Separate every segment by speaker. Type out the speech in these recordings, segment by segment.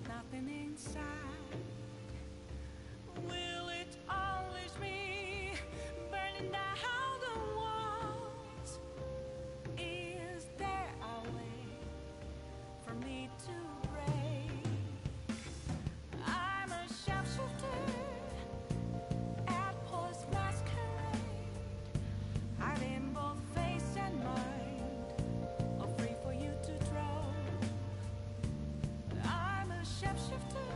Speaker 1: nothing inside. Will it always be burning down the walls? Is there a way for me to break? I'm a sharpshooter at Post Masquerade, hiding both face and mind, all free for you to draw. I'm a shapeshifter,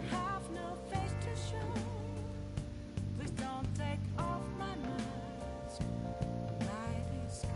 Speaker 1: have no face to show. Please don't take off my mask, my disguise.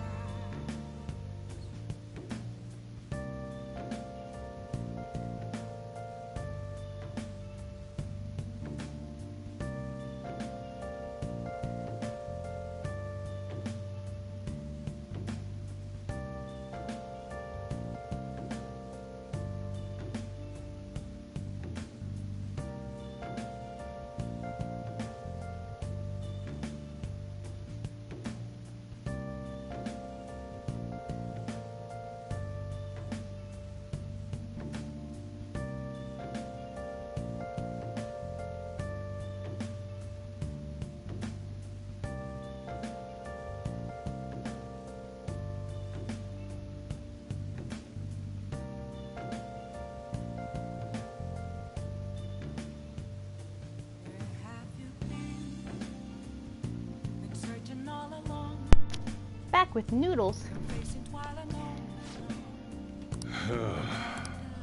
Speaker 2: Back with noodles.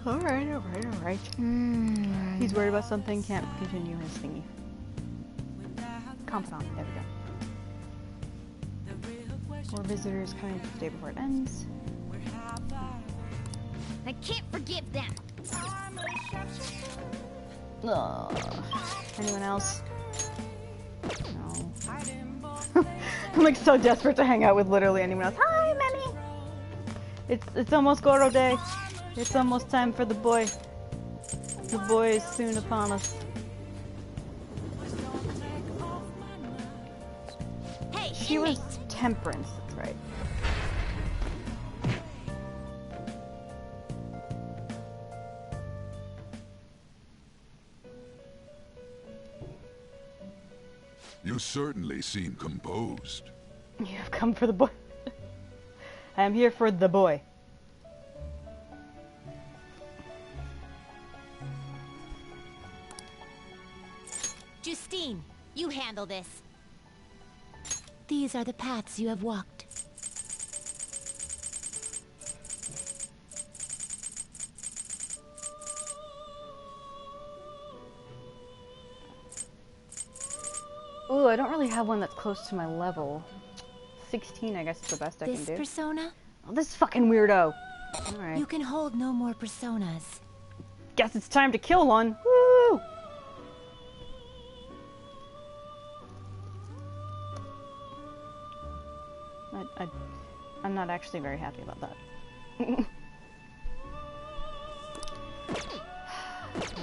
Speaker 2: Alright. He's worried about something, can't continue his thingy. Confidant, there we go. More visitors coming the day before it ends.
Speaker 3: I can't forgive them.
Speaker 2: Anyone else? No. I'm like so desperate to hang out with literally anyone else. Hi, Manny! It's almost Goro Day. It's almost time for the boy. The boy is soon upon us.
Speaker 3: Hey,
Speaker 2: she was Temperance, that's right.
Speaker 4: You certainly seem composed.
Speaker 2: You have come for the boy. I am here for the boy.
Speaker 3: Justine, you handle this. These are the paths you have walked.
Speaker 2: Ooh, I don't really have one that's close to my level. 16, I guess, is the best I can do.
Speaker 3: This persona?
Speaker 2: Oh, this fucking weirdo. Alright.
Speaker 3: You can hold no more personas.
Speaker 2: Guess it's time to kill one. Woo! I'm not actually very happy about that.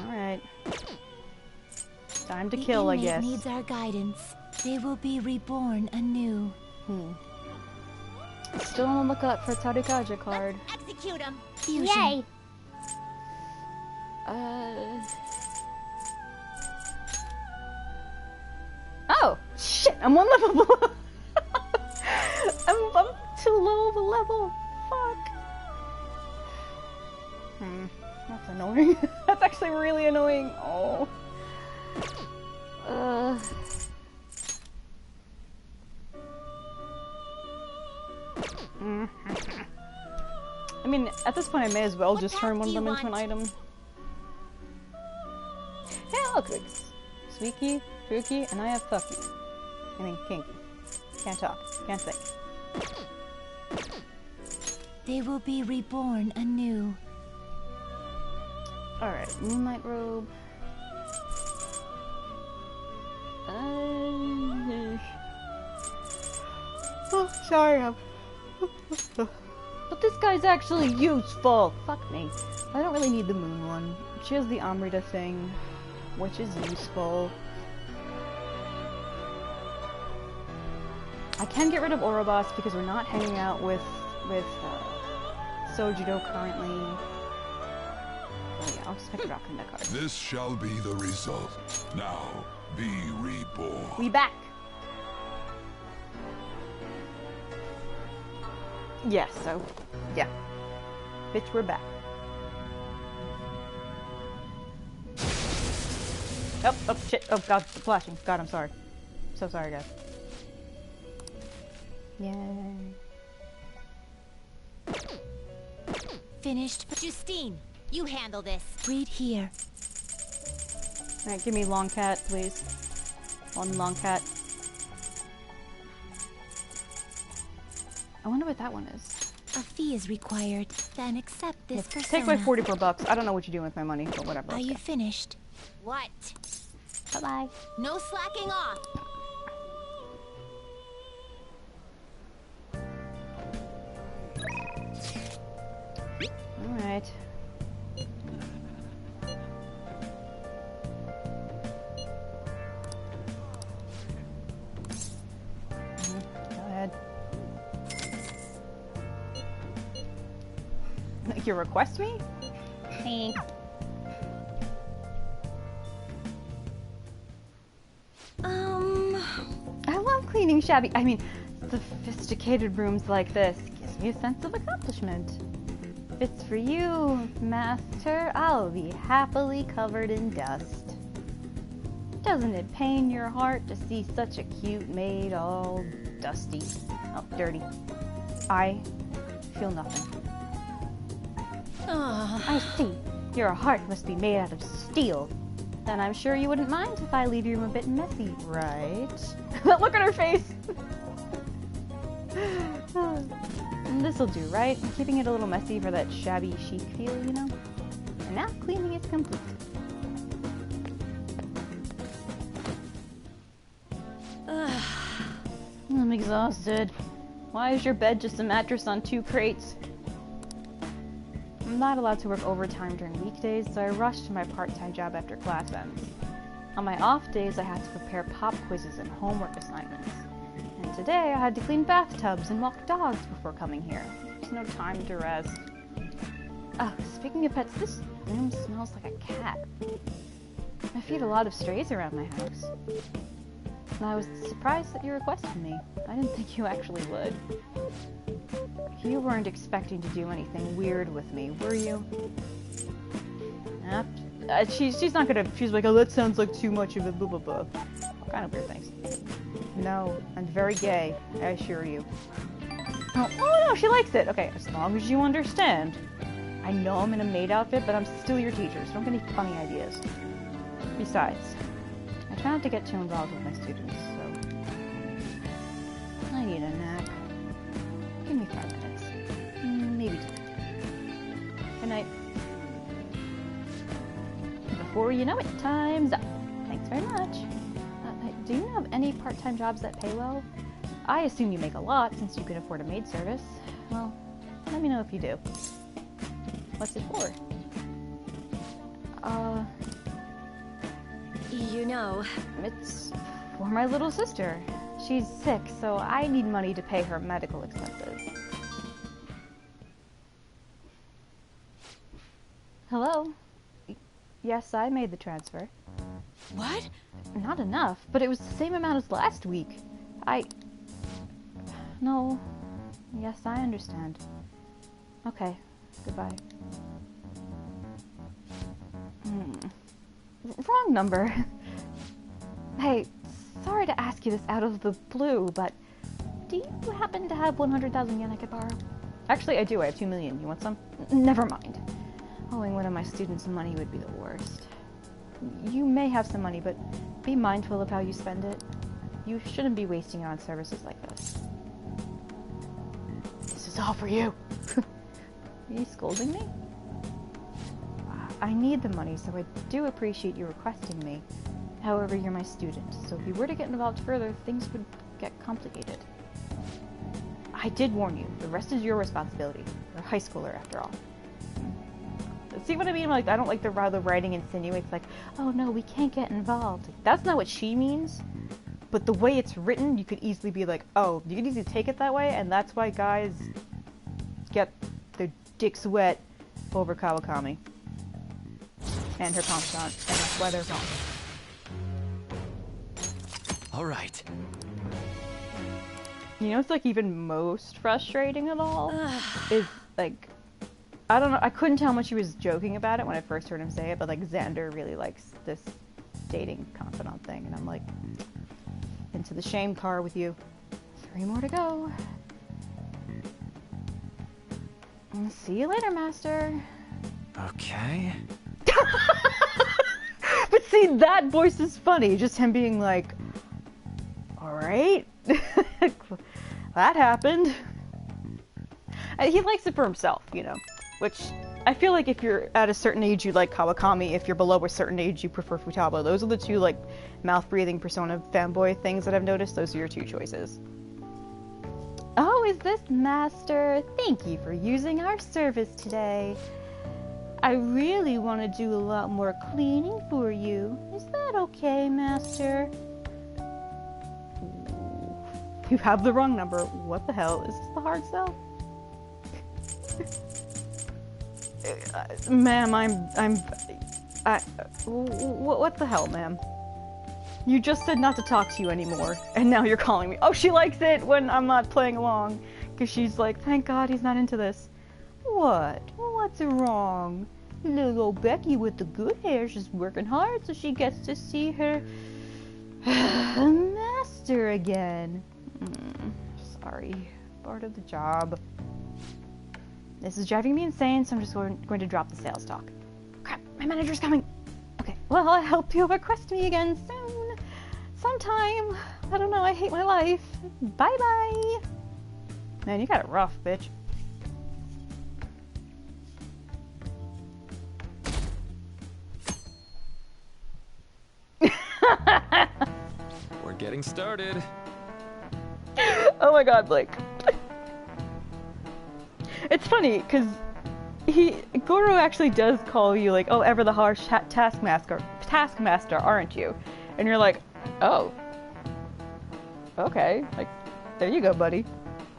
Speaker 2: Alright. Time to kill, I guess.
Speaker 3: The inmate needs our guidance. They will be reborn anew.
Speaker 2: Still on the lookout for a Tarukaja card.
Speaker 3: Let's execute him.
Speaker 5: Yay!
Speaker 2: Oh, shit! I'm one level below. I'm too low of a level. Fuck. That's annoying. That's actually really annoying. Oh. I mean, at this point I may as well just turn one of them into an item. Hey, look! Sweeky, Pookie, and I have Fucky. I mean, Kinky. Can't talk. Can't think.
Speaker 3: They will be reborn anew.
Speaker 2: Alright, Moonlight Robe. Oh, sorry, but this guy's actually useful! Fuck me. I don't really need the moon one. She has the Amrita thing, which is useful. I can get rid of Ouroboros because we're not hanging out with Sojudo currently. I'll just pick it up in the card.
Speaker 4: This shall be the result. Now, be reborn.
Speaker 2: We back. Yes, so, yeah. Bitch, we're back. Oh, shit. Oh, God, the flashing. God, I'm sorry. So sorry, guys. Yay.
Speaker 3: Finished. Justine, you handle this. Read here.
Speaker 2: Alright, give me long cat, please. One long cat. I wonder what that one is.
Speaker 3: A fee is required. Then accept this persona.
Speaker 2: Take my 44 bucks. I don't know what you're doing with my money, but whatever.
Speaker 3: Are you finished? What?
Speaker 2: Bye-bye.
Speaker 3: No slacking off.
Speaker 2: Alright. Go ahead. You request me? Thanks. I love cleaning sophisticated rooms like this. Gives me a sense of accomplishment. If it's for you, Master, I'll be happily covered in dust. Doesn't it pain your heart to see such a cute maid all dusty? Oh, dirty. I feel nothing. I see. Your heart must be made out of steel. Then I'm sure you wouldn't mind if I leave your room a bit messy, right? Look at her face! This'll do, right? I'm keeping it a little messy for that shabby chic feel, you know? And now cleaning is complete. I'm exhausted. Why is your bed just a mattress on 2 crates? I'm not allowed to work overtime during weekdays, so I rushed to my part-time job after class ends. On my off days, I had to prepare pop quizzes and homework assignments. And today, I had to clean bathtubs and walk dogs before coming here. There's no time to rest. Oh, speaking of pets, this room smells like a cat. I feed a lot of strays around my house. And I was surprised that you requested me. I didn't think you actually would. You weren't expecting to do anything weird with me, were you? She's not gonna, she's like, oh, that sounds like too much of a blah blah blah. All kind of weird things. No, I'm very gay, I assure you. Oh no, she likes it! Okay, as long as you understand. I know I'm in a maid outfit, but I'm still your teacher, so don't get any funny ideas. Besides, I try not to get too involved with my students, so... I need a nap. Give me 5 minutes. Maybe 10. Good night. Before you know it, time's up. Thanks very much. Do you have any part-time jobs that pay well? I assume you make a lot since you can afford a maid service. Well, let me know if you do. What's it for?
Speaker 5: You know...
Speaker 2: It's for my little sister. She's sick, so I need money to pay her medical expenses. Hello? Yes, I made the transfer.
Speaker 5: What?
Speaker 2: Not enough, but it was the same amount as last week. No. Yes, I understand. Okay. Goodbye. Wrong number. Hey, sorry to ask you this out of the blue, but do you happen to have 100,000 yen I could borrow? Actually, I do. I have 2 million. You want some? Never mind. Owing one of my students money would be the worst. You may have some money, but be mindful of how you spend it. You shouldn't be wasting it on services like this. This is all for you. Are you scolding me? I need the money, so I do appreciate you requesting me. However, you're my student, so if you were to get involved further, things would get complicated. I did warn you. The rest is your responsibility. You're a high schooler, after all. See what I mean? Like, I don't like the writing insinuates like, oh no, we can't get involved. That's not what she means. But the way it's written, you could easily be like, oh, you could easily take it that way, and that's why guys get their dicks wet over Kawakami. and her confidant, and that's why they're wrong.
Speaker 6: All right.
Speaker 2: You know, it's like even most frustrating of all is like, I don't know, I couldn't tell how much he was joking about it when I first heard him say it, but like Xander really likes this dating confidant thing, and I'm like, into the shame car with you. 3 more to go. See you later, Master.
Speaker 6: Okay.
Speaker 2: But see, that voice is funny. Just him being like, alright. That happened. He likes it for himself, you know. Which, I feel like if you're at a certain age, you like Kawakami. If you're below a certain age, you prefer Futaba. Those are the two, like, mouth-breathing Persona fanboy things that I've noticed. Those are your 2 choices. Oh, is this Master? Thank you for using our service today. I really want to do a lot more cleaning for you. Is that okay, Master? You have the wrong number. What the hell? Is this the hard sell? Ma'am, what the hell, ma'am? You just said not to talk to you anymore, and now you're calling me. Oh, she likes it when I'm not playing along, because she's like, thank God he's not into this. What? What's wrong? Little old Becky with the good hair, she's working hard so she gets to see her master again. Sorry, part of the job. This is driving me insane, so I'm just going to drop the sales talk. Crap, my manager's coming. Okay, well, I hope you'll request me again soon. Sometime. I don't know, I hate my life. Bye-bye. Man, you got it rough, bitch.
Speaker 6: We're getting started.
Speaker 2: Oh my god, Blake. It's funny, because Goro actually does call you like, oh, ever the harsh taskmaster, aren't you? And you're like, oh. Okay, like, there you go, buddy.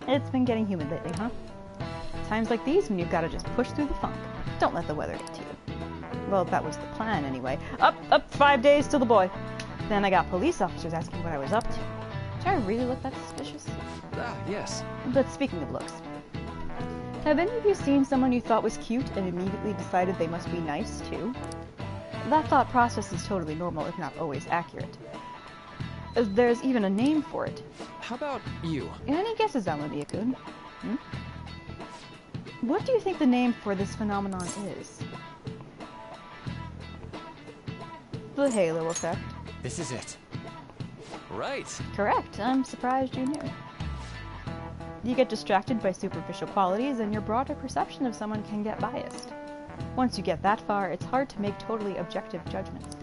Speaker 2: It's been getting humid lately, huh? Times like these when you've got to just push through the funk. Don't let the weather get to you. Well, that was the plan anyway. Up 5 days till the boy. Then I got police officers asking what I was up to. Did I really look that suspicious?
Speaker 6: Ah, yes.
Speaker 2: But speaking of looks, have any of you seen someone you thought was cute and immediately decided they must be nice too? That thought process is totally normal, if not always accurate. There's even a name for it.
Speaker 6: How about you?
Speaker 2: Any guesses, Alania-kun? What do you think the name for this phenomenon is? The halo effect.
Speaker 6: This is it. Right.
Speaker 2: Correct. I'm surprised you knew. You get distracted by superficial qualities, and your broader perception of someone can get biased. Once you get that far, it's hard to make totally objective judgments.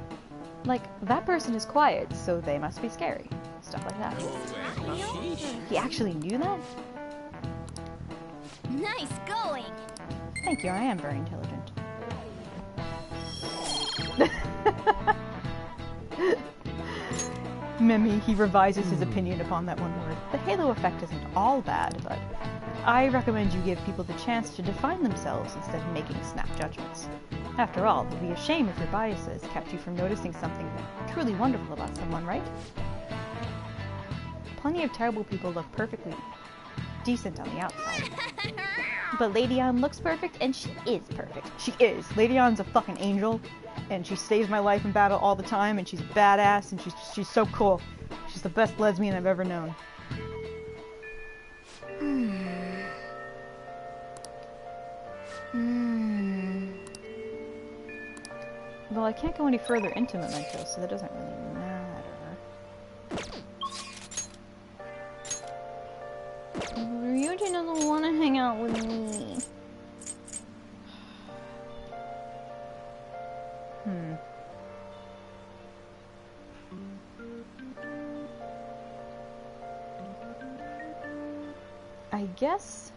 Speaker 2: Like, that person is quiet, so they must be scary. Stuff like that. He actually knew that?
Speaker 3: Nice going!
Speaker 2: Thank you, I am very intelligent. Mimi, he revises his opinion upon that one word. The halo effect isn't all bad, but I recommend you give people the chance to define themselves instead of making snap judgments. After all, it would be a shame if your biases kept you from noticing something truly wonderful about someone, right? Plenty of terrible people look perfectly decent on the outside. But Lady Ann looks perfect, and she is perfect. She is. Lady Ann's a fucking angel, and she saves my life in battle all the time, and she's badass, and she's so cool. She's the best lesbian I've ever known. Well, I can't go any further into Memento, so that doesn't really matter. Ryuji doesn't want to hang out with me. I guess...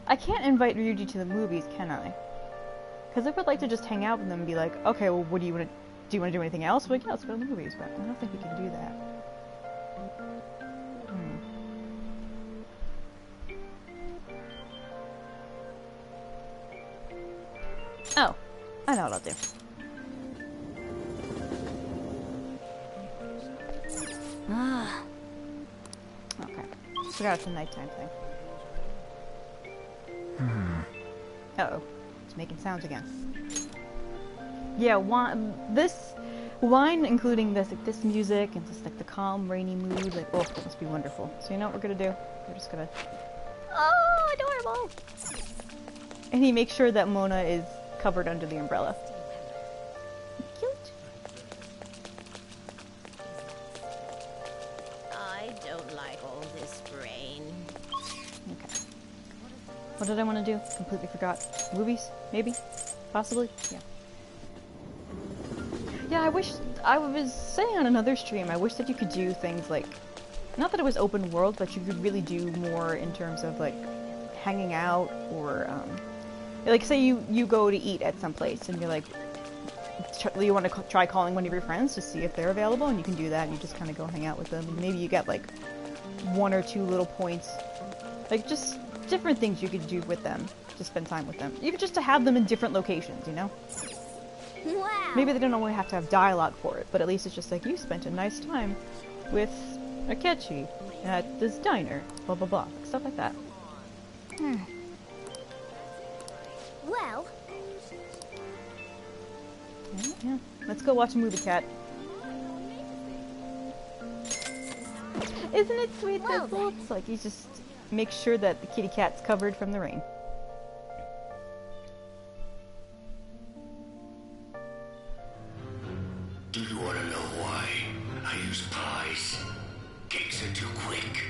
Speaker 2: I can't invite Ryuji to the movies, can I? Because I would like to just hang out with them and be like, okay, well, what do you want to... Do you want to do anything else? Like, yeah, let's go to the movies, but I don't think we can do that. Oh, I know what I'll do.
Speaker 3: Ah.
Speaker 2: Okay. Forgot it's a nighttime thing. Uh-oh. It's making sounds again. Yeah, wine, including this music and just like the calm, rainy mood, like, oh, that must be wonderful. So you know what we're gonna do? We're just gonna... Oh, adorable! And he makes sure that Mona is covered under the umbrella. Cute.
Speaker 3: I don't like all this rain.
Speaker 2: Okay. What did I want to do? Completely forgot. Movies? Maybe? Possibly? Yeah. Yeah, I wish... I was saying on another stream, I wish that you could do things like... Not that it was open world, but you could really do more in terms of, like, hanging out, or, like, say you go to eat at some place, and you're like... You want to try calling one of your friends to see if they're available, and you can do that, and you just kind of go hang out with them, and maybe you get, like, 1 or 2 little points. Like, just different things you could do with them, to spend time with them. Even just to have them in different locations, you know?
Speaker 3: Wow.
Speaker 2: Maybe they don't only have to have dialogue for it, but at least it's just like, you spent a nice time with Akechi at this diner, blah blah blah, stuff like that.
Speaker 3: Well,
Speaker 2: Yeah. Let's go watch a movie, Cat. Isn't it sweet,
Speaker 3: Well,
Speaker 2: Thistle? It's like, he just makes sure that the kitty cat's covered from the rain.
Speaker 7: Do you want to know why I use pies? Cakes are too quick.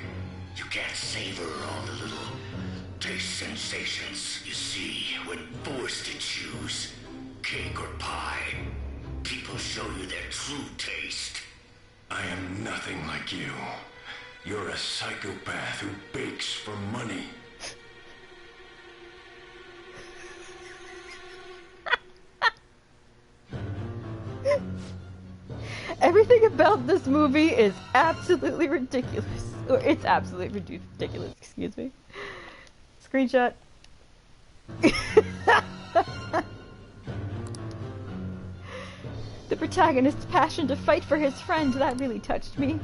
Speaker 7: You can't savor all the little taste sensations you see when forced to choose cake or pie. People show you their true taste. I am nothing like you. You're a psychopath who bakes for money.
Speaker 2: Everything about this movie is absolutely ridiculous. Or it's absolutely ridiculous, excuse me. Screenshot. The protagonist's passion to fight for his friend, that really touched me.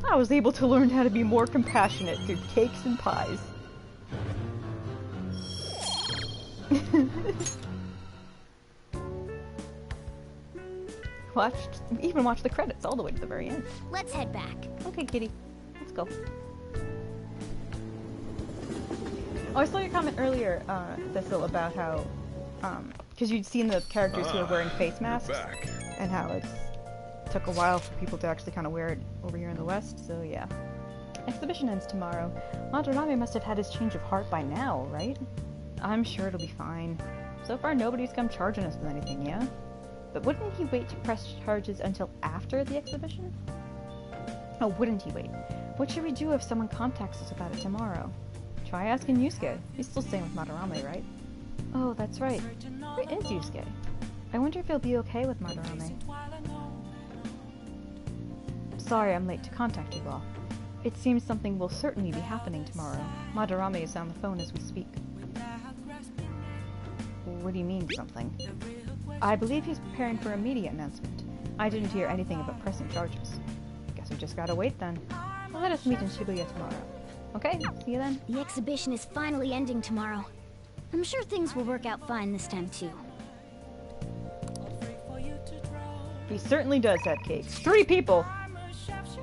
Speaker 2: I was able to learn how to be more compassionate through cakes and pies. Even watched the credits all the way to the very end.
Speaker 3: let's head back.
Speaker 2: Okay, kitty. Let's go. Oh, I saw your comment earlier, Thistle, about how, because you'd seen the characters who were wearing face masks,
Speaker 4: Back.
Speaker 2: and how it took a while for people to actually kind of wear it over here in the West, so yeah. Exhibition ends tomorrow. Madarame must have had his change of heart by now, right? I'm sure it'll be fine. So far, nobody's come charging us with anything, yeah? But wouldn't he wait to press charges until after the exhibition? Oh, wouldn't he wait? What should we do if someone contacts us about it tomorrow? Try asking Yusuke. He's still staying with Madarame, right? Oh, that's right. Where is Yusuke? I wonder if he'll be okay with Madarame. Sorry I'm late to contact you all. It seems something will certainly be happening tomorrow. Madarame is on the phone as we speak. What do you mean, something? I believe he's preparing for a media announcement. I didn't hear anything about pressing charges. Guess we just gotta wait then. Well, let us meet in Shibuya tomorrow. Okay, see you then.
Speaker 3: The exhibition is finally ending tomorrow. I'm sure things will work out fine this time too.
Speaker 2: He certainly does have cakes. 3 people!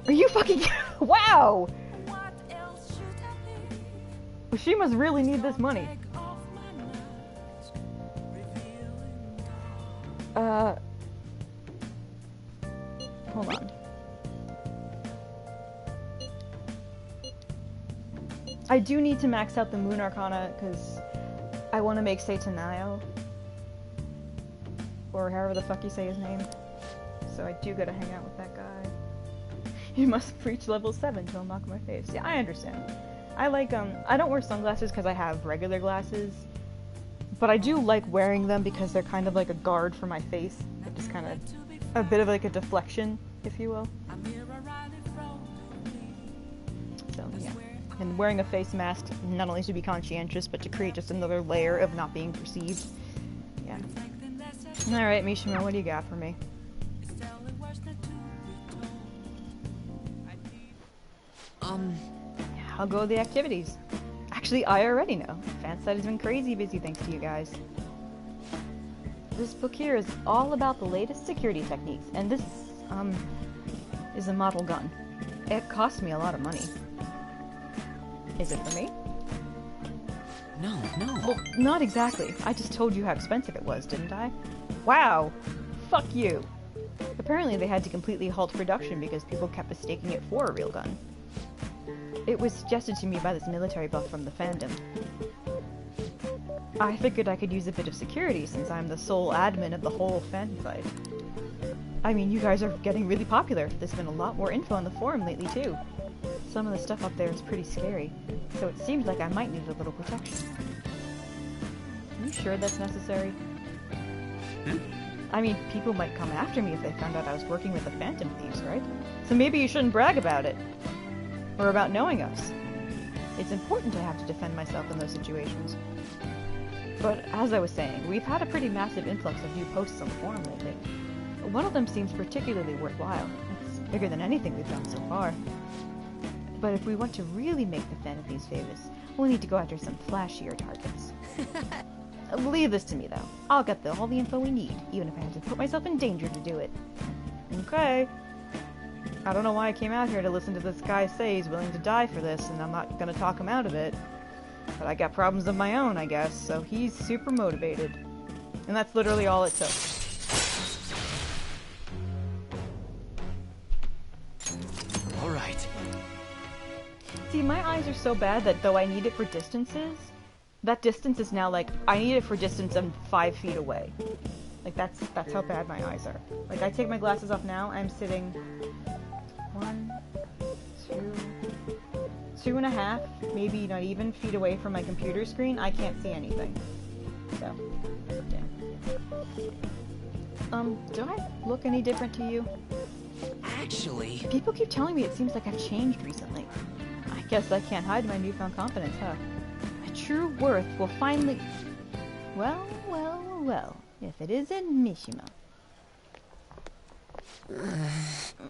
Speaker 2: Are you fucking... Wow! She must really need this money. Hold on. I do need to max out the Moon Arcana, because I want to make Satanayo. Or however the fuck you say his name. So I do gotta hang out with that guy. You must reach level 7 to unlock my face. Yeah, I understand. I like, I don't wear sunglasses because I have regular glasses. But I do like wearing them because they're kind of like a guard for my face. It just kind of a bit of like a deflection, if you will. So, yeah. And wearing a face mask not only to be conscientious, but to create just another layer of not being perceived. Yeah. Alright, Mishima, what do you got for me? How go the activities? Actually, I already know. Fansite has been crazy busy thanks to you guys. This book here is all about the latest security techniques, and this, is a model gun. It cost me a lot of money. Is it for me?
Speaker 6: No, no.
Speaker 2: Well, not exactly. I just told you how expensive it was, didn't I? Wow! Fuck you! Apparently they had to completely halt production because people kept mistaking it for a real gun. It was suggested to me by this military buff from the fandom. I figured I could use a bit of security since I'm the sole admin of the whole fan site. I mean, you guys are getting really popular. There's been a lot more info on the forum lately too. Some of the stuff up there is pretty scary, so it seems like I might need a little protection. Are you sure that's necessary? I mean, people might come after me if they found out I was working with the Phantom Thieves, right? So maybe you shouldn't brag about it. Or about knowing us. It's important to have to defend myself in those situations. But as I was saying, we've had a pretty massive influx of new posts on the forum lately. One of them seems particularly worthwhile. It's bigger than anything we've done so far. But if we want to really make the Phantom Thieves famous, we'll need to go after some flashier targets. Leave this to me, though. I'll get all the info we need, even if I have to put myself in danger to do it. Okay. I don't know why I came out here to listen to this guy say he's willing to die for this, and I'm not gonna talk him out of it. But I got problems of my own, I guess, so he's super motivated. And that's literally all it took.
Speaker 6: Alright.
Speaker 2: See, my eyes are so bad that though I need it for distances, that distance is now like, I need it for distance of 5 feet away. Like, that's how bad my eyes are. Like, I take my glasses off now, I'm sitting 1, 2, 2.5, maybe not even feet away from my computer screen. I can't see anything. So, yeah. Do I look any different to you?
Speaker 6: Actually...
Speaker 2: People keep telling me it seems like I've changed recently. I guess I can't hide my newfound confidence, huh? My true worth will finally... Well, well, well. If it isn't Mishima.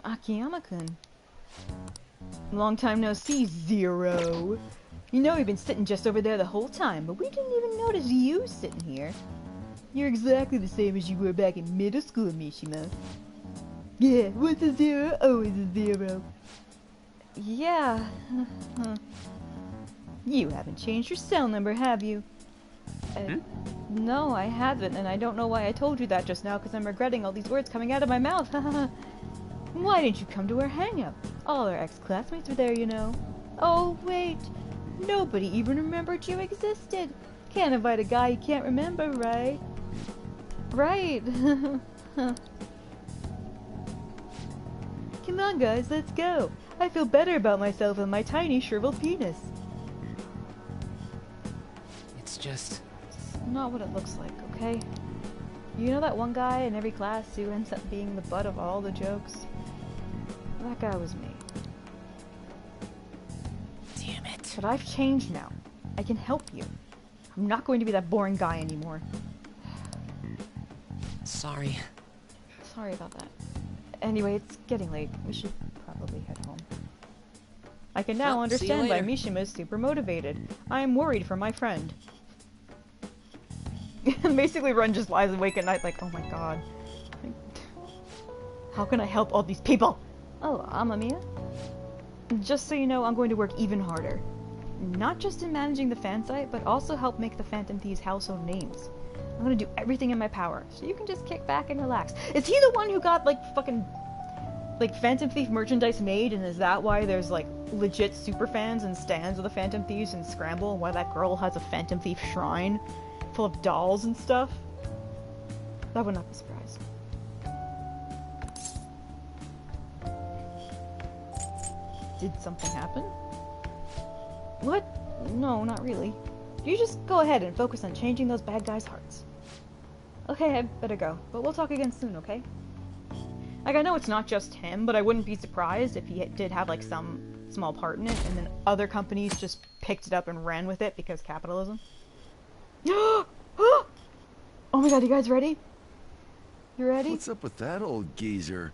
Speaker 2: Akiyama-kun. Long time no see, Zero. You know we've been sitting just over there the whole time, but we didn't even notice you sitting here. You're exactly the same as you were back in middle school, Mishima. Yeah, what's a zero? Always a zero. Yeah. You haven't changed your cell number, have you? No, I haven't, and I don't know why I told you that just now, because I'm regretting all these words coming out of my mouth. Why didn't you come to our hangout? All our ex-classmates were there, you know. Oh, wait. Nobody even remembered you existed. Can't invite a guy you can't remember, right? Right. Come on, guys, let's go. I feel better about myself and my tiny shriveled penis.
Speaker 6: It's just...
Speaker 2: Not what it looks like, okay? You know that one guy in every class who ends up being the butt of all the jokes? That guy was me.
Speaker 6: Damn it.
Speaker 2: But I've changed now. I can help you. I'm not going to be that boring guy anymore.
Speaker 6: Sorry.
Speaker 2: Sorry about that. Anyway, it's getting late. We should probably head home. I can now
Speaker 6: Well, see you
Speaker 2: understand why
Speaker 6: later.
Speaker 2: Mishima is super motivated. I am worried for my friend. Basically, Ren just lies awake at night like, oh my god. How can I help all these people? Oh, Amamiya? Just so you know, I'm going to work even harder. Not just in managing the fan site, but also help make the Phantom Thieves household names. I'm gonna do everything in my power, so you can just kick back and relax. Is he the one who got, like, fucking... like, Phantom Thief merchandise made, and is that why there's, like, legit superfans and stands of the Phantom Thieves in Scramble, and why that girl has a Phantom Thief shrine full of dolls and stuff? That would not be surprised. Did something happen? What? No, not really. You just go ahead and focus on changing those bad guys' hearts. Okay, I better go, but we'll talk again soon, okay? Like, I know it's not just him, but I wouldn't be surprised if he did have, like, some small part in it, and then other companies just picked it up and ran with it because capitalism. Oh my god, you guys ready? You ready?
Speaker 8: What's up with that old geezer?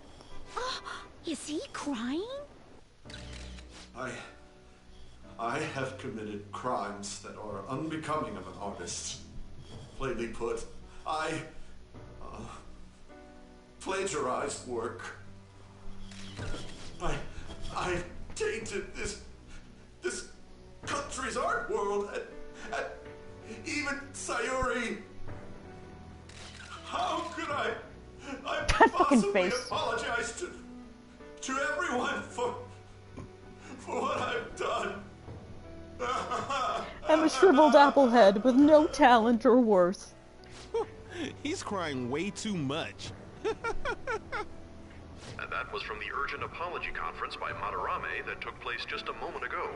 Speaker 3: Is he crying?
Speaker 9: I have committed crimes that are unbecoming of an artist. Plainly put, I plagiarized work. I tainted this country's art world and even Sayuri. How could I
Speaker 2: That fucking
Speaker 9: possibly
Speaker 2: face.
Speaker 9: apologize to everyone for what I've done?
Speaker 2: I'm a shriveled applehead with no talent or worth.
Speaker 10: He's crying way too much.
Speaker 11: And that was from the urgent apology conference by Madarame that took place just a moment ago.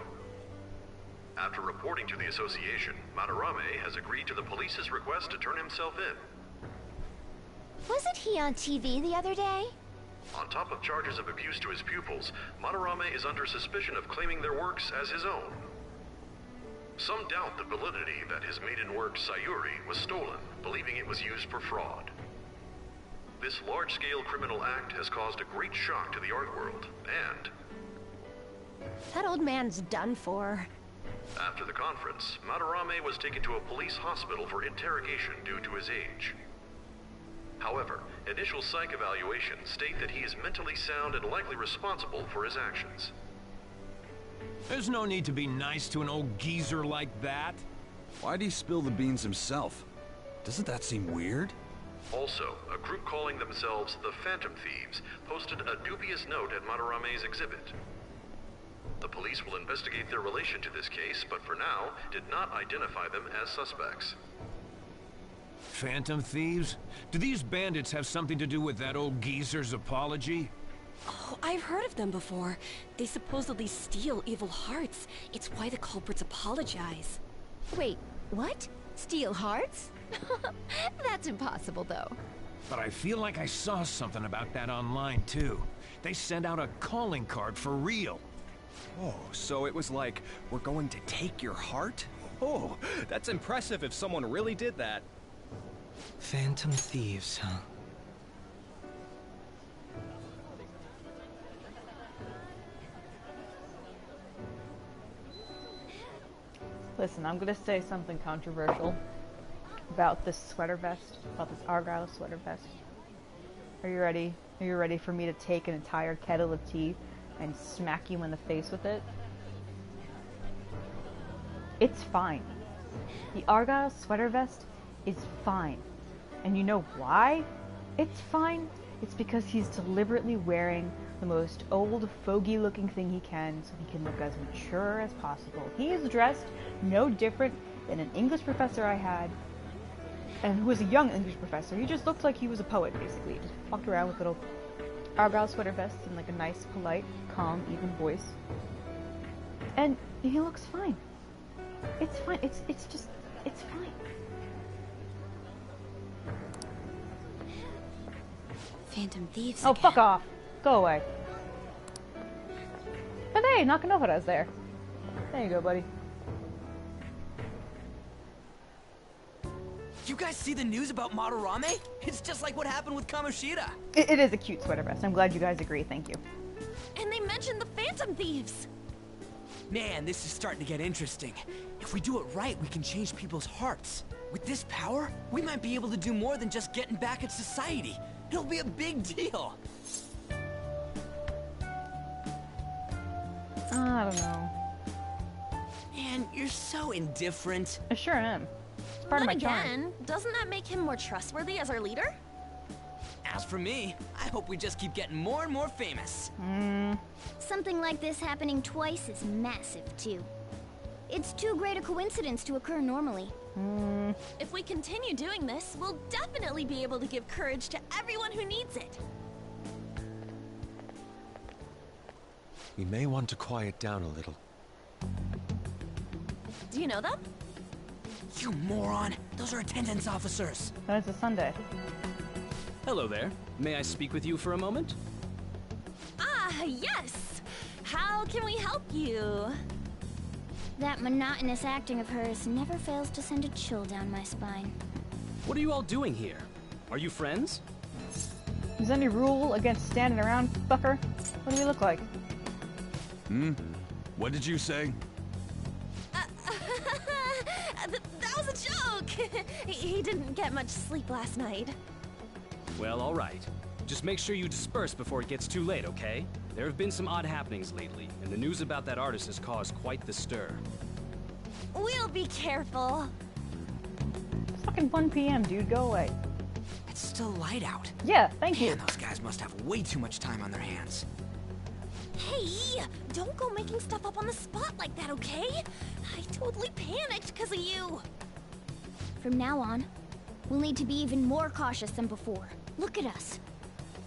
Speaker 11: After reporting to the association, Madarame has agreed to the police's request to turn himself in.
Speaker 3: Wasn't he on TV the other day?
Speaker 11: On top of charges of abuse to his pupils, Madarame is under suspicion of claiming their works as his own. Some doubt the validity that his maiden work, Sayuri, was stolen, believing it was used for fraud. This large-scale criminal act has caused a great shock to the art world, and
Speaker 3: That old man's done for.
Speaker 11: after the conference, Madarame was taken to a police hospital for interrogation due to his age. However, initial psych evaluations state that he is mentally sound and likely responsible for his actions.
Speaker 10: There's no need to be nice to an old geezer like that.
Speaker 8: Why'd he spill the beans himself? Doesn't that seem weird?
Speaker 11: Also, a group calling themselves the Phantom Thieves posted a dubious note at Madarame's exhibit. The police will investigate their relation to this case, but for now, did not identify them as suspects.
Speaker 10: Phantom thieves? Do these bandits have something to do with that old geezer's apology?
Speaker 5: Oh, I've heard of them before. They supposedly steal evil hearts. It's why the culprits apologize.
Speaker 3: Wait, what? Steal hearts? That's impossible, though.
Speaker 10: But I feel like I saw something about that online, too. They sent out a calling card for real.
Speaker 12: Oh, so it was like, we're going to take your heart? Oh, that's impressive if someone really did that.
Speaker 6: Phantom thieves, huh?
Speaker 2: Listen, I'm gonna say something controversial about this sweater vest, about this Argyle sweater vest. Are you ready? Are you ready for me to take an entire kettle of tea and smack you in the face with it? It's fine. The Argyle sweater vest is fine. And you know why it's fine? It's because he's deliberately wearing the most old, fogey-looking thing he can so he can look as mature as possible. He is dressed no different than an English professor I had, and who was a young English professor. He just looked like he was a poet, basically. He just walked around with little Argyle sweater vests and like a nice, polite, calm, even voice. And he looks fine. It's fine. It's fine.
Speaker 5: Phantom thieves
Speaker 2: Oh,
Speaker 5: again.
Speaker 2: fuck off. Go away. And hey, Nakanobara's there. There you go, buddy.
Speaker 6: You guys see the news about Madarame? It's just like what happened with Kamoshida.
Speaker 2: It is a cute sweater vest. I'm glad you guys agree. Thank you.
Speaker 5: And they mentioned the Phantom Thieves.
Speaker 6: Man, this is starting to get interesting. If we do it right, we can change people's hearts. With this power, we might be able to do more than just getting back at society. It'll be a big deal.
Speaker 2: I don't know.
Speaker 6: Man, you're so indifferent.
Speaker 2: I sure am. It's part of my charm.
Speaker 5: Doesn't that make him more trustworthy as our leader?
Speaker 6: As for me, I hope we just keep getting more and more famous.
Speaker 3: Something like this happening twice is massive, too. It's too great a coincidence to occur normally.
Speaker 5: If we continue doing this, we'll definitely be able to give courage to everyone who needs it.
Speaker 12: We may want to quiet down a little.
Speaker 5: Do you know them?
Speaker 6: You moron! Those are attendance officers.
Speaker 2: But it's a Sunday.
Speaker 13: Hello there. May I speak with you for a moment?
Speaker 5: Ah, yes! How can we help you?
Speaker 3: That monotonous acting of hers never fails to send a chill down my spine.
Speaker 13: What are you all doing here? Are you friends?
Speaker 2: Is there any rule against standing around, fucker? What do we look like?
Speaker 8: What did you say?
Speaker 5: That was a joke! He didn't get much sleep last night.
Speaker 13: Well, alright. Just make sure you disperse before it gets too late, okay? There have been some odd happenings lately, and the news about that artist has caused quite the stir.
Speaker 5: We'll be careful.
Speaker 2: It's fucking 1 p.m., dude. Go away.
Speaker 6: It's still light out.
Speaker 2: Yeah, thank you.
Speaker 6: Man, those guys must have way too much time on their hands.
Speaker 5: Hey, don't go making stuff up on the spot like that, okay? I totally panicked because of you.
Speaker 3: From now on, we'll need to be even more cautious than before. Look at us.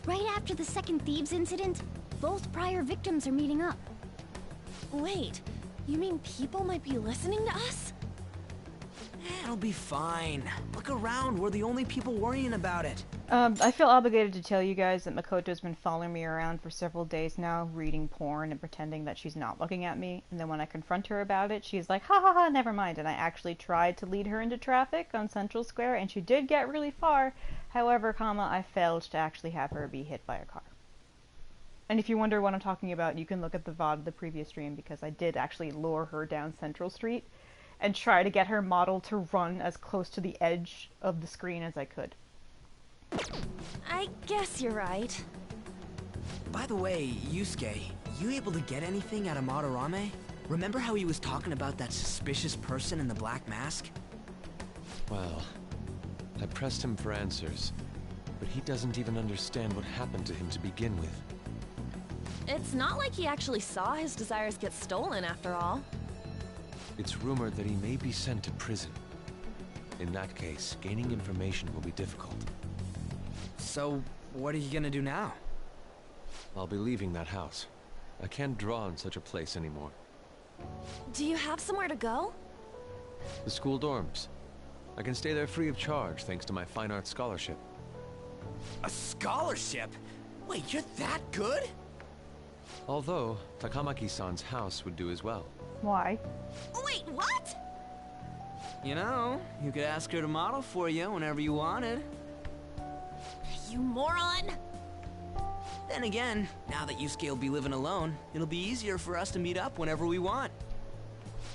Speaker 3: Right after the second Thieves incident, both prior victims are meeting up.
Speaker 5: Wait, you mean people might be listening to us?
Speaker 6: It'll be fine. Look around, we're the only people worrying about it.
Speaker 2: I feel obligated to tell you guys that Makoto's been following me around for several days now, reading porn and pretending that she's not looking at me. And then when I confront her about it, she's like, ha ha ha, never mind. And I actually tried to lead her into traffic on Central Square, and she did get really far. However, I failed to actually have her be hit by a car. And if you wonder what I'm talking about, you can look at the VOD of the previous stream, because I did actually lure her down Central Street and try to get her model to run as close to the edge of the screen as I could.
Speaker 5: I guess you're right.
Speaker 6: By the way, Yusuke, you able to get anything out of Madarame? Remember how he was talking about that suspicious person in the black mask?
Speaker 14: Well, I pressed him for answers, but he doesn't even understand what happened to him to begin with.
Speaker 5: It's not like he actually saw his desires get stolen after all.
Speaker 14: It's rumored that he may be sent to prison. In that case, gaining information will be difficult.
Speaker 6: So, what are you gonna do now?
Speaker 14: I'll be leaving that house. I can't draw in such a place anymore.
Speaker 5: Do you have somewhere to go?
Speaker 14: The school dorms. I can stay there free of charge thanks to my fine arts scholarship.
Speaker 6: A scholarship? Wait, you're that good?
Speaker 14: Although, Takamaki-san's house would do as well.
Speaker 2: Why?
Speaker 5: Wait, what?
Speaker 6: You know, you could ask her to model for you whenever you wanted.
Speaker 5: You moron!
Speaker 6: Then again, now that Yusuke will be living alone, it'll be easier for us to meet up whenever we want.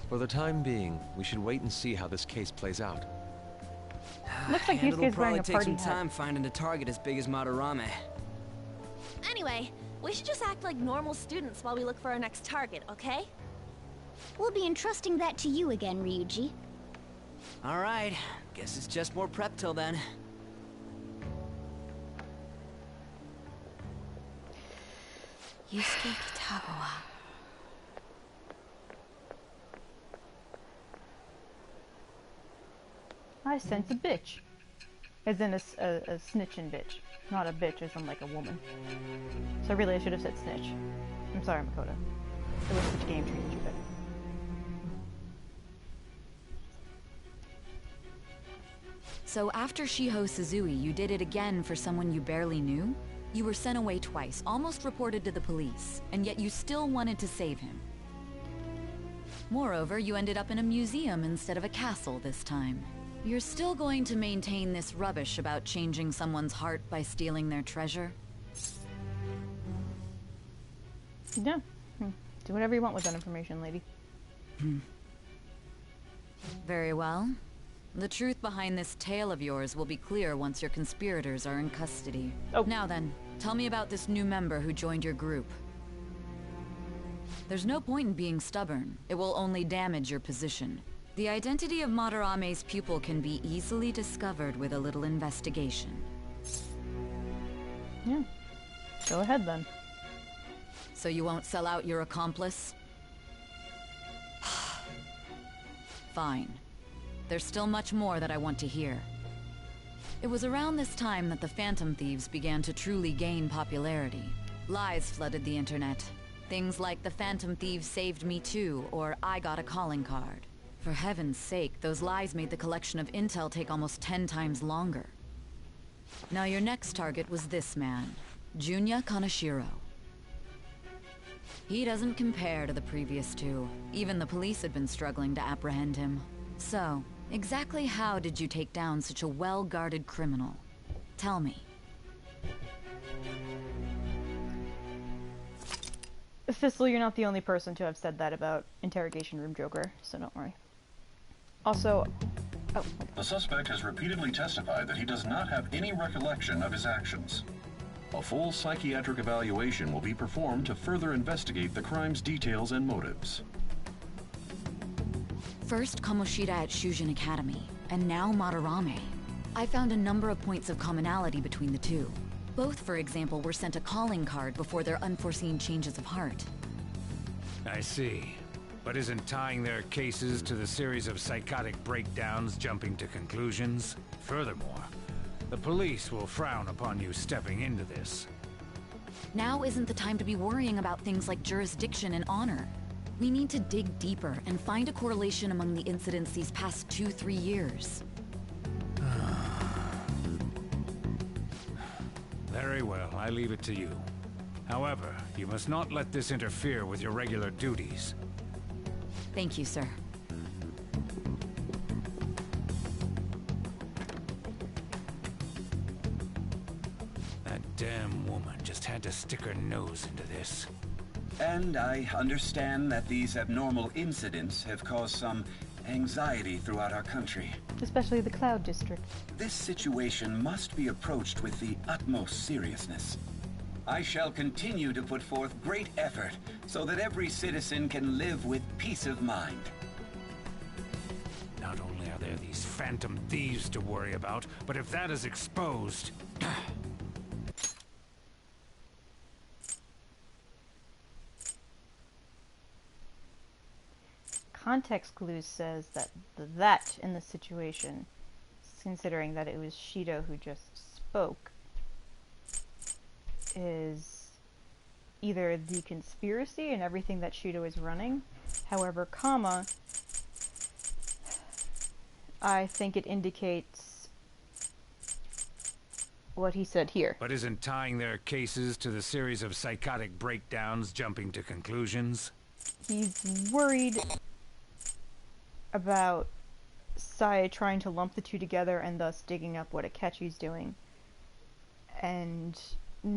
Speaker 14: For the time being, we should wait and see how this case plays out.
Speaker 2: Looks like
Speaker 6: And it'll
Speaker 2: Yusuke's wearing
Speaker 6: probably
Speaker 2: a
Speaker 6: take
Speaker 2: party
Speaker 6: some
Speaker 2: hat.
Speaker 6: time finding a target as big as Madarame.
Speaker 5: Anyway, we should just act like normal students while we look for our next target, okay?
Speaker 3: We'll be entrusting that to you again, Ryuji.
Speaker 6: Alright, guess it's just more prep till then.
Speaker 5: Yusuke Kitagawa.
Speaker 2: I sense a bitch. As in a snitching bitch. Not a bitch as in like a woman. So really I should have said snitch. I'm sorry, Makoto. I wish which game treated you better.
Speaker 15: So after Shiho Suzui, you did it again for someone you barely knew? You were sent away twice, almost reported to the police, and yet you still wanted to save him. Moreover, you ended up in a museum instead of a castle this time. You're still going to maintain this rubbish about changing someone's heart by stealing their treasure?
Speaker 2: Yeah. Do whatever you want with that information, lady.
Speaker 15: Very well. The truth behind this tale of yours will be clear once your conspirators are in custody.
Speaker 2: Oh.
Speaker 15: Now then, tell me about this new member who joined your group. There's no point in being stubborn. It will only damage your position. The identity of Madarame's pupil can be easily discovered with a little investigation.
Speaker 2: Yeah. Go ahead then.
Speaker 15: So you won't sell out your accomplice? Fine. There's still much more that I want to hear. It was around this time that the Phantom Thieves began to truly gain popularity. Lies flooded the internet. Things like the Phantom Thieves saved me too, or I got a calling card. For heaven's sake, those lies made the collection of intel take almost 10 times longer. Now your next target was this man, Junya Kaneshiro. He doesn't compare to the previous two. Even the police had been struggling to apprehend him. So, Exactly how did you take down such a well-guarded criminal? Tell me.
Speaker 2: Thistle, you're not the only person to have said that about Interrogation Room Joker, so don't worry. Also, oh.
Speaker 11: The suspect has repeatedly testified that he does not have any recollection of his actions. A full psychiatric evaluation will be performed to further investigate the crime's details and motives.
Speaker 15: First Kamoshida at Shujin Academy, and now Madarame. I found a number of points of commonality between the two. Both, for example, were sent a calling card before their unforeseen changes of heart.
Speaker 10: I see. But isn't tying their cases to the series of psychotic breakdowns jumping to conclusions? Furthermore, the police will frown upon you stepping into this.
Speaker 15: Now isn't the time to be worrying about things like jurisdiction and honor. We need to dig deeper and find a correlation among the incidents these past 2-3 years.
Speaker 10: Very well, I leave it to you. However, you must not let this interfere with your regular duties.
Speaker 15: Thank you, sir.
Speaker 10: That damn woman just had to stick her nose into this.
Speaker 16: And I understand that these abnormal incidents have caused some anxiety throughout our country.
Speaker 2: Especially the Cloud District.
Speaker 16: This situation must be approached with the utmost seriousness. I shall continue to put forth great effort so that every citizen can live with peace of mind.
Speaker 10: Not only are there these phantom thieves to worry about, but if that is exposed...
Speaker 2: Context clues says that that in the situation, considering that it was Shido who just spoke, is either the conspiracy and everything that Shido is running. However, comma, I think it indicates what he said here.
Speaker 10: But isn't tying their cases to the series of psychotic breakdowns jumping to conclusions?
Speaker 2: He's worried about Sai trying to lump the two together and thus digging up what Akechi's doing. And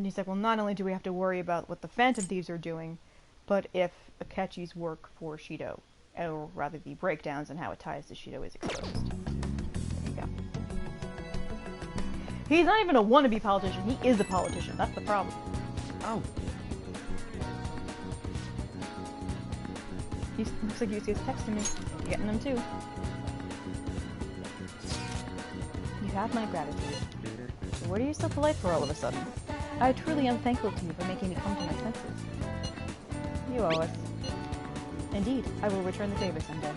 Speaker 2: he's like, well, not only do we have to worry about what the Phantom Thieves are doing, but if Akechi's work for Shido, or rather the breakdowns and how it ties to Shido, is exposed. There you go. He's not even a wannabe politician, he is a politician, that's the problem.
Speaker 6: Oh.
Speaker 2: He looks like he's texting me. Getting them too. You have my gratitude. So what are you so polite for all of a sudden? I truly am thankful to you for making me come to my senses. You owe us. Indeed, I will return the favor someday.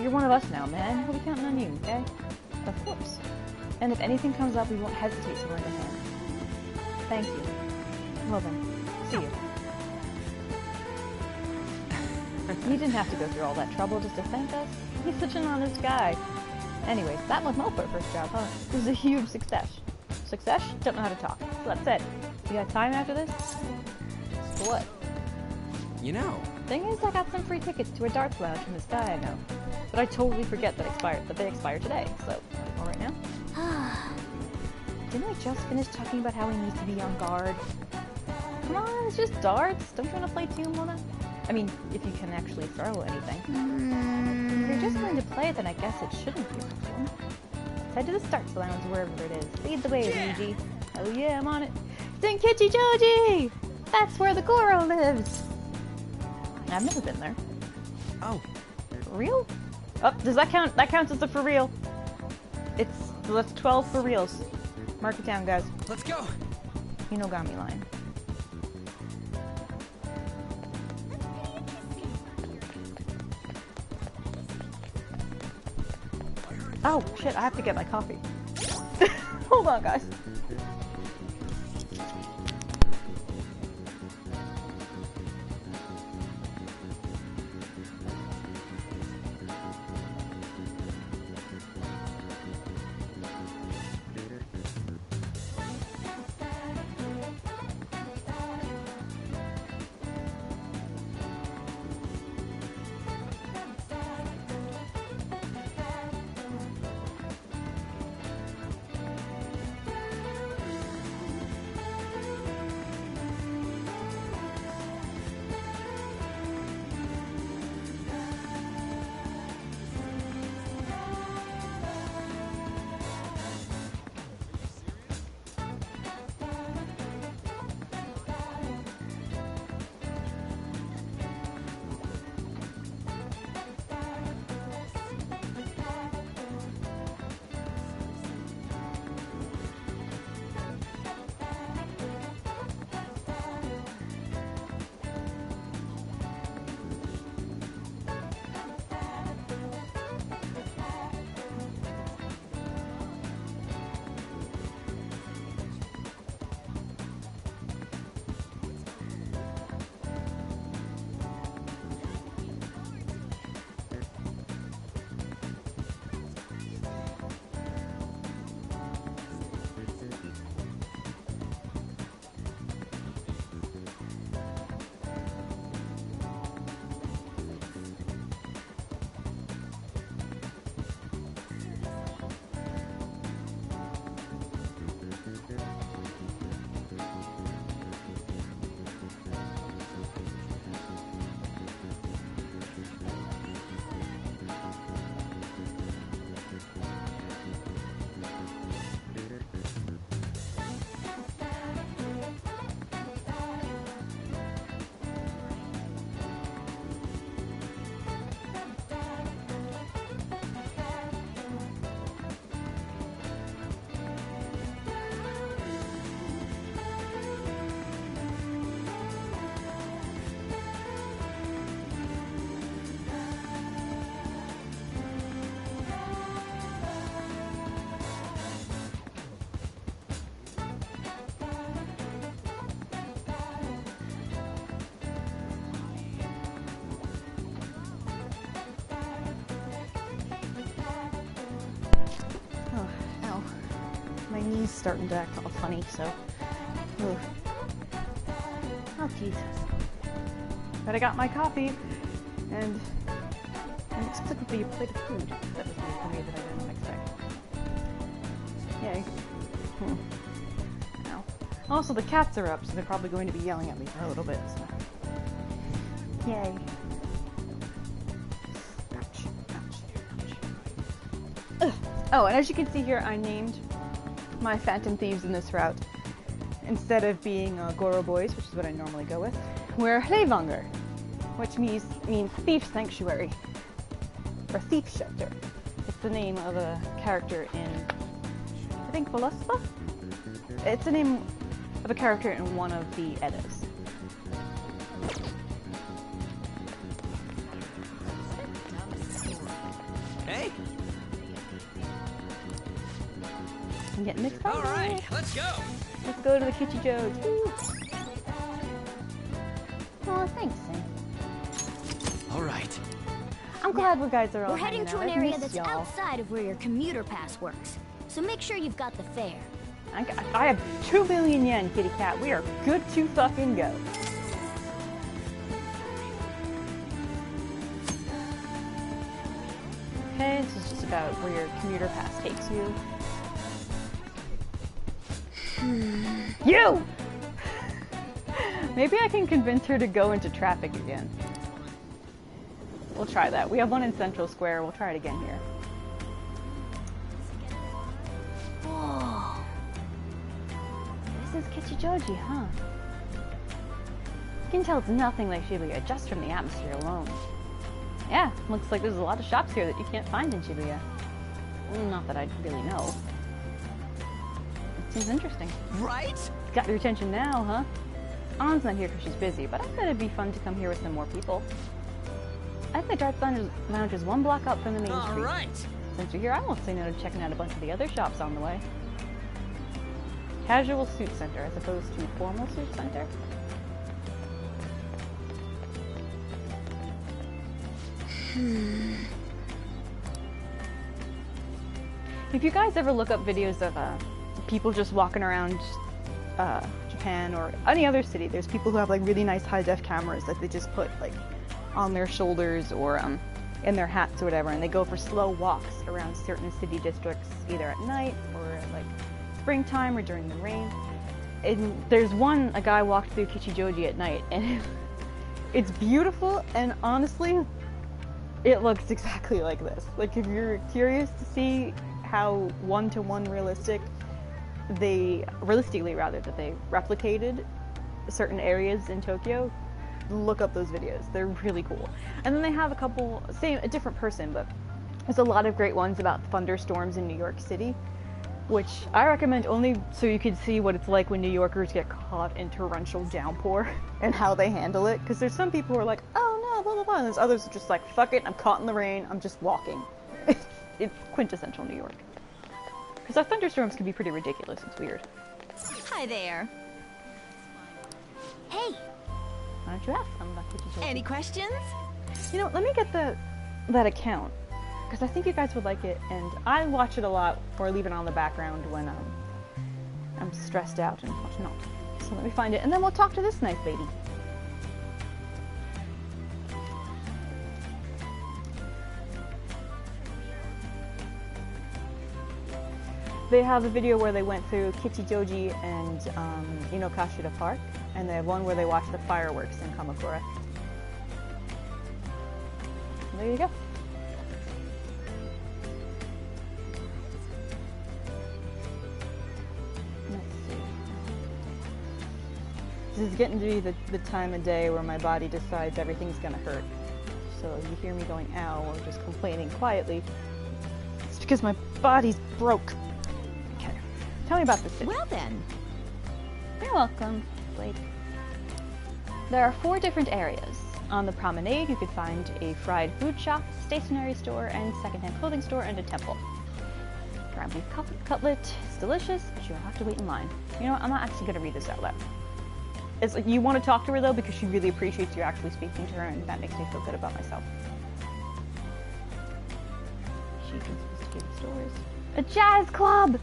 Speaker 2: You're one of us now, man. We'll be counting on you, okay? Of course. And if anything comes up, we won't hesitate to lend a hand. Thank you. Well then, see you. You didn't have to go through all that trouble just to thank us. He's such an honest guy. Anyways, that was my first job, huh? It was a huge success. Success? Don't know how to talk. So that's it. You got time after this? For what?
Speaker 6: You know.
Speaker 2: Thing is, I got some free tickets to a darts lounge from this guy I know. But I totally forget that they expire today, so all right now. Didn't I just finish talking about how he needs to be on guard? Come on, it's just darts. Don't you want to play too, Mona? I mean, if you can actually throw anything. If you're just going to play it, then I guess it shouldn't be a problem. Let's head to the Starts Lounge, wherever it is. Lead the way, Luigi. Oh yeah, I'm on it. Zenkichi Joji! That's where the Goro lives! I've never been there.
Speaker 6: Oh.
Speaker 2: For real? Oh, does that count? That counts as a for real. That's 12 for reals. Mark it down, guys.
Speaker 6: Let's go!
Speaker 2: Hinogami line. Oh, shit, I have to get my coffee. Hold on, guys. Oh, ow. My knee's starting to act all funny, so... Ooh. Oh, jeez. But I got my coffee, and inexplicably a plate of food. That was new for me that I didn't expect. Yay. Ow. Also, the cats are up, so they're probably going to be yelling at me for a little bit, so... Yay. Ouch. Ouch. Ouch. Oh, and as you can see here, I named my Phantom Thieves in this route. Instead of being Goro Boys, which is what I normally go with, we're Hlevanger, which means Thief Sanctuary, or Thief Shelter. It's the name of a character in, I think, Voluspa? It's the name of a character in one of the Eddas.
Speaker 6: Hey!
Speaker 2: I'm getting excited.
Speaker 6: Alright, let's go!
Speaker 2: Let's go to the Kichijo's. Oh, thanks, Sam.
Speaker 6: Alright.
Speaker 2: I'm glad you guys are all
Speaker 3: We're heading to an
Speaker 2: out.
Speaker 3: area that's outside of where your commuter pass works. So make sure you've got the fare.
Speaker 2: I have 2 million yen, kitty cat. We are good to fucking go. Okay, this is just about where your commuter pass takes you. You! Maybe I can convince her to go into traffic again. We'll try that. We have one in Central Square. We'll try it again here. Whoa. This is Kichijoji, huh? You can tell it's nothing like Shibuya just from the atmosphere alone. Yeah, looks like there's a lot of shops here that you can't find in Shibuya. Not that I really know. It seems interesting.
Speaker 6: Right?
Speaker 2: Got your attention now, huh? An's not here because she's busy, but I thought it'd be fun to come here with some more people. I think the Darts Lounge is one block up from the main street.
Speaker 6: Alright!
Speaker 2: Since you're here, I won't say no to checking out a bunch of the other shops on the way. Casual suit center as opposed to formal suit center. If you guys ever look up videos of people just walking around Japan or any other city, there's people who have like really nice high-def cameras that they just put like on their shoulders or in their hats or whatever, and they go for slow walks around certain city districts either at night or like springtime or during the rain. And there's a guy walked through Kichijoji at night, and it's beautiful, and honestly it looks exactly like this. Like, if you're curious to see how one-to-one realistically that they replicated certain areas in Tokyo, look up those videos. They're really cool. And then they have a different person, but there's a lot of great ones about thunderstorms in New York City, which I recommend only so you can see what it's like when New Yorkers get caught in torrential downpour and how they handle it. Because there's some people who are like, oh no, blah blah blah, and there's others who are just like, fuck it, I'm caught in the rain, I'm just walking. It's quintessential New York. Because our thunderstorms can be pretty ridiculous. It's weird.
Speaker 5: Hi there. Hey.
Speaker 2: Why don't you ask them about Kichijoji?
Speaker 5: Any questions?
Speaker 2: You know, let me get that account, because I think you guys would like it, and I watch it a lot or leave it on the background when I'm stressed out and whatnot. So let me find it, and then we'll talk to this nice lady. They have a video where they went through Kichijoji and Inokashira Park, and they have one where they watched the fireworks in Kamakura. There you go. Let's see. This is getting to be the time of day where my body decides everything's gonna hurt. So you hear me going ow or just complaining quietly, it's because my body's broke. Tell me about the city.
Speaker 5: Well then.
Speaker 2: You're welcome, Blake. There are 4 different areas. On the promenade, you could find a fried food shop, stationery store, and secondhand clothing store, and a temple. Ground beef cutlet is delicious, but you'll have to wait in line. You know what? I'm not actually going to read this out loud. It's like, you want to talk to her, though, because she really appreciates you actually speaking to her, and that makes me feel good about myself. She can sophisticated stores. A jazz club!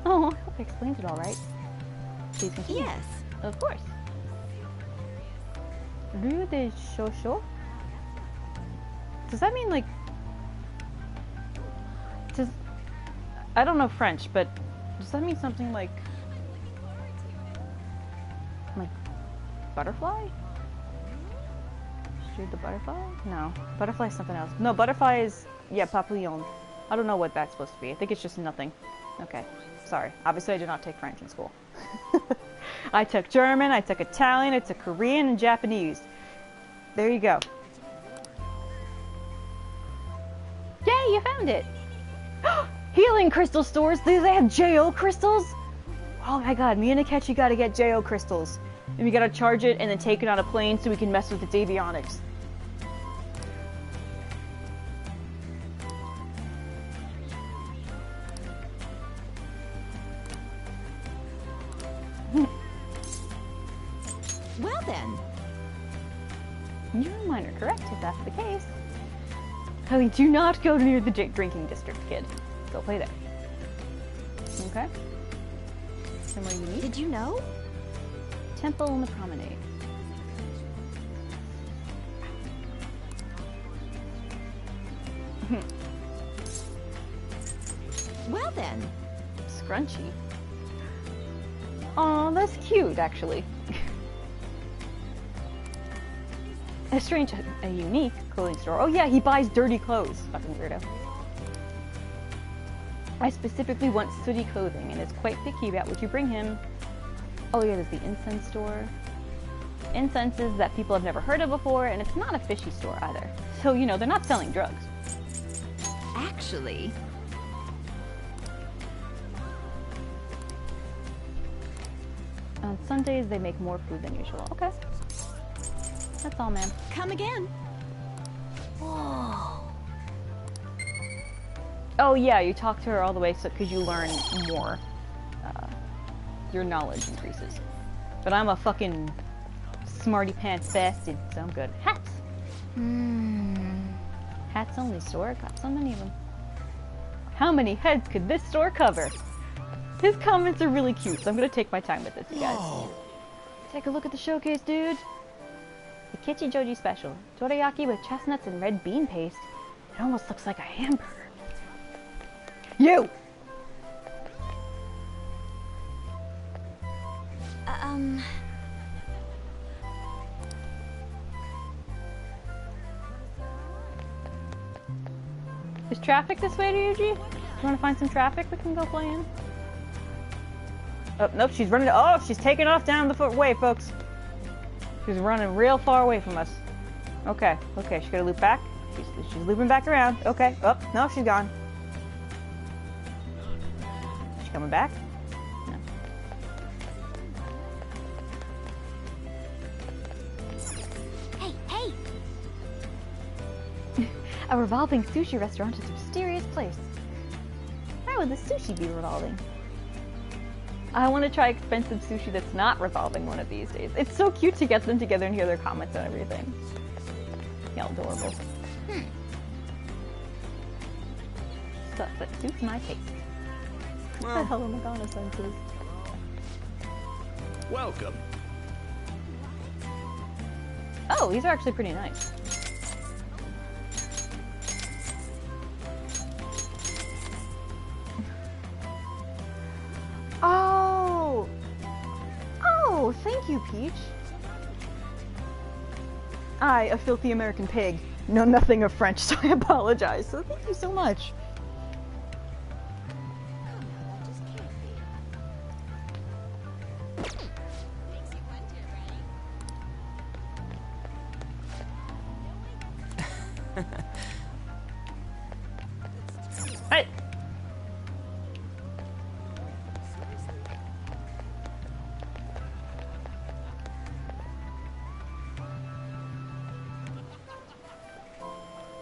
Speaker 2: Oh, I hope I explained it all right. Please continue.
Speaker 5: Yes.
Speaker 2: Of course. Rue de Chouchou? Does that mean like... I don't know French, but does that mean something like... Like... Butterfly? Shoot the butterfly? No. Butterfly is something else. No, butterfly is... Yeah, papillon. I don't know what that's supposed to be. I think it's just nothing. Okay. Sorry. Obviously I did not take French in school. I took German, I took Italian, I took Korean, and Japanese. There you go. Yay, you found it! Healing crystal stores! Do they have JO crystals? Oh my god, me and Akechi gotta get JO crystals. And we gotta charge it and then take it on a plane so we can mess with its avionics.
Speaker 5: Well then.
Speaker 2: Your mind are correct if that's the case. Howie, do not go near the drinking district, kid. Go play there. Okay? Somewhere unique.
Speaker 5: Did you know?
Speaker 2: Temple on the promenade.
Speaker 5: Well then.
Speaker 2: Scrunchy. Aw, that's cute, actually. A strange, a unique clothing store. Oh yeah, he buys dirty clothes. Fucking weirdo. I specifically want sooty clothing and is quite picky about what you bring him. Oh yeah, there's the incense store. Incenses that people have never heard of before, and it's not a fishy store either. So, you know, they're not selling drugs.
Speaker 5: Actually...
Speaker 2: On Sundays, they make more food than usual. Okay. That's all, ma'am.
Speaker 5: Come again.
Speaker 2: Whoa. Oh yeah, you talk to her all the way so because you learn more. Your knowledge increases. But I'm a fucking smarty pants bastard, so I'm good. Hats. Hats only store. Got so many of them. How many heads could this store cover? His comments are really cute, so I'm gonna take my time with this, you guys. Whoa. Take a look at the showcase, dude. The Kichi Joji special. Dorayaki with chestnuts and red bean paste. It almost looks like a hamburger. You! Is traffic this way to Yuji? Do you want to find some traffic we can go play in? Oh, nope, she's running. Oh, she's taking off down the way, folks. She's running real far away from us. Okay, okay, she's gonna loop back. She's looping back around. Okay, oh, no, she's gone. She coming back? No.
Speaker 3: Hey, hey!
Speaker 2: A revolving sushi restaurant is a mysterious place. How would the sushi be revolving? I want to try expensive sushi that's not revolving one of these days. It's so cute to get them together and hear their comments on everything. Yeah, adorable. Stuff that suits my taste. What the hell are Madonna senses?
Speaker 10: Welcome.
Speaker 2: Oh, these are actually pretty nice. Oh! Oh, thank you, Peach. I, a filthy American pig, know nothing of French, so I apologize. So thank you so much. Hey!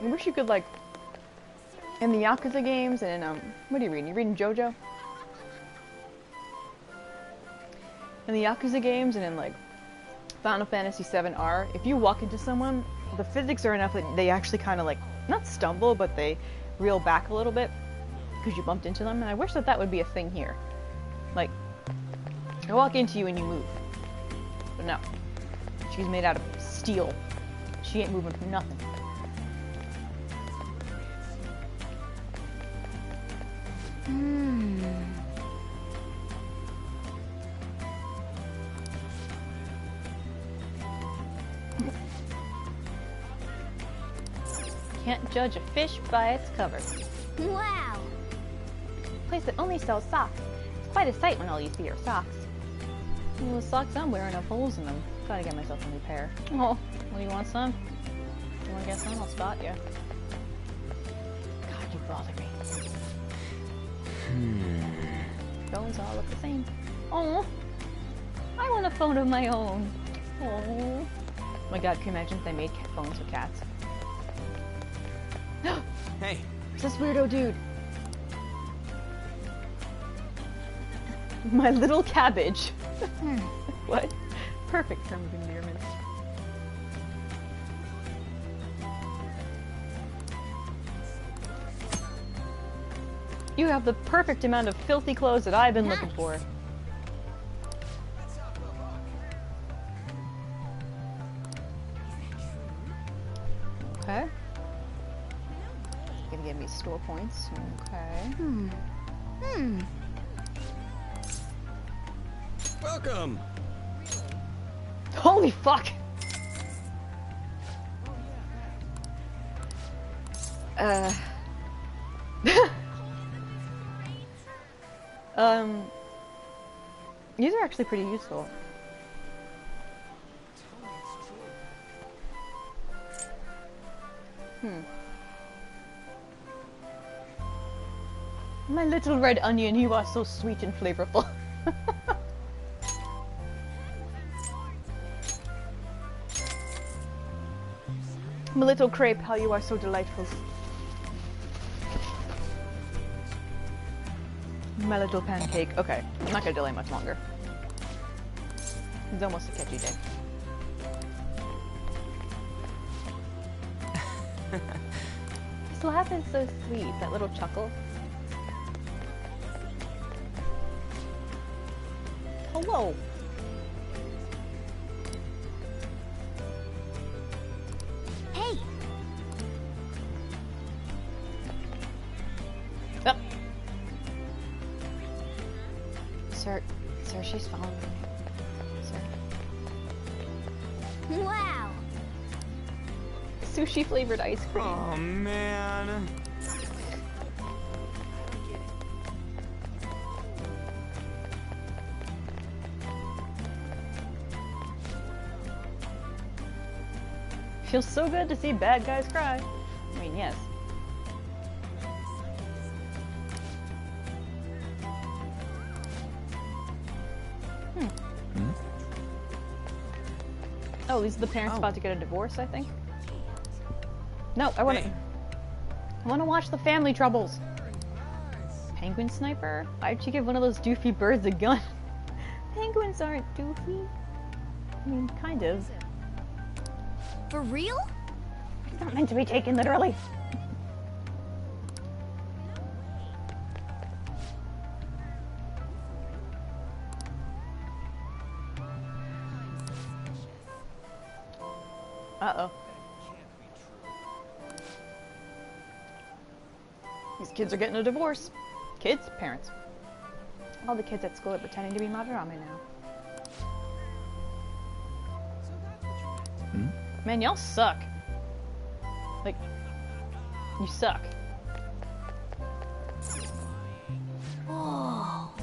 Speaker 2: I wish you could, like, in the Yakuza games and in, what are you reading? You reading JoJo? In the Yakuza games and in, like, Final Fantasy VII R, if you walk into someone, the physics are enough that they actually kind of, like, not stumble, but they reel back a little bit because you bumped into them. And I wish that that would be a thing here. Like, I walk into you and you move. But no. She's made out of steel. She ain't moving from nothing. Can't judge a fish by its cover.
Speaker 3: Wow!
Speaker 2: Place that only sells socks. It's quite a sight when all you see are socks. Well, the socks I'm wearing have holes in them. Gotta get myself a new pair. Oh, well, you want some? You wanna get some? I'll spot you. God, you bother me. Phones all look the same. Oh, I want a phone of my own. Oh, my God, can you imagine if they made phones with cats?
Speaker 6: Hey,
Speaker 2: it's this weirdo dude. My little cabbage. What? Perfect term of endearment. You have the perfect amount of filthy clothes that I've been looking for. Okay. Gonna give me store points. Okay.
Speaker 12: Welcome!
Speaker 2: Holy fuck! These are actually pretty useful. My little red onion, you are so sweet and flavorful. My little crepe, how you are so delightful. My little pancake. Okay, I'm not gonna delay much longer. It's almost a catchy day. His laugh is so sweet, that little chuckle. Hello.
Speaker 3: Hey.
Speaker 2: Oh. Sir, she's following me. Sir.
Speaker 3: Wow.
Speaker 2: Sushi flavored ice cream.
Speaker 6: Oh man.
Speaker 2: Feels so good to see bad guys cry. I mean, yes. Oh, these are the parents about to get a divorce, I think. No, I want to. I want to watch the family troubles. Penguin sniper? Why'd you give one of those doofy birds a gun? Penguins aren't doofy. I mean, kind of.
Speaker 3: For real?
Speaker 2: It's not meant to be taken literally. Uh-oh. These kids are getting a divorce. Kids? Parents. All the kids at school are pretending to be Madarame now. Man, y'all suck. Like, you suck. Oh,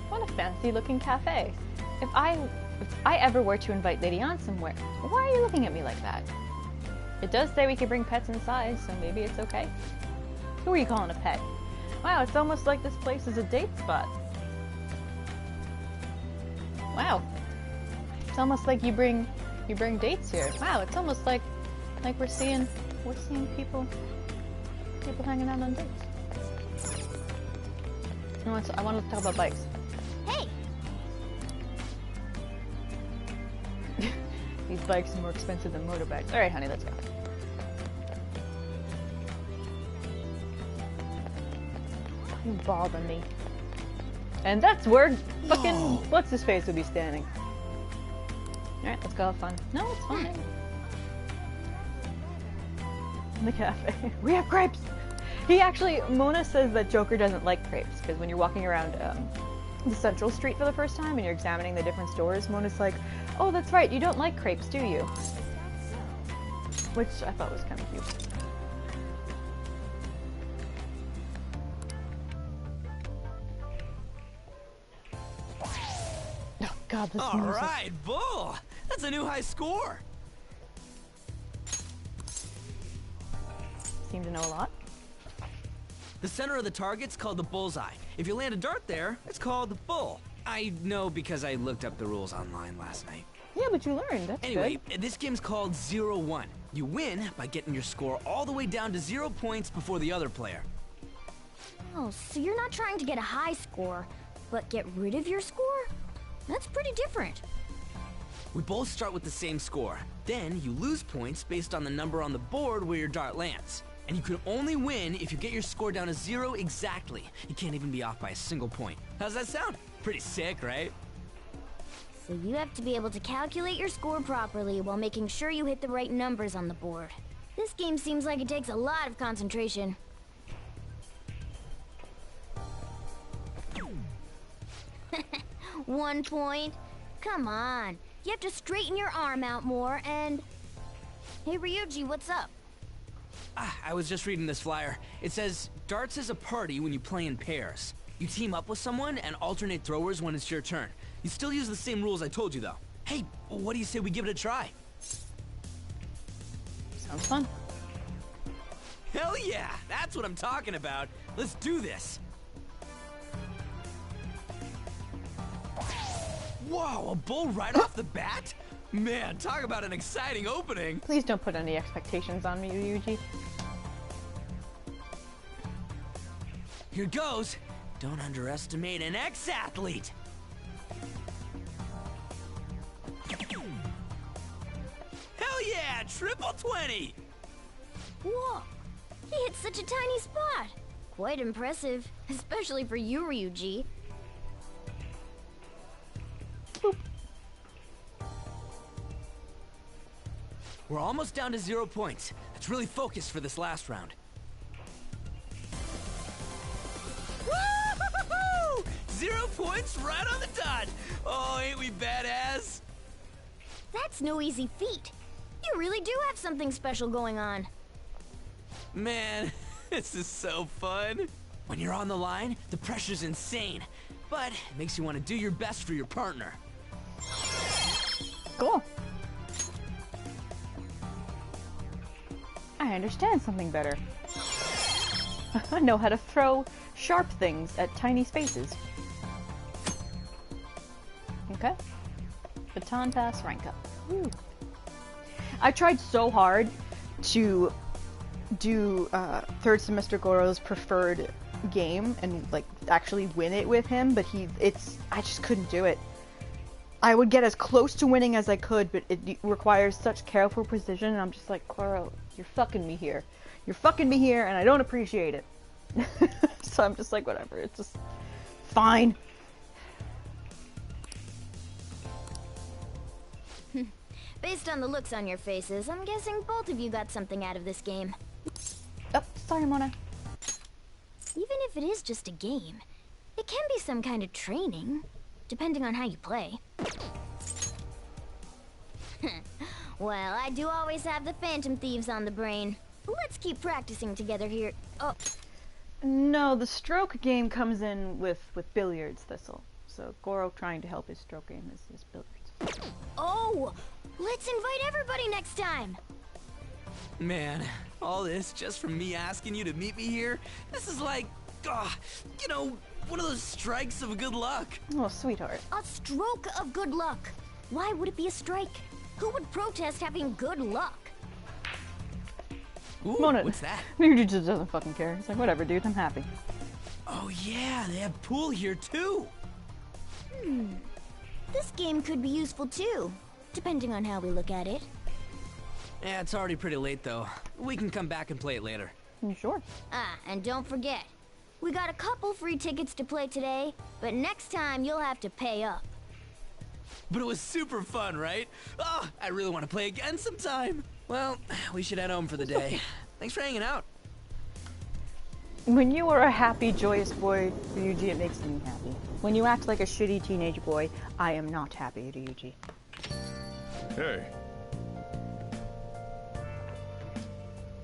Speaker 2: what a fancy looking cafe. If I ever were to invite Lady on somewhere, why are you looking at me like that? It does say we can bring pets inside, so maybe it's okay. Who are you calling a pet? Wow, it's almost like this place is a date spot. Wow. It's almost like you bring dates here. Wow, it's almost like we're seeing people hanging out on dates. I want to talk about bikes.
Speaker 3: Hey.
Speaker 2: These bikes are more expensive than motorbikes. All right, honey, let's go. You bother me. And that's where fucking what's his face would be standing. Alright, let's go have fun. No, it's fine. In the cafe. We have crepes! He actually, Mona says that Joker doesn't like crepes, because when you're walking around the Central Street for the first time and you're examining the different stores, Mona's like, oh, that's right, you don't like crepes, do you? Which I thought was kind of cute. Oh god, this music.
Speaker 6: Alright, Bull! That's a new high score!
Speaker 2: Seem to know a lot.
Speaker 6: The center of the target's called the bullseye. If you land a dart there, it's called the bull. I know because I looked up the rules online last night.
Speaker 2: Yeah, but you learned. That's
Speaker 6: anyway,
Speaker 2: good.
Speaker 6: This game's called 0-1. You win by getting your score all the way down to 0 points before the other player.
Speaker 3: Oh, so you're not trying to get a high score, but get rid of your score? That's pretty different.
Speaker 6: We both start with the same score. Then you lose points based on the number on the board where your dart lands. And you can only win if you get your score down to 0 exactly. You can't even be off by a single point. How's that sound? Pretty sick, right?
Speaker 3: So you have to be able to calculate your score properly while making sure you hit the right numbers on the board. This game seems like it takes a lot of concentration. One point? Come on. You have to straighten your arm out more and... Hey Ryuji, what's up?
Speaker 6: I was just reading this flyer. It says, darts is a party when you play in pairs. You team up with someone and alternate throwers when it's your turn. You still use the same rules I told you, though. Hey, what do you say we give it a try?
Speaker 2: Sounds fun.
Speaker 6: Hell yeah! That's what I'm talking about. Let's do this. Whoa, a bull right off the bat? Man, talk about an exciting opening.
Speaker 2: Please don't put any expectations on me, Ryuji.
Speaker 6: Here goes. Don't underestimate an ex-athlete. Hell yeah, triple 20.
Speaker 3: Whoa, he hit such a tiny spot. Quite impressive, especially for you, Ryuji.
Speaker 2: Boop.
Speaker 6: We're almost down to 0 points. Let's really focus for this last round. Woo-hoo-hoo-hoo! 0 points right on the dot. Oh, ain't we badass?
Speaker 3: That's no easy feat. You really do have something special going on.
Speaker 6: Man, this is so fun. When you're on the line, the pressure's insane. But it makes you want to do your best for your partner.
Speaker 2: Cool. I understand something better. I know how to throw sharp things at tiny spaces. Okay. Baton pass, rank up. Woo. I tried so hard to do third semester Goro's preferred game and like actually win it with him, but I just couldn't do it. I would get as close to winning as I could, but it requires such careful precision, and I'm just like, Goro, you're fucking me here. You're fucking me here, and I don't appreciate it. So I'm just like, whatever, it's just fine.
Speaker 3: Based on the looks on your faces, I'm guessing both of you got something out of this game.
Speaker 2: Oh, sorry, Mona.
Speaker 3: Even if it is just a game, it can be some kind of training, depending on how you play. Well, I do always have the Phantom Thieves on the brain. Let's keep practicing together here. Oh.
Speaker 2: No, the stroke game comes in with billiards, Thistle. So Goro trying to help his stroke game is billiards.
Speaker 3: Oh! Let's invite everybody next time!
Speaker 6: Man, all this just from me asking you to meet me here? This is like, you know, one of those strikes of good luck.
Speaker 2: Oh, sweetheart.
Speaker 3: A stroke of good luck. Why would it be a strike? Who would protest having good luck?
Speaker 6: Ooh,
Speaker 2: Mona,
Speaker 6: what's that?
Speaker 2: Ryuji just doesn't fucking care. He's like, whatever, dude, I'm happy.
Speaker 6: Oh yeah, they have pool here too.
Speaker 3: This game could be useful too, depending on how we look at it.
Speaker 6: Yeah, it's already pretty late though. We can come back and play it later.
Speaker 2: Sure.
Speaker 3: Ah, and don't forget, We got a couple free tickets to play today, but next time you'll have to pay up.
Speaker 6: But it was super fun, right? Oh, I really want to play again sometime. Well, we should head home for the day. Thanks for hanging out.
Speaker 2: When you are a happy, joyous boy, Ryuji, it makes me happy. When you act like a shitty teenage boy, I am not happy, Ryuji.
Speaker 8: Hey.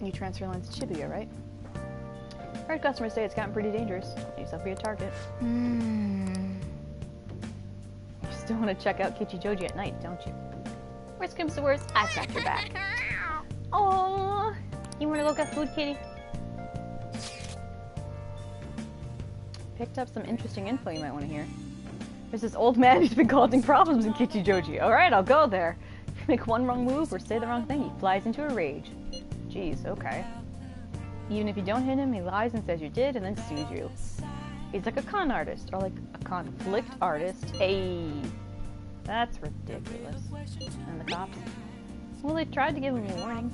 Speaker 2: You transfer lines to Shibuya, right? Heard customers say it's gotten pretty dangerous. You yourself be a target. You still want to check out Kichijoji at night, don't you? Worst comes to worst, I've got your back. Aww. You want to go get food, kitty? Picked up some interesting info you might want to hear. There's this old man who's been causing problems in Kichijoji. Alright, I'll go there. If you make one wrong move or say the wrong thing, he flies into a rage. Jeez, okay. Even if you don't hit him, he lies and says you did and then sues you. He's like a con artist, or like a conflict artist. Hey, that's ridiculous. And the cops? Well, they tried to give him a warning.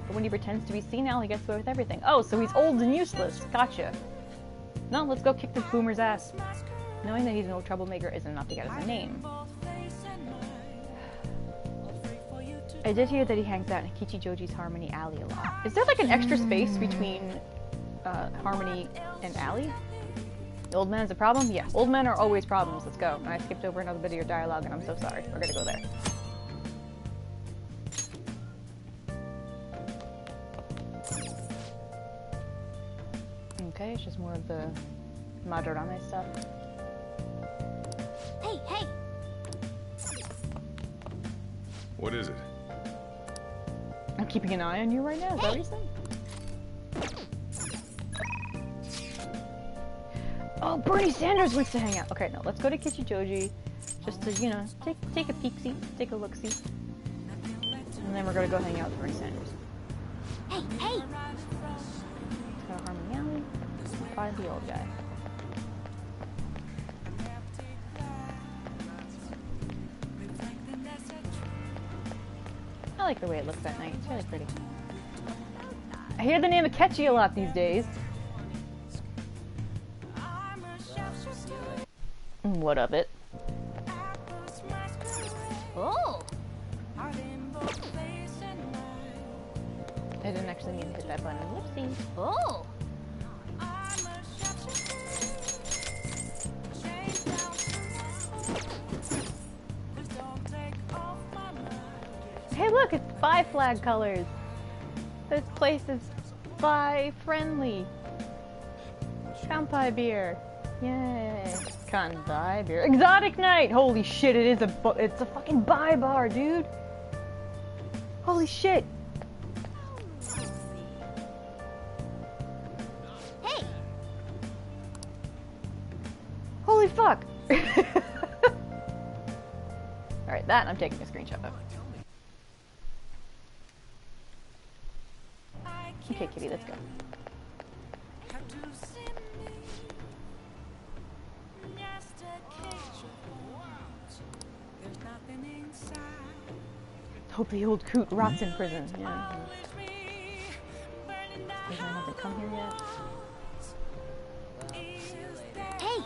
Speaker 2: But when he pretends to be senile, he gets away with everything. Oh, so he's old and useless. Gotcha. No, let's go kick this boomer's ass. Knowing that he's an old troublemaker isn't enough to get us a name. I did hear that he hangs out in Kichijoji's Harmony Alley a lot. Is there like an extra space between Harmony and Alley? The old man's a problem? Yeah, old men are always problems. Let's go. And I skipped over another bit of your dialogue and I'm so sorry. We're gonna go there. Okay, it's just more of the Madarame stuff.
Speaker 3: Hey, hey!
Speaker 8: What is it?
Speaker 2: I'm keeping an eye on you right now, is that what you're saying? Oh, Bernie Sanders wants to hang out. Okay, no, let's go to Kichijoji. Just to, you know, take a peek-see, take a look-see. And then we're gonna go hang out with Bernie Sanders.
Speaker 3: Hey, hey!
Speaker 2: Go to Harmony Alley and find the old guy. I like the way it looks at night. It's really pretty. I hear the name Akechi a lot these days. What of it?
Speaker 3: Oh!
Speaker 2: I didn't actually mean to hit that button. Whoopsie.
Speaker 3: Oh!
Speaker 2: Hey look, it's spy flag colors. This place is spy friendly. Kanpai beer. Yay. Kanpai beer. Exotic night! Holy shit, it's a fucking buy bar, dude. Holy shit.
Speaker 3: Hey!
Speaker 2: Holy fuck. Alright, that I'm taking a screenshot of. Okay, kitty, let's go. Hope the old coot rots in prison. Yeah. Does anyone have to come here yet?
Speaker 3: Hey!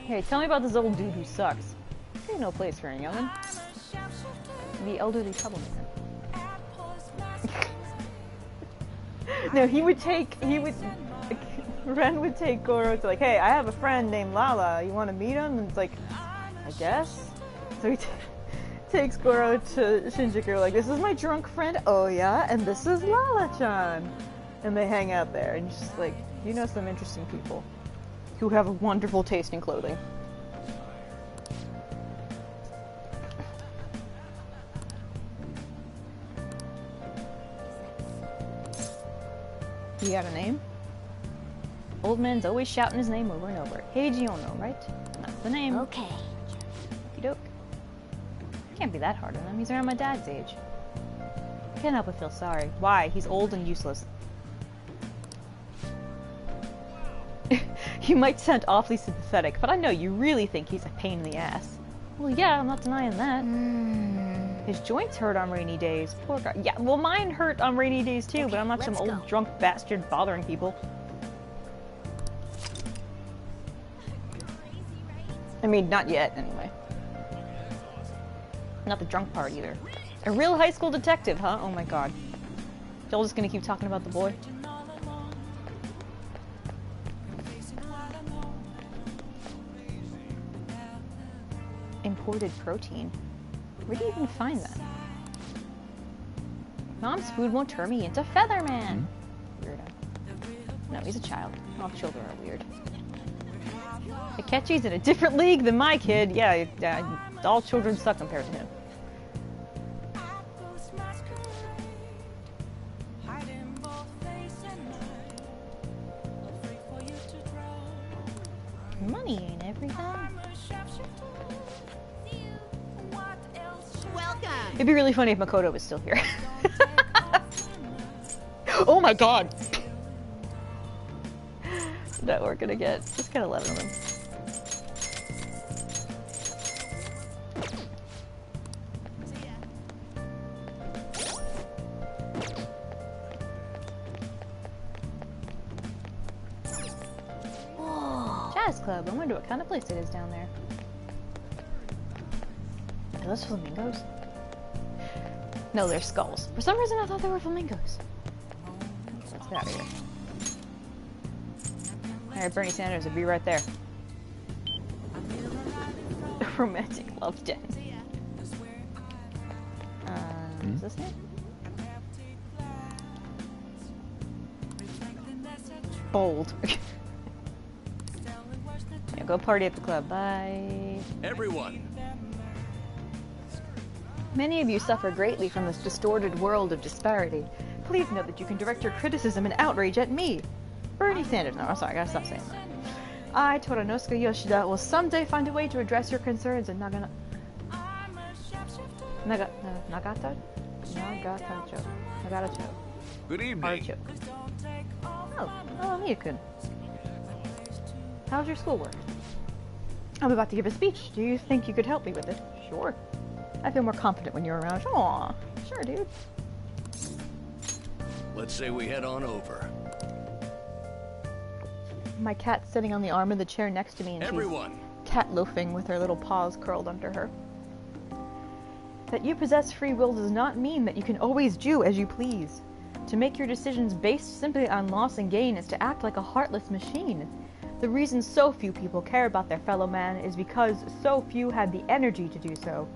Speaker 2: Hey, tell me about this old dude who sucks. There's no place for a youngin'. The elderly troublemaker. No, Ren would take Goro to like, hey, I have a friend named Lala, you want to meet him? And it's like, I guess? So he takes Goro to Shinjuku, like, this is my drunk friend, oh yeah, and this is Lala-chan. And they hang out there, and just like, you know some interesting people who have a wonderful taste in clothing. You got a name? Old man's always shouting his name over and over. Heiji Ono, right? That's the name.
Speaker 3: Okay.
Speaker 2: Okie doke. Can't be that hard on him. He's around my dad's age. Can't help but feel sorry. Why? He's old and useless. You might sound awfully sympathetic, but I know you really think he's a pain in the ass. Well, yeah, I'm not denying that. His joints hurt on rainy days. Poor guy. Yeah, well, mine hurt on rainy days too, but I'm not some old drunk bastard bothering people. I mean, not yet, anyway. Not the drunk part, either. A real high school detective, huh? Oh my god. Y'all just gonna keep talking about the boy? Imported protein? Where do you even find that? Mom's food won't turn me into Featherman! Weirdo. No, he's a child. All children are weird. Akechi's in a different league than my kid. Yeah, all children suck compared to him. Money ain't everything.
Speaker 5: Welcome.
Speaker 2: It'd be really funny if Makoto was still here. Oh my god! Not what we're gonna get. Just get 11 of them. Jazz Club. I wonder what kind of place it is down there. Are those flamingos? No, they're skulls. For some reason I thought they were flamingos. Let's get out of here. Alright, Bernie Sanders will be right there. Romantic love den. Is this it? Bold. Yeah, go party at the club. Bye.
Speaker 12: Everyone!
Speaker 2: Many of you suffer greatly from this distorted world of disparity. Please know that you can direct your criticism and outrage at me. Bernie Sanders. No, I'm sorry, I gotta stop saying that. I, Toranosuke Yoshida, will someday find a way to address your concerns in Nagata Cho.
Speaker 12: Good evening.
Speaker 2: Artichoke. Oh, Mia-kun. How's your schoolwork? I'm about to give a speech. Do you think you could help me with it? Sure. I feel more confident when you're around. Aw, sure, dude.
Speaker 12: Let's say we head on over.
Speaker 2: My cat's sitting on the arm of the chair next to me, and
Speaker 12: Everyone.
Speaker 2: she's cat loafing with her little paws curled under her. That you possess free will does not mean that you can always do as you please. To make your decisions based simply on loss and gain is to act like a heartless machine. The reason so few people care about their fellow man is because so few had the energy to do so.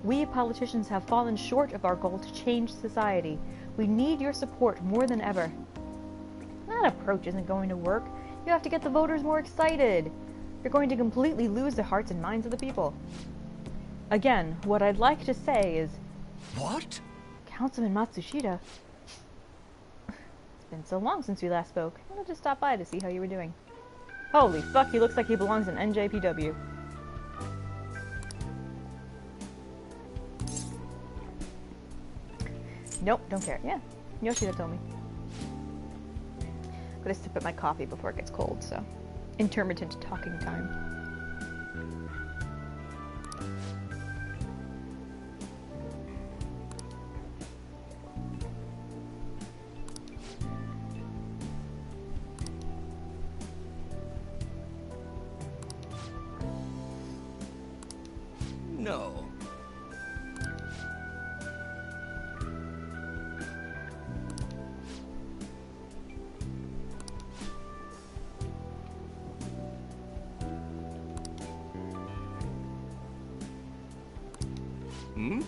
Speaker 2: We politicians have fallen short of our goal to change society. We need your support more than ever. That approach isn't going to work. You have to get the voters more excited. You're going to completely lose the hearts and minds of the people. Again, what I'd like to say is...
Speaker 12: What?
Speaker 2: Councilman Matsushita. It's been so long since we last spoke. I wanted to stop by to see how you were doing. Holy fuck, he looks like he belongs in NJPW. Nope, don't care. Yeah, Yoshida told me. I'm gonna sip at my coffee before it gets cold, so... Intermittent talking time.
Speaker 12: No. Hmm?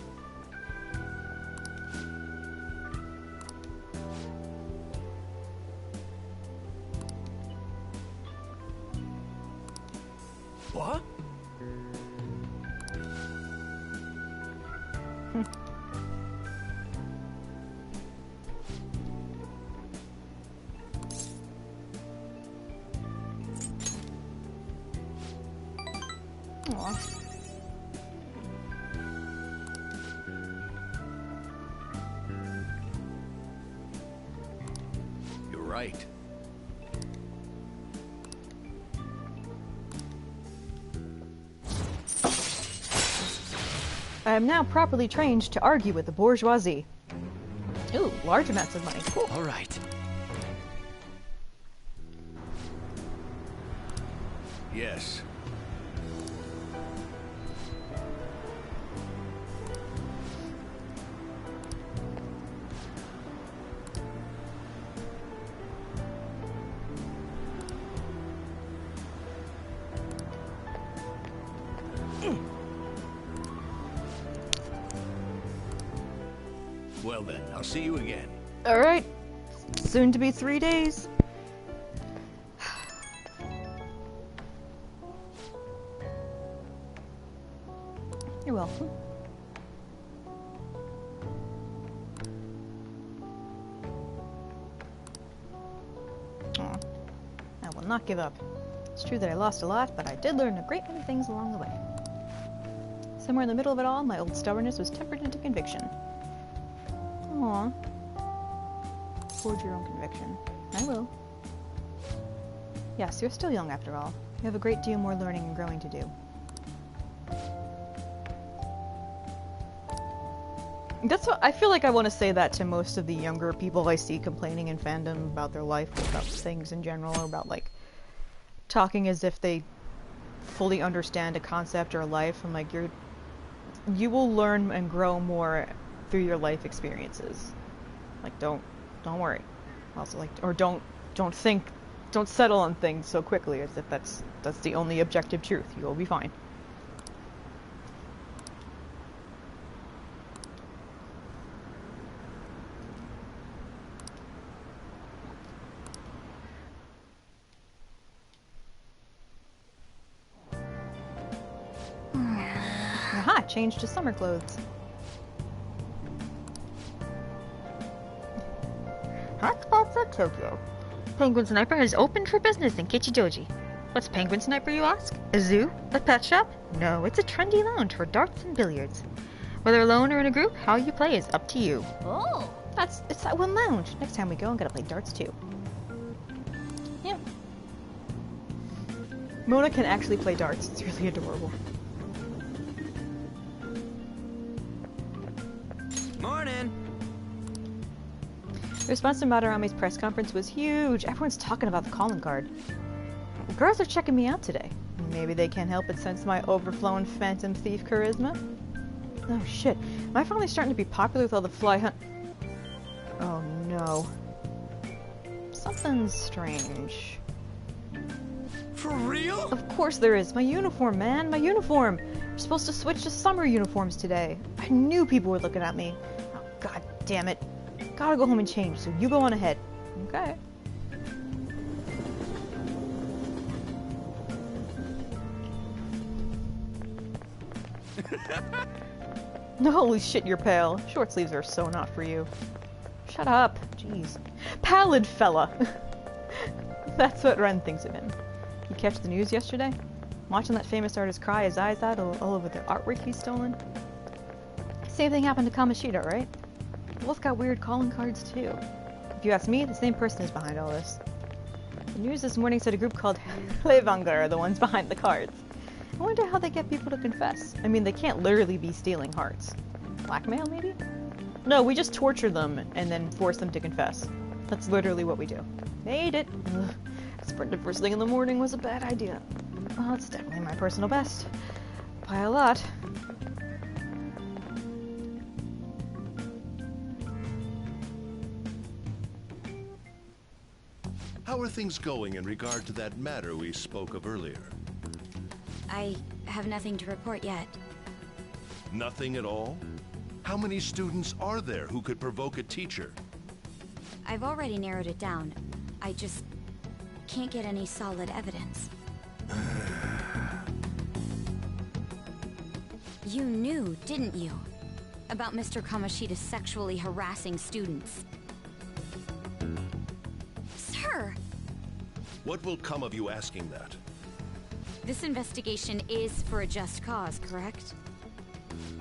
Speaker 12: What?
Speaker 2: Aw.
Speaker 12: You're right.
Speaker 2: I am now properly trained to argue with the bourgeoisie. Ooh, large amounts of money. Cool.
Speaker 12: All right. Yes.
Speaker 17: Well then, I'll see you again.
Speaker 2: Alright. Soon to be 3 days. You're welcome. Aw. I will not give up. It's true that I lost a lot, but I did learn a great many things along the way. Somewhere in the middle of it all, my old stubbornness was tempered into conviction. Aww. Forge your own conviction. I will. Yes, you're still young after all. You have a great deal more learning and growing to do. That's what I feel like I want to say that to most of the younger people I see complaining in fandom about their life, or about things in general, or about like talking as if they fully understand a concept or a life. I'm like, you will learn and grow more through your life experiences. Like, don't worry. Also, like, or don't settle on things so quickly as if that's the only objective truth. You will be fine. Aha, changed to summer clothes.
Speaker 18: Hotspots at Tokyo. Penguin Sniper has opened for business in Kichijoji. What's Penguin Sniper, you ask? A zoo? A pet shop? No, it's a trendy lounge for darts and billiards. Whether alone or in a group, how you play is up to you.
Speaker 3: Oh!
Speaker 2: It's that one lounge. Next time we go, I'm gonna play darts too. Yep. Mona can actually play darts. It's really adorable.
Speaker 6: Morning!
Speaker 2: The response to Madarami's press conference was huge. Everyone's talking about the calling card. Girls are checking me out today. Maybe they can't help but sense my overflowing phantom thief charisma. Oh shit. Am I finally starting to be popular with all the fly hunt? Oh no. Something's strange.
Speaker 6: For real?
Speaker 2: Of course there is. My uniform, man. My uniform. We're supposed to switch to summer uniforms today. I knew people were looking at me. Oh, god damn it. Gotta go home and change, so you go on ahead. Okay. Holy shit, you're pale. Short sleeves are so not for you. Shut up. Jeez. Pallid fella. That's what Ren thinks of him. You catch the news yesterday? Watching that famous artist cry his eyes out all over the artwork he's stolen? Same thing happened to Kamoshida, right? Both got weird calling cards too. If you ask me, the same person is behind all this. The news this morning said a group called Levanger are the ones behind the cards. I wonder how they get people to confess. I mean, they can't literally be stealing hearts. Blackmail, maybe? No, we just torture them and then force them to confess. That's literally what we do. Made it! Ugh. Sprinting first thing in the morning was a bad idea. Well, it's definitely my personal best. By a lot.
Speaker 19: How are things going in regard to that matter we spoke of earlier?
Speaker 20: I have nothing to report yet.
Speaker 19: Nothing at all? How many students are there who could provoke a teacher?
Speaker 20: I've already narrowed it down. I just can't get any solid evidence. You knew, didn't you? About Mr. Kamoshida's sexually harassing students. Sir!
Speaker 19: What will come of you asking that?
Speaker 20: This investigation is for a just cause, correct?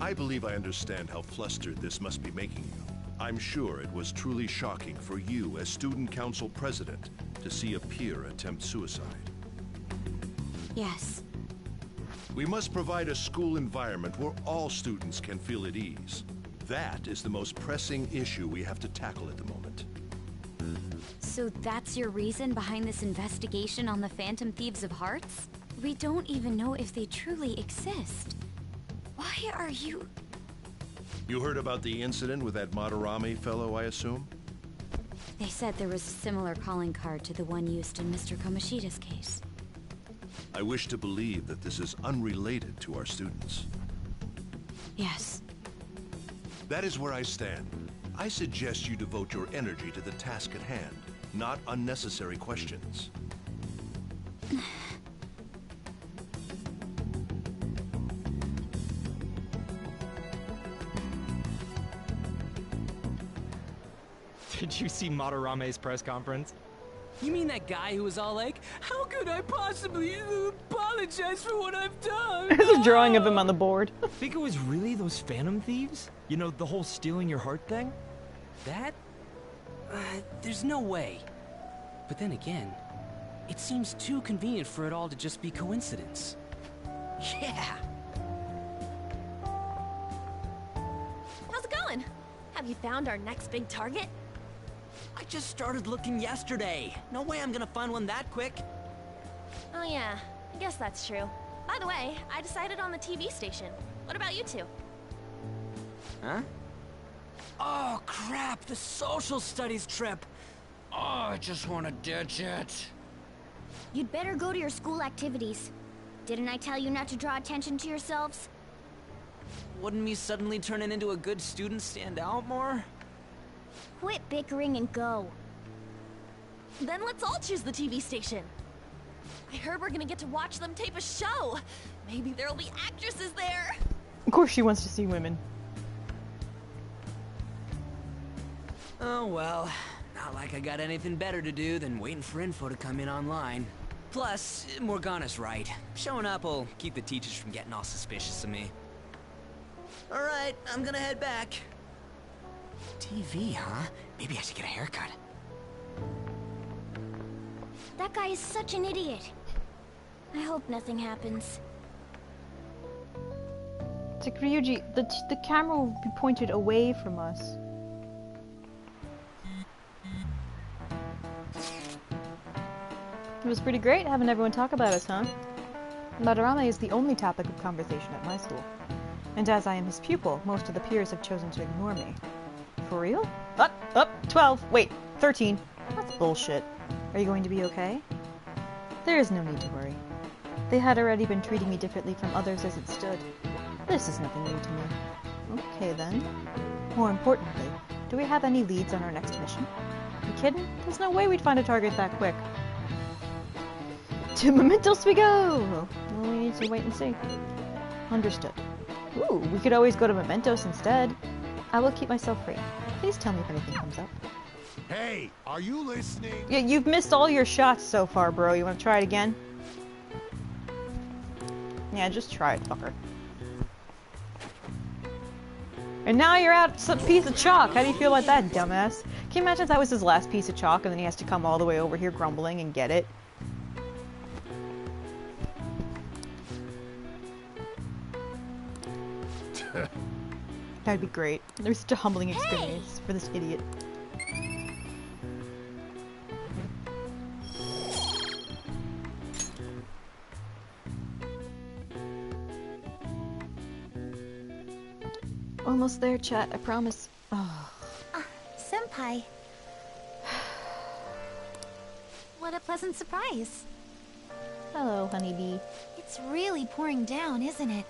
Speaker 19: I believe I understand how flustered this must be making you. I'm sure it was truly shocking for you as student council president to see a peer attempt suicide.
Speaker 20: Yes.
Speaker 19: We must provide a school environment where all students can feel at ease. That is the most pressing issue we have to tackle at the moment.
Speaker 20: So that's your reason behind this investigation on the Phantom Thieves of Hearts? We don't even know if they truly exist. Why are you...
Speaker 19: You heard about the incident with that Madarame fellow, I assume?
Speaker 20: They said there was a similar calling card to the one used in Mr. Kamoshida's case.
Speaker 19: I wish to believe that this is unrelated to our students.
Speaker 20: Yes.
Speaker 19: That is where I stand. I suggest you devote your energy to the task at hand, not unnecessary questions.
Speaker 12: Did you see Matarame's press conference?
Speaker 13: You mean that guy who was all like, "How could I possibly apologize for what I've done?"
Speaker 2: There's a drawing of him on the board.
Speaker 12: Think it was really those Phantom Thieves? You know, the whole stealing your heart thing?
Speaker 13: That? There's no way. But then again, it seems too convenient for it all to just be coincidence. Yeah.
Speaker 5: How's it going? Have you found our next big target?
Speaker 6: I just started looking yesterday. No way I'm gonna find one that quick.
Speaker 5: Oh yeah, I guess that's true. By the way, I decided on the TV station. What about you two?
Speaker 6: Huh? Oh crap, the social studies trip. Oh, I just wanna ditch it.
Speaker 3: You'd better go to your school activities. Didn't I tell you not to draw attention to yourselves?
Speaker 6: Wouldn't me suddenly turning into a good student stand out more?
Speaker 3: Quit bickering and go.
Speaker 5: Then let's all choose the TV station. I heard we're gonna get to watch them tape a show. Maybe there'll be actresses there.
Speaker 2: Of course she wants to see women.
Speaker 6: Oh well, not like I got anything better to do than waiting for info to come in online. Plus, Morgana's right. Showing up will keep the teachers from getting all suspicious of me. Alright, I'm gonna head back. TV, huh? Maybe I should get a haircut.
Speaker 3: That guy is such an idiot. I hope nothing happens.
Speaker 2: It's like, Ryuji, the camera will be pointed away from us. It was pretty great having everyone talk about us, huh? Madarame is the only topic of conversation at my school. And as I am his pupil, most of the peers have chosen to ignore me. For real? Up, 12, wait, 13. That's bullshit. Are you going to be okay? There is no need to worry. They had already been treating me differently from others as it stood. This is nothing new to me. Okay then. More importantly, do we have any leads on our next mission? You kidding? There's no way we'd find a target that quick. To Mementos we go! Well, we need to wait and see. Understood. Ooh, we could always go to Mementos instead. I will keep myself free. Please tell me if anything comes up.
Speaker 19: Hey, are you listening?
Speaker 2: Yeah, you've missed all your shots so far, bro. You want to try it again? Yeah, just try it, fucker. And now you're out some piece of chalk. How do you feel about that, dumbass? Can you imagine if that was his last piece of chalk and then he has to come all the way over here grumbling and get it? That'd be great. It was such a humbling experience for this idiot. Almost there, chat. I promise. Oh.
Speaker 20: Senpai. What a pleasant surprise.
Speaker 2: Hello, honeybee.
Speaker 20: It's really pouring down, isn't it?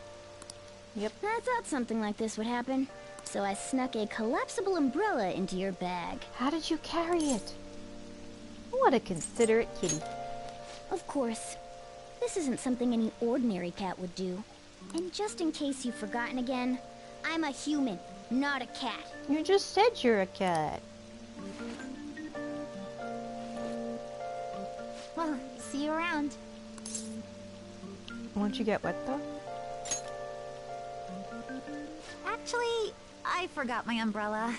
Speaker 2: Yep.
Speaker 3: I thought something like this would happen. So I snuck a collapsible umbrella into your bag.
Speaker 2: How did you carry it? What a considerate kitty.
Speaker 3: Of course. This isn't something any ordinary cat would do. And just in case you've forgotten again, I'm a human, not a cat.
Speaker 2: You just said you're a cat.
Speaker 20: Well, see you around.
Speaker 2: Won't you get wet though?
Speaker 20: Actually, I forgot my umbrella.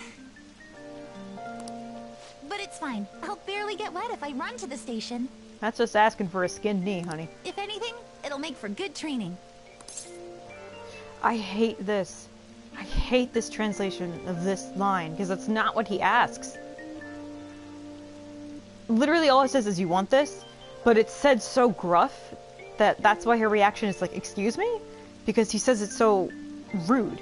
Speaker 20: But it's fine. I'll barely get wet if I run to the station.
Speaker 2: That's just asking for a skinned knee, honey.
Speaker 20: If anything, it'll make for good training.
Speaker 2: I hate this. I hate this translation of this line, because that's not what he asks. Literally all it says is, you want this? But it's said so gruff that that's why her reaction is like, excuse me? Because he says it so rude.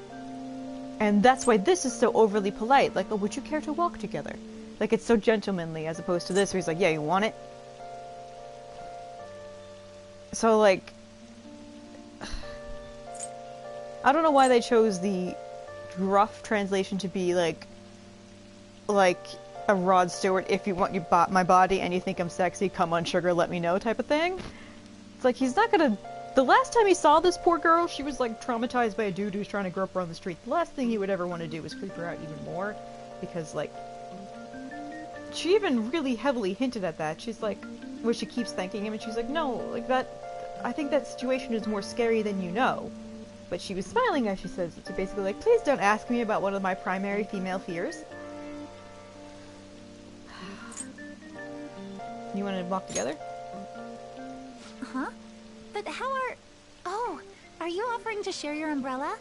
Speaker 2: And that's why this is so overly polite. Like, oh, would you care to walk together? Like, it's so gentlemanly as opposed to this where he's like, yeah, you want it? So, like... I don't know why they chose the gruff translation to be, like, like a Rod Stewart, if you want you bought my body and you think I'm sexy, come on sugar, let me know type of thing. It's like he's not gonna... The last time he saw this poor girl, she was like traumatized by a dude who's trying to grope her on the street. The last thing he would ever want to do is creep her out even more, because like... She even really heavily hinted at that. She's like, where she keeps thanking him and she's like, no, like that... I think that situation is more scary than you know. But she was smiling as she says it, so basically like, please don't ask me about one of my primary female fears. You want to walk together?
Speaker 3: Huh? But how are... Oh, are you offering to share your umbrella?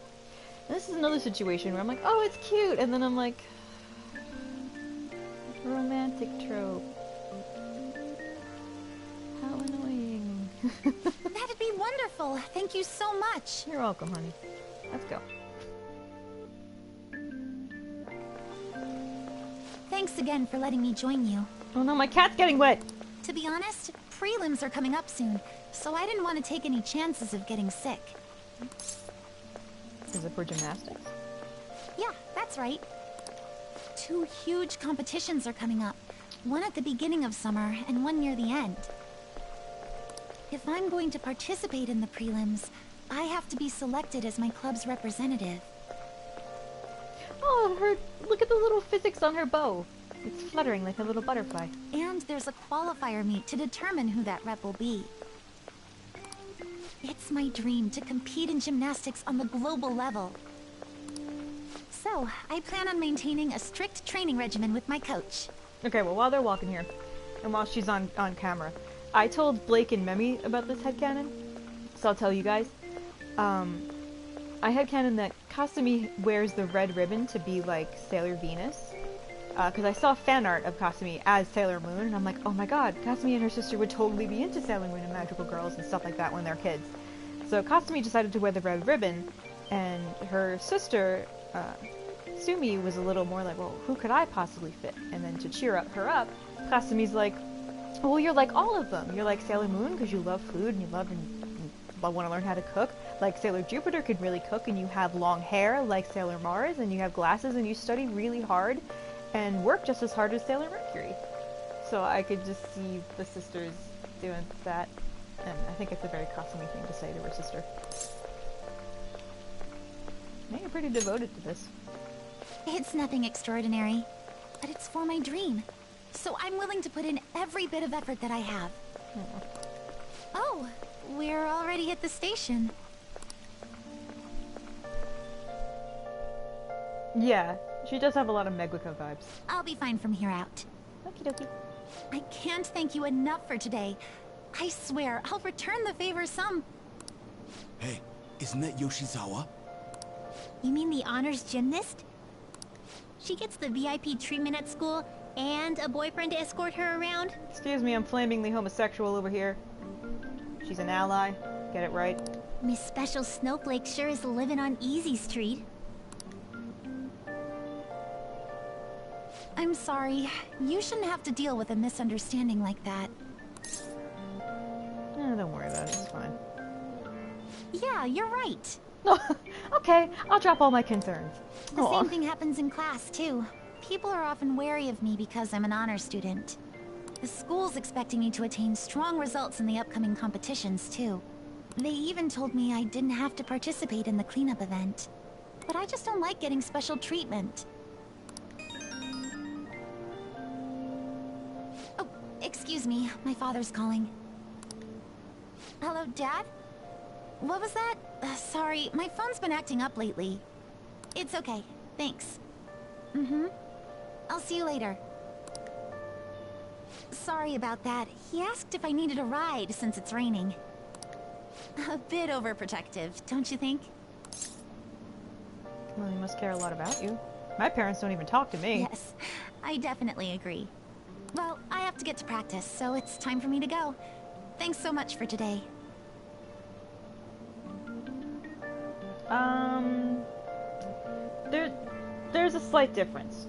Speaker 2: This is another situation where I'm like, oh, it's cute, and then I'm like... Romantic trope. How annoying.
Speaker 3: That'd be wonderful. Thank you so much.
Speaker 2: You're welcome, honey. Let's go.
Speaker 3: Thanks again for letting me join you.
Speaker 2: Oh no, my cat's getting wet!
Speaker 3: To be honest, prelims are coming up soon, so I didn't want to take any chances of getting sick.
Speaker 2: Is it for gymnastics?
Speaker 3: Yeah, that's right. 2 huge competitions are coming up. One at the beginning of summer, and one near the end. If I'm going to participate in the prelims, I have to be selected as my club's representative.
Speaker 2: Oh, look at the little physics on her bow. It's fluttering like a little butterfly.
Speaker 3: And there's a qualifier meet to determine who that rep will be. It's my dream to compete in gymnastics on the global level. So, I plan on maintaining a strict training regimen with my coach.
Speaker 2: Okay, well, while they're walking here, and while she's on camera, I told Blake and Memi about this headcanon, so I'll tell you guys. I headcanon that Kasumi wears the red ribbon to be like Sailor Venus. Because I saw fan art of Kasumi as Sailor Moon, and I'm like, oh my god, Kasumi and her sister would totally be into Sailor Moon and magical girls and stuff like that when they're kids. So Kasumi decided to wear the red ribbon, and her sister, Sumi, was a little more like, well, who could I possibly fit? And then to cheer her up, Kasumi's like, well, you're like all of them. You're like Sailor Moon because you love food and you love and want to learn how to cook. Like Sailor Jupiter could really cook, and you have long hair like Sailor Mars, and you have glasses, and you study really hard and work just as hard as Sailor Mercury. So I could just see the sisters doing that, and I think it's a very Kasumi thing to say to her sister. Man, you're pretty devoted to this.
Speaker 3: It's nothing extraordinary, but it's for my dream. So I'm willing to put in every bit of effort that I have. Oh, we're already at the station.
Speaker 2: Yeah, she does have a lot of Meguika vibes.
Speaker 3: I'll be fine from here out.
Speaker 2: Okie dokie.
Speaker 3: I can't thank you enough for today. I swear, I'll return the favor some...
Speaker 17: Hey, isn't that Yoshizawa?
Speaker 3: You mean the honors gymnast? She gets the VIP treatment at school and a boyfriend to escort her around?
Speaker 2: Excuse me, I'm flamingly homosexual over here. She's an ally. Get it right.
Speaker 3: Miss Special Snowflake sure is living on Easy Street. I'm sorry. You shouldn't have to deal with a misunderstanding like that.
Speaker 2: Don't worry about it. It's fine.
Speaker 3: Yeah, you're right.
Speaker 2: Okay, I'll drop all my concerns.
Speaker 3: The same thing happens in class, too. People are often wary of me because I'm an honor student. The school's expecting me to attain strong results in the upcoming competitions, too. They even told me I didn't have to participate in the cleanup event. But I just don't like getting special treatment. Oh, excuse me. My father's calling. Hello, Dad? What was that? Sorry, my phone's been acting up lately. It's okay. Thanks. Mm-hmm. I'll see you later. Sorry about that. He asked if I needed a ride since it's raining. A bit overprotective, don't you think?
Speaker 2: Well, he must care a lot about you. My parents don't even talk to me.
Speaker 3: Yes, I definitely agree. Well, I have to get to practice, so it's time for me to go. Thanks so much for today.
Speaker 2: There's a slight difference.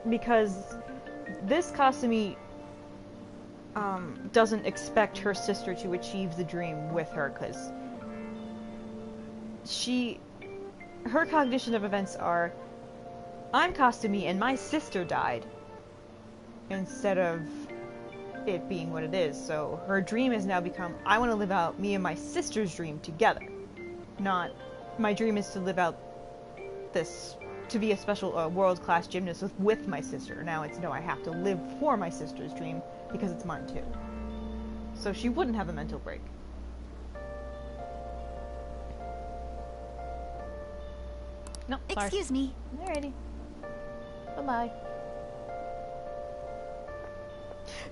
Speaker 2: Because this Kasumi doesn't expect her sister to achieve the dream with her, because her cognition of events are I'm Kasumi and my sister died. Instead of it being what it is. So her dream has now become, I want to live out me and my sister's dream together. Not, my dream is to live out this, to be a special world-class gymnast with my sister. Now it's, no, I have to live for my sister's dream because it's mine too. So she wouldn't have a mental break. No, sorry.
Speaker 3: Excuse me.
Speaker 2: Alrighty. Bye-bye.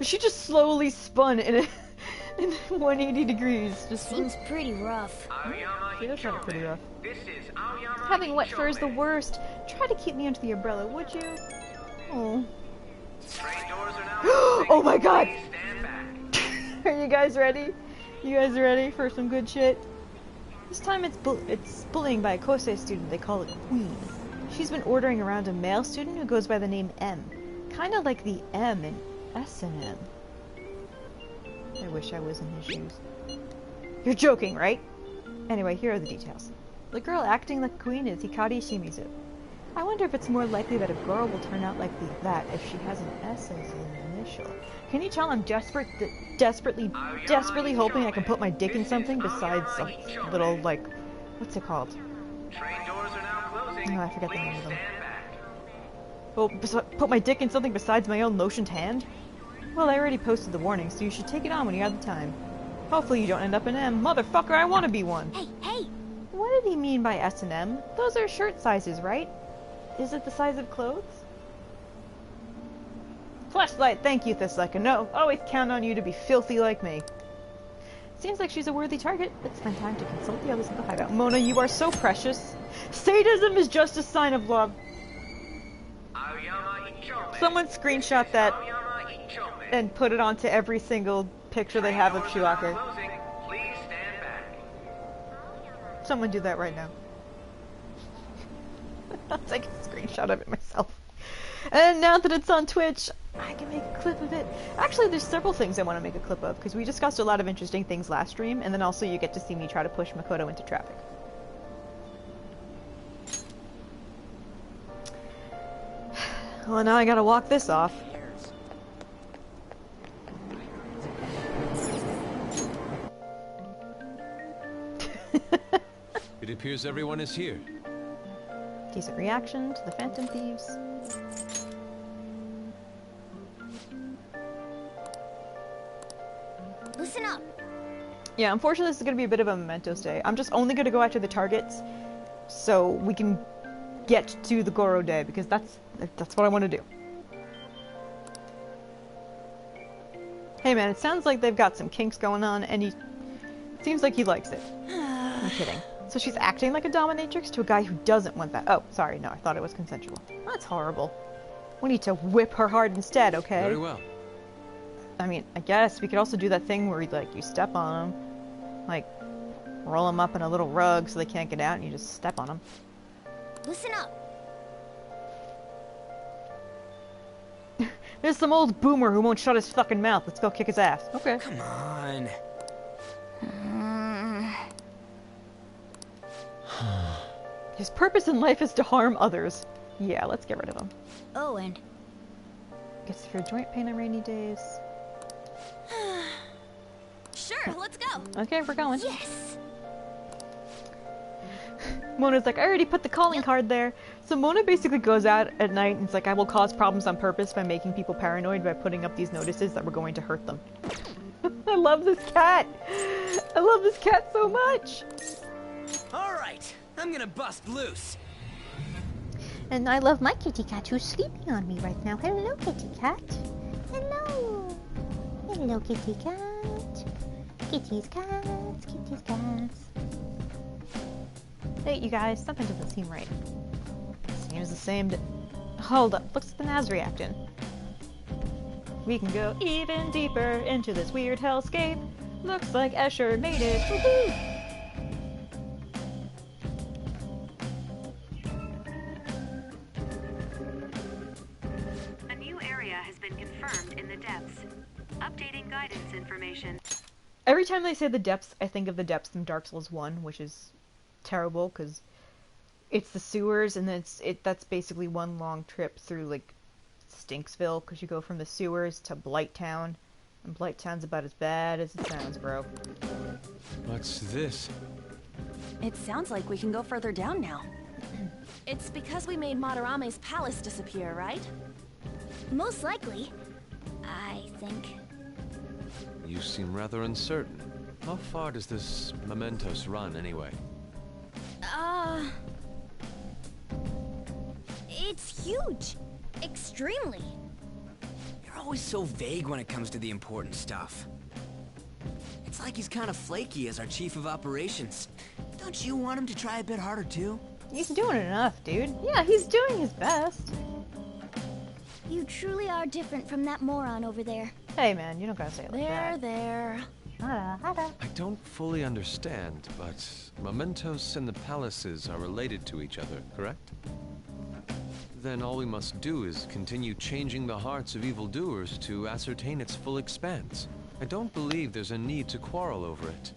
Speaker 2: She just slowly spun in 180 degrees. Just
Speaker 20: seems pretty rough.
Speaker 2: She does have it pretty rough. Having wet fur is the worst. Try to keep me under the umbrella, would you? Oh. Oh my god! Are you guys ready? You guys ready for some good shit? This time it's bullying by a Kosei student. They call it Queen. She's been ordering around a male student who goes by the name M. Kinda like the M in S&M. I wish I was in his shoes. You're joking, right? Anyway, here are the details. The girl acting like Queen is Hikari Shimizu. I wonder if it's more likely that a girl will turn out like that if she has an S as an initial. Can you tell I'm desperately hoping I can put my dick in something besides some little, like, what's it called? Oh, I forget the name of them. Well, put my dick in something besides my own lotioned hand? Well, I already posted the warning, so you should take it on when you have the time. Hopefully you don't end up an M. Motherfucker, I want to be one!
Speaker 20: Hey, hey!
Speaker 2: What did he mean by S and M? Those are shirt sizes, right? Is it the size of clothes? Flashlight, thank you, Thesseka. No, always count on you to be filthy like me. Seems like she's a worthy target. Let's spend time to consult the others at the hideout. Mona, you are so precious. Sadism is just a sign of love. Someone screenshot that and put it onto every single picture they have of Shuake. Someone do that right now. I'll take a screenshot of it myself. And now that it's on Twitch, I can make a clip of it. Actually, there's several things I want to make a clip of, because we discussed a lot of interesting things last stream, and then also you get to see me try to push Makoto into traffic. Well, now I gotta walk this off.
Speaker 14: It appears everyone is here.
Speaker 2: Decent reaction to the Phantom Thieves.
Speaker 20: Listen up.
Speaker 2: Yeah, unfortunately this is going to be a bit of a memento stay. I'm just only going to go after the targets so we can get to the Goro Day, because that's what I want to do. Hey man, it sounds like they've got some kinks going on, and he seems like he likes it. I'm kidding. So she's acting like a dominatrix to a guy who doesn't want that. Oh, sorry, no, I thought it was consensual. That's horrible. We need to whip her hard instead, okay?
Speaker 14: Very well.
Speaker 2: I mean, I guess we could also do that thing where, like, you step on them. Like, roll them up in a little rug so they can't get out and you just step on them.
Speaker 20: Listen up.
Speaker 2: There's some old boomer who won't shut his fucking mouth. Let's go kick his ass. Okay.
Speaker 6: Come on.
Speaker 2: His purpose in life is to harm others. Yeah, let's get rid of him.
Speaker 20: Owen.
Speaker 2: Gets for joint pain on rainy days.
Speaker 5: Sure, let's go.
Speaker 2: Okay, we're going.
Speaker 20: Yes.
Speaker 2: Mona's like, I already put the calling card there. So Mona basically goes out at night and it's like, I will cause problems on purpose by making people paranoid by putting up these notices that we're going to hurt them. I love this cat. I love this cat so much.
Speaker 6: All right, I'm gonna bust loose.
Speaker 18: And I love my kitty cat who's sleeping on me right now. Hello, kitty cat. Hello. Hello, kitty cat. Kitties, cats, kitties, cats.
Speaker 2: Hey, you guys, something doesn't seem right. Seems the same to... Hold up, looks like the Naz reacting. We can go even deeper into this weird hellscape. Looks like Escher made it. Woohoo!
Speaker 21: A new area has been confirmed in the depths. Updating guidance information.
Speaker 2: Every time they say the depths, I think of the depths from Dark Souls 1, which is terrible, because it's the sewers, and then that's basically one long trip through like Stinksville, because you go from the sewers to Blighttown, and Blighttown's about as bad as it sounds, bro.
Speaker 14: What's this?
Speaker 5: It sounds like we can go further down now. It's because we made Madarame's palace disappear, right?
Speaker 20: Most likely. I think.
Speaker 14: You seem rather uncertain. How far does this Mementos run, anyway?
Speaker 20: It's huge. Extremely.
Speaker 6: You're always so vague when it comes to the important stuff. It's like he's kind of flaky as our chief of operations. Don't you want him to try a bit harder, too?
Speaker 2: He's doing enough, dude. Yeah, he's doing his best.
Speaker 20: You truly are different from that moron over there.
Speaker 2: Hey, man, you don't gotta say it like that.
Speaker 5: There.
Speaker 14: I don't fully understand, but Mementos and the palaces are related to each other, correct? Then all we must do is continue changing the hearts of evildoers to ascertain its full expanse. I don't believe there's a need to quarrel over it.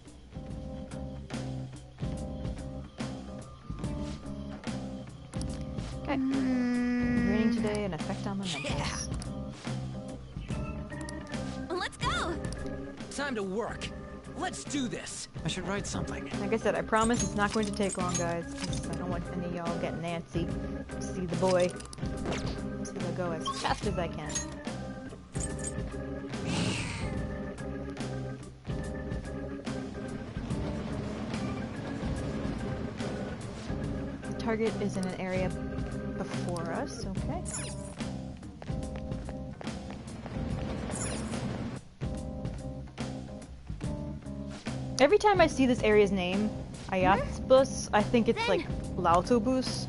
Speaker 2: Okay. Raining today, an effect on Mementos.
Speaker 5: Let's go!
Speaker 6: Time to work. Let's do this. I should write something.
Speaker 2: Like I said, I promise it's not going to take long, guys. 'Cause I don't want any of y'all getting antsy to see the boy. So I'll go as fast as I can. The target is in an area before us, okay. Every time I see this area's name, Ayatsbus, I think it's like Lautobus.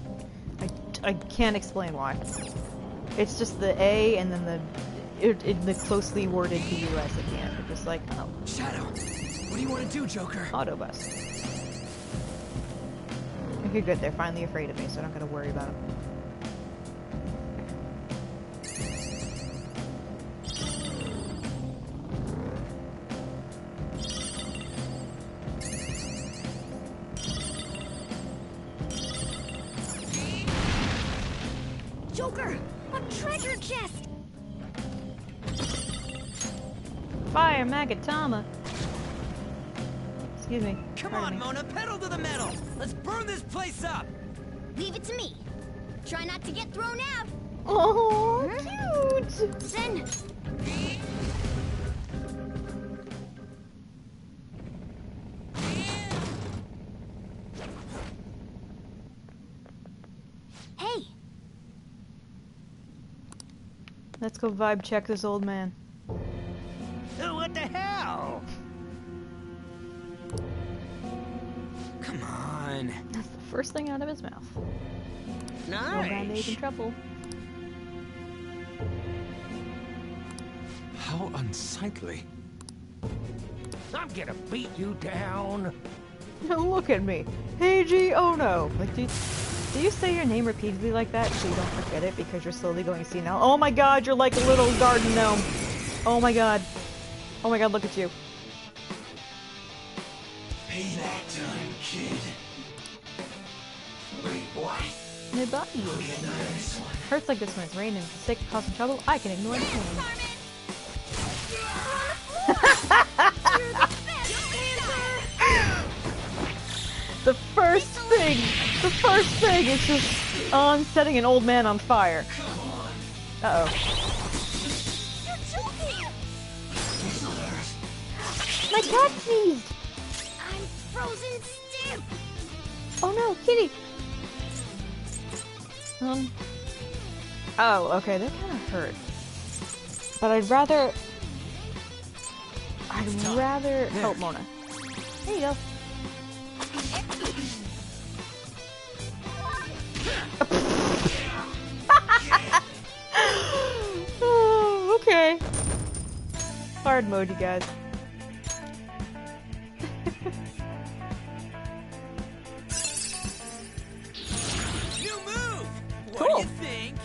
Speaker 2: I can't explain why. It's just the A and then the closely worded BUS at the end. I'm just like, oh.
Speaker 6: Shadow, what do you want to do, Joker?
Speaker 2: Autobus. Okay, good. They're finally afraid of me, so I don't gotta worry about them.
Speaker 20: Joker! A treasure chest!
Speaker 2: Fire Magatama! Excuse me.
Speaker 6: Come on, Mona, pedal to the metal! Let's burn this place up!
Speaker 20: Leave it to me. Try not to get thrown out.
Speaker 2: Oh, cute!
Speaker 20: Then... Hey!
Speaker 2: Let's go vibe check this old man.
Speaker 6: What the hell? Come on.
Speaker 2: That's the first thing out of his mouth.
Speaker 6: Nice.
Speaker 2: No band-aid in trouble.
Speaker 10: How unsightly. I'm gonna beat you down.
Speaker 2: Look at me. Heiji Ono. Like, do you say your name repeatedly like that so you don't forget it because you're slowly going senile? Oh my god, you're like a little garden gnome. Oh my god. Oh my god, look at you.
Speaker 7: Payback time, kid. Wait, what?
Speaker 2: My body hurts like this when it's raining. For the sake of causing trouble, I can ignore the pain. The first thing is just on setting an old man on fire. Uh-oh. My cat sneezed!
Speaker 20: I'm frozen stiff!
Speaker 2: Oh no, kitty! Oh, okay, that kind of hurt. But I'd rather help Mona. There you go. Oh, okay. Hard mode, you guys.
Speaker 6: New move!
Speaker 2: Cool.
Speaker 6: What do you think?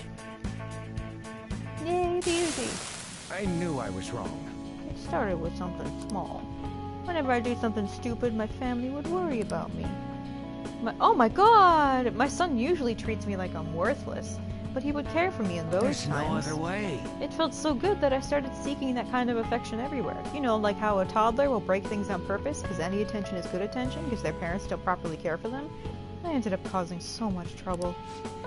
Speaker 2: Yay, beauty.
Speaker 10: I knew I was wrong.
Speaker 2: It started with something small. Whenever I do something stupid, my family would worry about me. Oh my god! My son usually treats me like I'm worthless, but he would care for me in those
Speaker 13: There's
Speaker 2: times.
Speaker 13: no other way.
Speaker 2: It felt so good that I started seeking that kind of affection everywhere. You know, like how a toddler will break things on purpose because any attention is good attention because their parents don't properly care for them. I ended up causing so much trouble.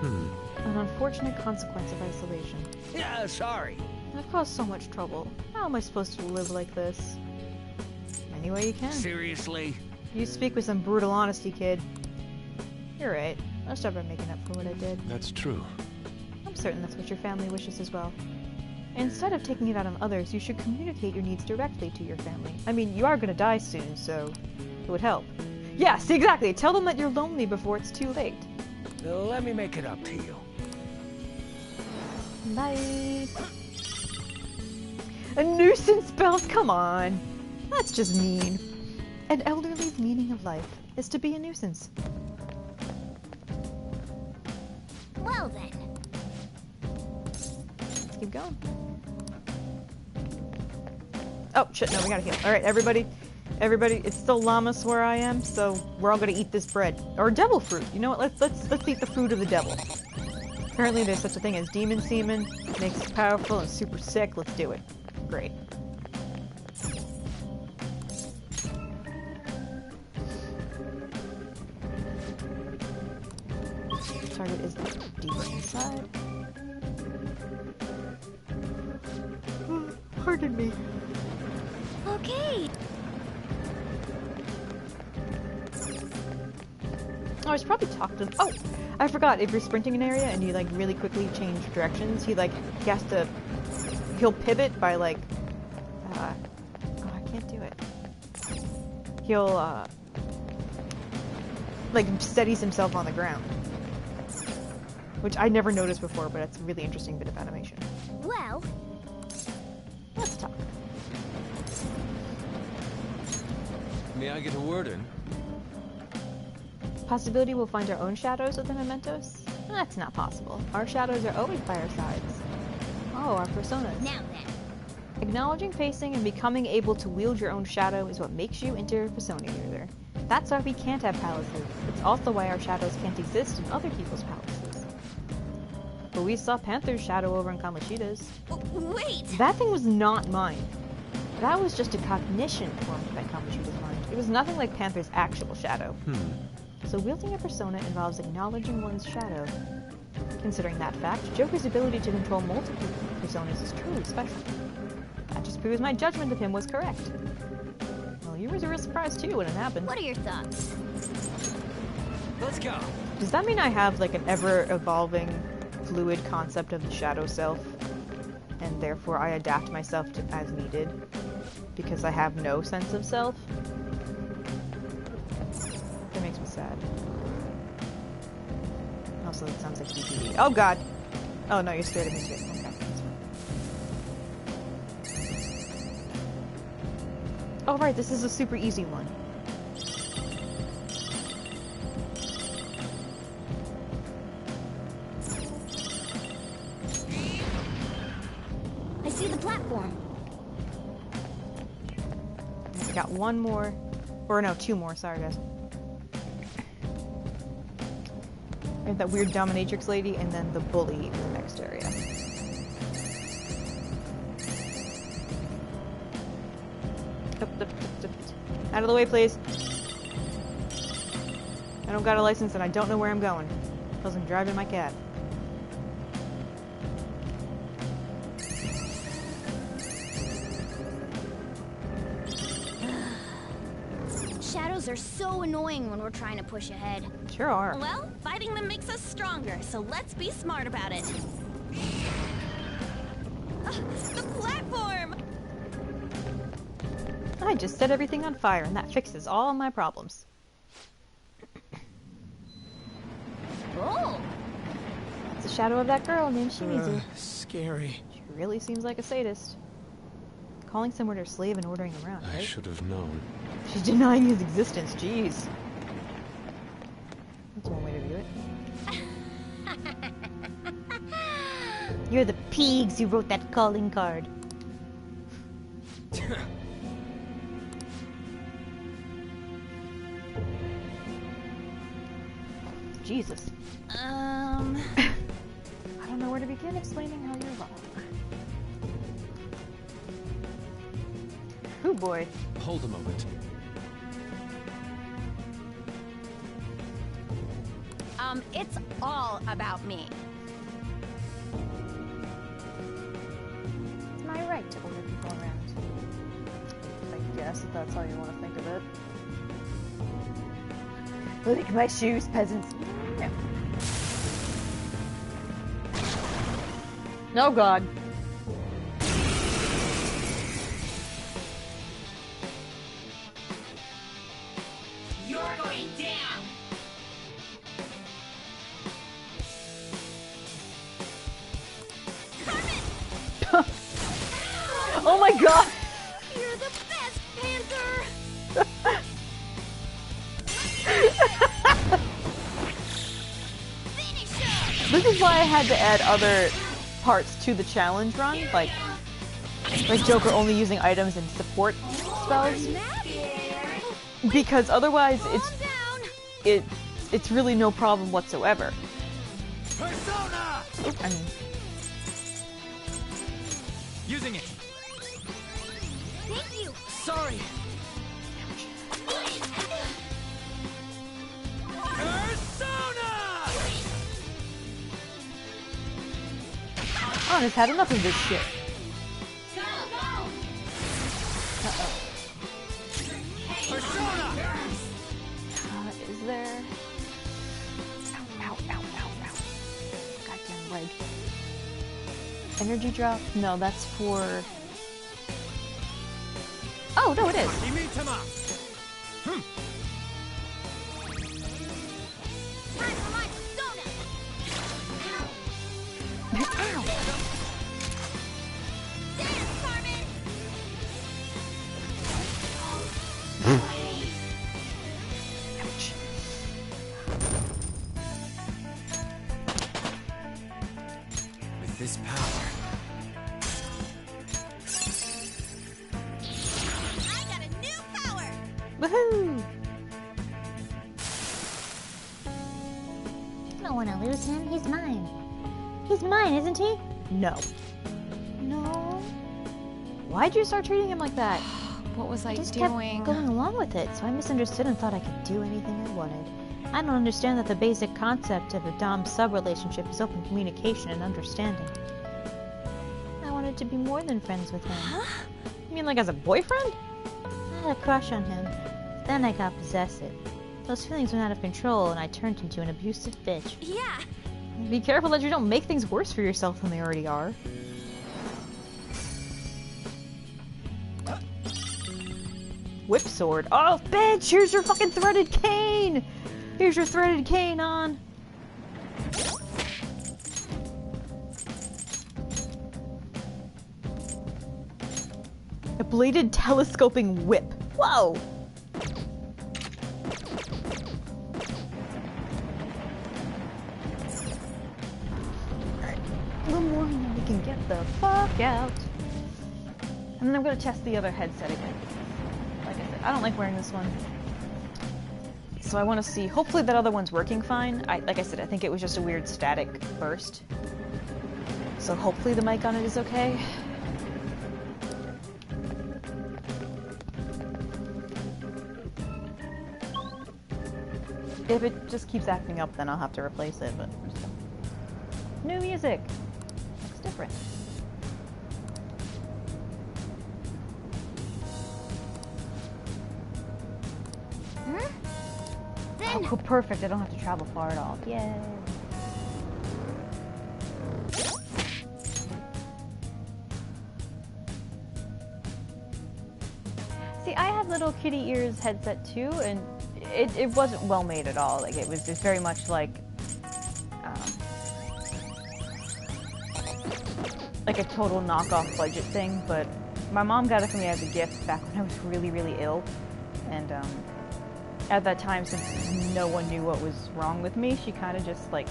Speaker 2: An unfortunate consequence of isolation.
Speaker 13: Yeah, sorry.
Speaker 2: I've caused so much trouble. How am I supposed to live like this? Any way you can.
Speaker 13: Seriously?
Speaker 2: You speak with some brutal honesty, kid. You're right. I'll start by making up for what I did.
Speaker 14: That's true.
Speaker 2: I'm certain that's what your family wishes as well. Instead of taking it out on others, you should communicate your needs directly to your family. I mean, you are gonna die soon, so it would help. Yes, exactly! Tell them that you're lonely before it's too late.
Speaker 13: Let me make it up to you.
Speaker 2: Bye. A nuisance belt? Come on. That's just mean. An elderly's meaning of life is to be a nuisance.
Speaker 20: Well then.
Speaker 2: Let's keep going. Oh, shit, no, we gotta heal. Alright, everybody, it's still Llamas where I am, so we're all gonna eat this bread. Or devil fruit. You know what, let's eat the fruit of the devil. Apparently there's such a thing as demon semen. Makes us powerful and super sick. Let's do it. Great. Target is deeper inside. Pardon me.
Speaker 20: Okay.
Speaker 2: Oh, I should probably talk to them. Oh, I forgot. If you're sprinting an area and you like really quickly change directions, he has to. He'll pivot by like. Oh, I can't do it. He'll like steadies himself on the ground. Which I never noticed before, but it's a really interesting bit of animation.
Speaker 20: Well,
Speaker 2: let's talk.
Speaker 14: May I get a word in?
Speaker 2: Possibility we'll find our own shadows within mementos? That's not possible. Our shadows are always by our sides. Oh, our personas.
Speaker 20: Now then.
Speaker 2: Acknowledging facing and becoming able to wield your own shadow is what makes you into a persona user. That's why we can't have palaces. It's also why our shadows can't exist in other people's palaces. But we saw Panther's shadow over in Kamoshida's.
Speaker 20: Wait!
Speaker 2: That thing was not mine. That was just a cognition formed by Kamoshida's mind. It was nothing like Panther's actual shadow. So wielding a persona involves acknowledging one's shadow. Considering that fact, Joker's ability to control multiple personas is truly special. That just proves my judgment of him was correct. Well, you was a real surprise too when it happened.
Speaker 20: What are your thoughts?
Speaker 13: Let's go.
Speaker 2: Does that mean I have like an ever-evolving, fluid concept of the shadow self? And therefore I adapt myself to as needed? Because I have no sense of self? That makes me sad. Also, that sounds like DPD. Oh god! Oh no, you're scared of me too. Okay, that's fine. Oh right, this is a super easy one.
Speaker 20: I see the platform.
Speaker 2: I got one more. Or no, two more, sorry guys. I have that weird dominatrix lady and then the bully in the next area. Out of the way, please. I don't got a license and I don't know where I'm going. Because I'm driving my cab.
Speaker 20: Shadows are so annoying when we're trying to push ahead.
Speaker 2: Sure are.
Speaker 5: Well, fighting them makes us stronger, so let's be smart about it. The platform!
Speaker 2: I just set everything on fire and that fixes all my problems.
Speaker 20: Oh!
Speaker 2: It's the shadow of that girl named Shimizu.
Speaker 14: Scary.
Speaker 2: She really seems like a sadist. Calling someone her slave and ordering him around, right?
Speaker 14: I should have known.
Speaker 2: She's denying his existence, jeez. That's one way to view it. You're the pigs who wrote that calling card. Jesus. I don't know where to begin explaining how you're wrong. Oh boy.
Speaker 14: Hold a moment.
Speaker 1: It's all about me.
Speaker 2: It's my right to order people around. I guess if that's how you want to think of it. Lick my shoes, peasants. No. Oh god.
Speaker 7: You're going down!
Speaker 2: Oh my god!
Speaker 5: You're the best, Panther!
Speaker 2: This is why I had to add other parts to the challenge run, like Joker only using items and support spells, because otherwise it's really no problem whatsoever.
Speaker 12: Persona!
Speaker 2: I mean,
Speaker 12: Using it.
Speaker 5: Thank you!
Speaker 12: Sorry. Persona!
Speaker 2: I just had enough of this shit. Uh-oh.
Speaker 12: Persona!
Speaker 2: Is there... Ow, ow, ow, ow, ow. Goddamn leg. Energy drop? No, that's for... Oh, no, it is. Ow. Ouch.
Speaker 12: With this power.
Speaker 5: I got a new power!
Speaker 2: Woohoo!
Speaker 18: I don't want to lose him. He's mine. He's mine, isn't he?
Speaker 2: No.
Speaker 18: No.
Speaker 2: Why'd you start treating him like that?
Speaker 15: What was I
Speaker 18: just
Speaker 15: doing?
Speaker 18: kept going along with it, so I misunderstood and thought I could do anything I wanted. I don't understand that the basic concept of a Dom-sub relationship is open communication and understanding. I wanted to be more than friends with him.
Speaker 2: Huh? You mean like as a boyfriend?
Speaker 18: I had a crush on him. Then I got possessive. Those feelings went out of control and I turned into an abusive bitch.
Speaker 5: Yeah!
Speaker 2: Be careful that you don't make things worse for yourself than they already are. Whip sword. Oh, bitch! Here's your fucking threaded cane! Here's your threaded cane on. A bladed telescoping whip. Whoa! Alright, a little more and then we can get the fuck out. And then I'm gonna test the other headset again. Like I said, I don't like wearing this one. So I want to see, hopefully that other one's working fine. Like I said, I think it was just a weird static burst. So hopefully the mic on it is okay. If it just keeps acting up, then I'll have to replace it, but... New music! It's different. Oh, cool, perfect. I don't have to travel far at all. Yay! See, I had little kitty ears headset too, and it wasn't well made at all. Like, it was just very much like a total knockoff budget thing, but my mom got it for me as a gift back when I was really, really ill, and at that time, since no one knew what was wrong with me, she kind of just, like,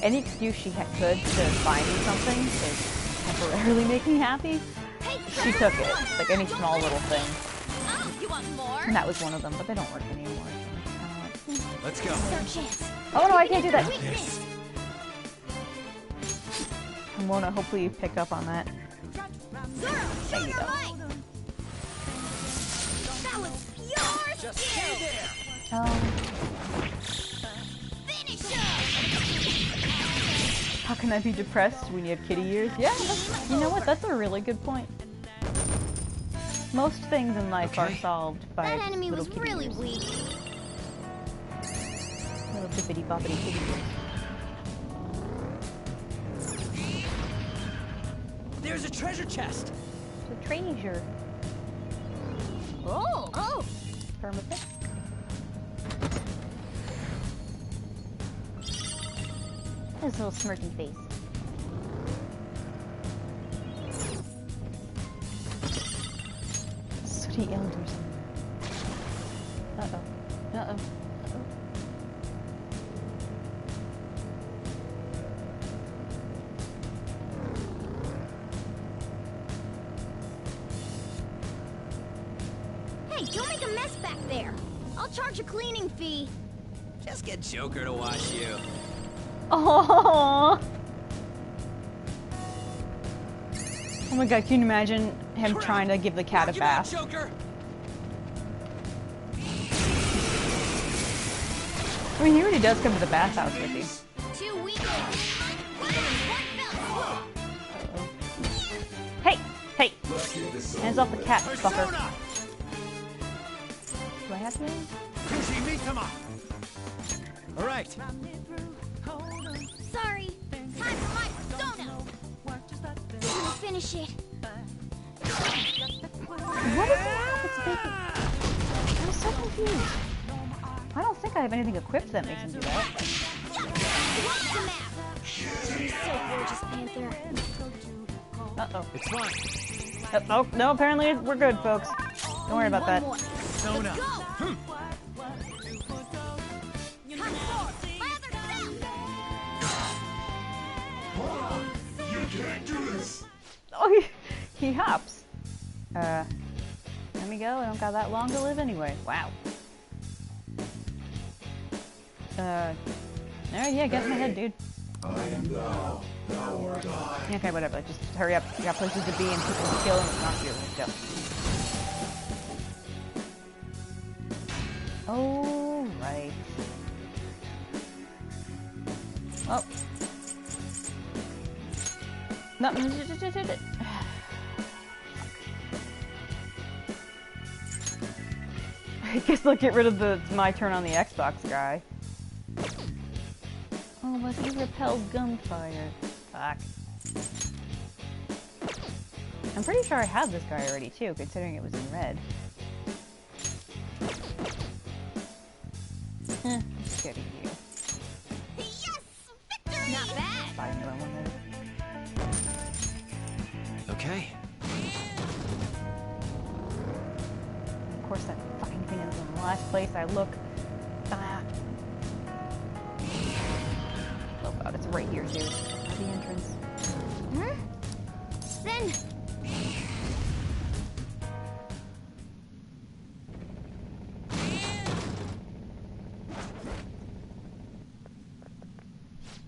Speaker 2: any excuse she could to buy me something to temporarily make me happy, she took it. Like, any small little thing.
Speaker 5: Oh, you want more?
Speaker 2: And that was one of them, but they don't work anymore.
Speaker 12: Let's go.
Speaker 5: This is our chance.
Speaker 2: Oh no, I can't do that. Mona, hopefully you pick up on that. There you go.
Speaker 5: That was pure skill.
Speaker 2: How can I be depressed when you have kitty ears? Yeah, you know what? That's a really good point. Most things in life are solved by
Speaker 20: That enemy
Speaker 2: little
Speaker 20: was
Speaker 2: kitty
Speaker 20: really
Speaker 2: ears.
Speaker 20: weak.
Speaker 2: Little bippity boppity kitty ears.
Speaker 6: There's a treasure chest.
Speaker 2: It's a treasure.
Speaker 20: Oh!
Speaker 2: Permafix. His little smirky face. Sooty elders. Uh-oh. Uh-oh. Uh-oh.
Speaker 20: Hey, don't make a mess back there. I'll charge a cleaning fee.
Speaker 6: Just get Joker to wash you.
Speaker 2: Oh! Oh my god, can you imagine him trying to give the cat a bath?
Speaker 6: Joker.
Speaker 2: I mean, he really does come to the bathhouse with you.
Speaker 20: Too weak.
Speaker 2: Hey! Hey! Hands off the cat, fucker. Do I have to?
Speaker 10: All right.
Speaker 20: Sorry. Time for my persona. I'll finish it.
Speaker 2: What is that? It's bacon. I'm so confused. I don't think I have anything equipped that makes him do that.
Speaker 20: So gorgeous, Panther.
Speaker 2: Uh-oh.
Speaker 10: It's fine.
Speaker 2: Oh, no, apparently we're good, folks. Don't worry about that.
Speaker 10: Sona.
Speaker 9: You can't do this.
Speaker 2: Oh, he hops. Let me go. I don't got that long to live anyway. Wow. Alright, yeah, get in my head, dude.
Speaker 9: I am thou art I.
Speaker 2: Okay, whatever. Just hurry up. You got places to be and people to kill and not you. Let's go. Alright. Oh. No. I guess I'll get rid of the my turn on the Xbox guy. Oh, but he repels gunfire. Fuck. I'm pretty sure I had this guy already too, considering it was in red. I'm scared of you.
Speaker 20: Yes! Victory! Not bad!
Speaker 2: Fire me one minute.
Speaker 14: Okay.
Speaker 2: Of course, that fucking thing is in the last place I look. Ah. Oh god, it's right here too. The entrance.
Speaker 20: Huh? Then...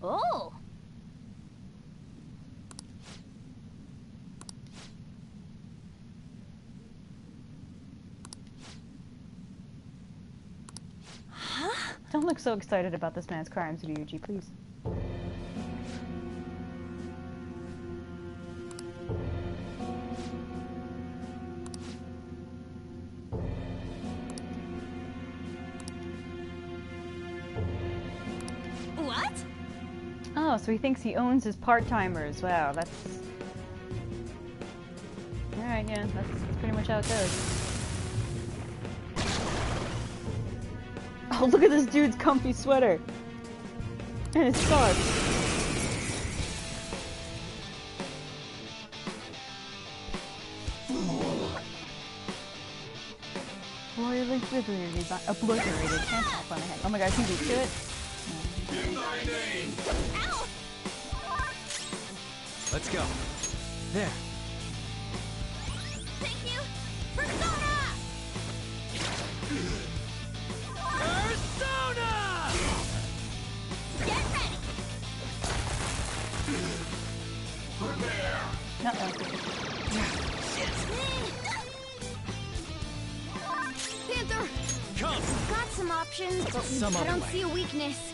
Speaker 20: Oh!
Speaker 2: Huh? Don't look so excited about this man's crimes, Ryuji, please.
Speaker 5: What?
Speaker 2: Oh, so he thinks he owns his part-timers. Wow, that's... Alright, yeah, that's pretty much how it goes. Oh, look at this dude's comfy sweater! And his scarf! Royally obliterated. Can't hop on ahead. Oh my god, can you do it?
Speaker 7: In thy name.
Speaker 5: Ow!
Speaker 10: Let's go. There.
Speaker 5: Thank you! Persona!
Speaker 10: Persona!
Speaker 20: options, but
Speaker 13: Some
Speaker 20: I
Speaker 13: other
Speaker 20: don't
Speaker 13: way.
Speaker 20: see a weakness.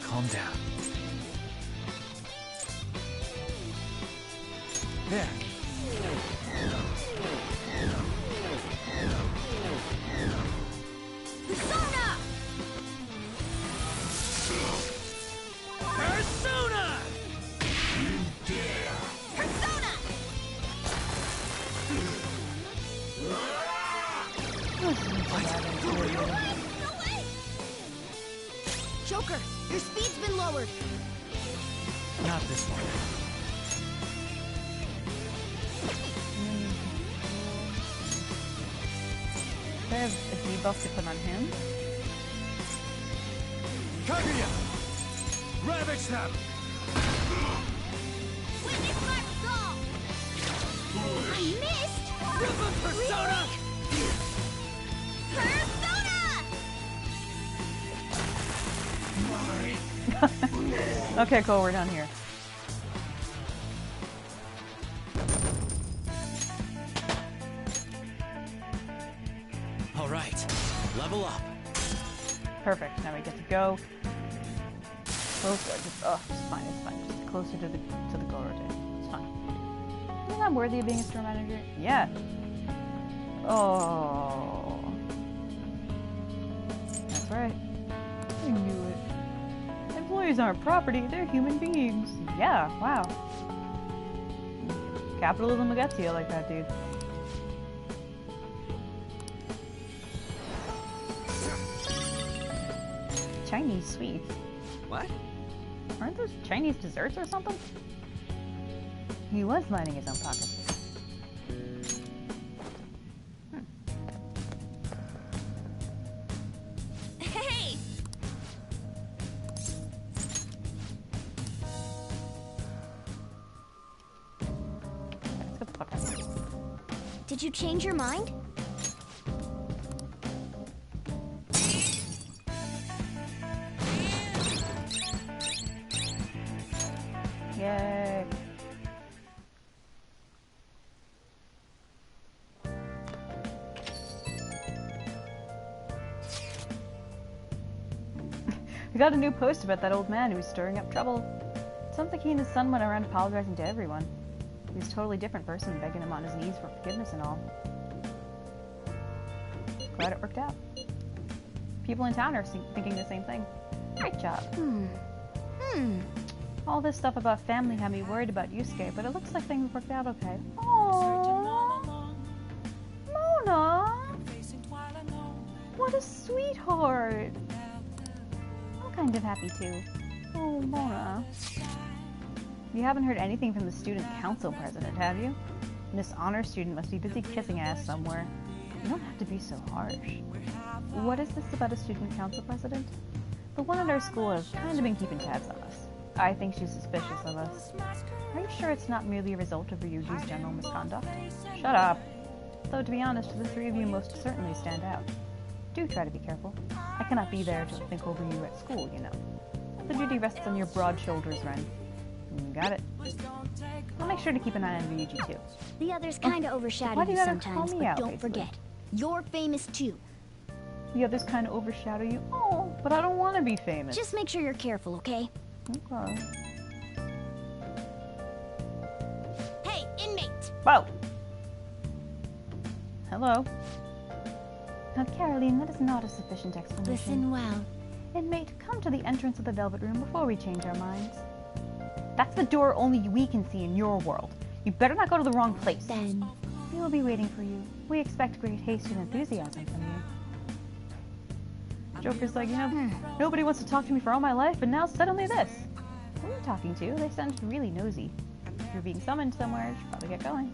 Speaker 13: Calm down. There.
Speaker 20: Persona!
Speaker 13: Persona!
Speaker 20: Persona! Joker, your speed's been lowered.
Speaker 13: Not this one.
Speaker 2: Do I have a debuff to put on him?
Speaker 10: Kaguya! Ravage them!
Speaker 20: I missed!
Speaker 13: Rhythm Persona!
Speaker 20: Persona!
Speaker 2: Okay, cool, we're done here.
Speaker 6: All right, level up.
Speaker 2: Perfect. Now we get to go closer. It's fine. It's fine. Just closer to the Goro Day. It's fine. You think I'm worthy of being a store manager? Yeah. Oh. That's right. I knew it. Employees aren't property. They're human beings. Yeah. Wow. Capitalism will get to you like that, dude. Chinese sweets.
Speaker 6: What?
Speaker 2: Aren't those Chinese desserts or something? He was lining his own pockets.
Speaker 5: Hey!
Speaker 20: Did you change your mind?
Speaker 2: Yay. We got a new post about that old man who was stirring up trouble. Sounds like he and his son went around apologizing to everyone. He was a totally different person, begging him on his knees for forgiveness and all. Glad it worked out. People in town are thinking the same thing. Great job. All this stuff about family had me worried about Yusuke, but it looks like things worked out okay. Aww. Mona! What a sweetheart! I'm kind of happy too. Oh, Mona. You haven't heard anything from the student council president, have you? This honor student must be busy kissing ass somewhere. You don't have to be so harsh. What is this about a student council president? The one at our school has kind of been keeping tabs on us. I think she's suspicious of us. Are you sure it's not merely a result of Ryuji's general misconduct? Shut up. Though to be honest, the three of you most certainly stand out. Do try to be careful. I cannot be there to think over you at school, you know. The duty rests on your broad shoulders, Ren. Got it. I'll make sure to keep an eye on Ryuji too.
Speaker 20: The others kinda overshadow
Speaker 2: Why do
Speaker 20: you
Speaker 2: you gotta
Speaker 20: sometimes,
Speaker 2: call me
Speaker 20: but
Speaker 2: out,
Speaker 20: don't
Speaker 2: basically?
Speaker 20: forget, you're famous too.
Speaker 2: The others kind of overshadow you. Oh, but I don't want to be famous.
Speaker 20: Just make sure you're careful, okay?
Speaker 2: Okay.
Speaker 20: Hey, inmate!
Speaker 2: Whoa! Hello. Now, Caroline, that is not a sufficient explanation.
Speaker 20: Listen well.
Speaker 2: Inmate, come to the entrance of the Velvet Room before we change our minds. That's the door only we can see in your world. You better not go to the wrong place.
Speaker 20: Then.
Speaker 2: We will be waiting for you. We expect great haste and enthusiasm from you. Joker's like, you know, nobody wants to talk to me for all my life, and now suddenly this. Who are you talking to? They sound really nosy. If you're being summoned somewhere, you should probably get going.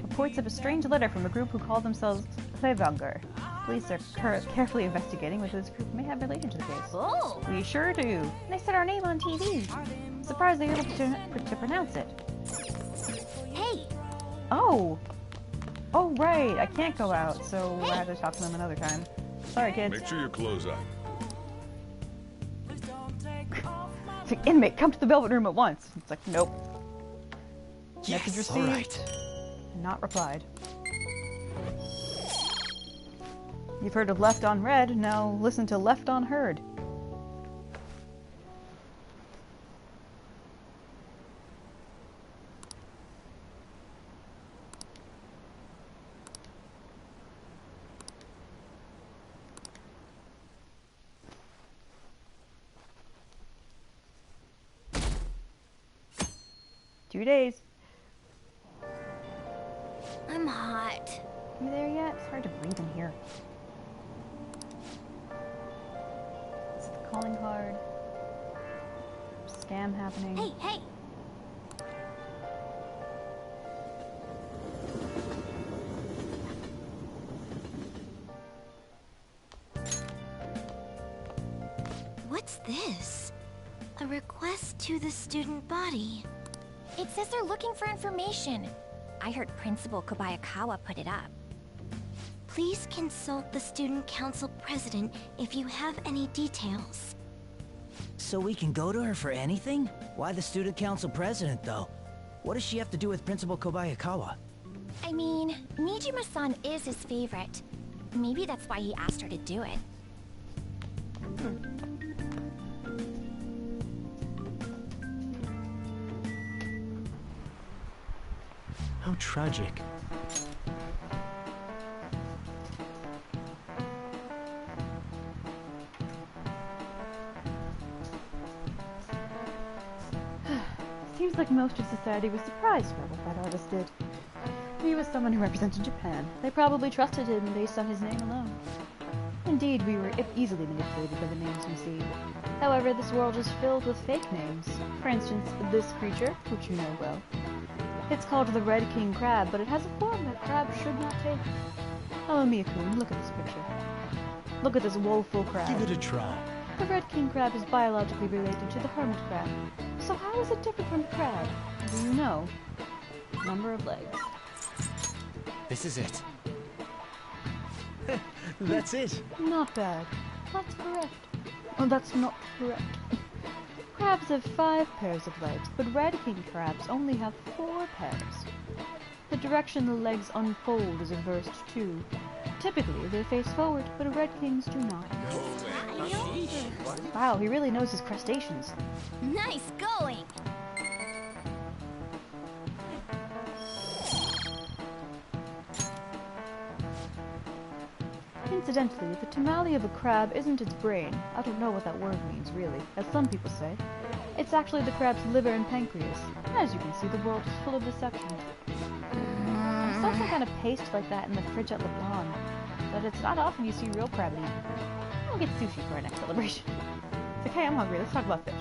Speaker 2: Reports of a strange letter from a group who call themselves Klevanger. Police are carefully investigating whether this group may have relation to the case.
Speaker 20: Oh!
Speaker 2: We sure do. They said our name on TV. Surprised they were able to pronounce it.
Speaker 20: Hey!
Speaker 2: Oh! Oh, right. I can't go out, so I have to talk to them another time. Sorry, kids.
Speaker 19: Make sure your clothes up.
Speaker 2: It's like, inmate, come to the Velvet Room at once. It's like, nope. Message received.
Speaker 6: All right.
Speaker 2: Not replied. You've heard of Left on Read, now listen to Left on Heard. Two days.
Speaker 20: I'm hot.
Speaker 2: You there yet? It's hard to breathe in here. It's the calling card. Scam happening.
Speaker 20: Hey, hey! What's this? A request to the student body.
Speaker 3: It says they're looking for information. I heard Principal Kobayakawa put it up.
Speaker 20: Please consult the student council president if you have any details.
Speaker 4: So we can go to her for anything? Why the student council president, though? What does she have to do with Principal Kobayakawa?
Speaker 3: I mean, Nijima-san is his favorite. Maybe that's why he asked her to do it.
Speaker 4: How tragic.
Speaker 2: Seems like most of society was surprised by what that artist did. He was someone who represented Japan. They probably trusted him based on his name alone. Indeed, we were easily manipulated by the names we see. However, this world is filled with fake names. For instance, this creature, which you know well. It's called the Red King Crab, but it has a form that crabs should not take. Oh, Miyakun, look at this picture. Look at this woeful crab.
Speaker 4: Give it a try.
Speaker 2: The Red King Crab is biologically related to the hermit crab. So how is it different from the crab? Do you know? Number of legs.
Speaker 6: This is it.
Speaker 4: That's it.
Speaker 2: Not bad. That's correct. Oh, that's not correct. Crabs have 5 pairs of legs, but Red King crabs only have 4 pairs. The direction the legs unfold is inversed too. Typically, they face forward, but Red Kings do not. Wow, he really knows his crustaceans.
Speaker 3: Nice going!
Speaker 2: Incidentally, the tamale of a crab isn't its brain. I don't know what that word means, really, as some people say. It's actually the crab's liver and pancreas. As you can see, the world is full of deception. I saw some kind of paste like that in the fridge at Leblon, but it's not often you see real crab meat. I'll get sushi for our next celebration. It's like, hey, I'm hungry, let's talk about fish.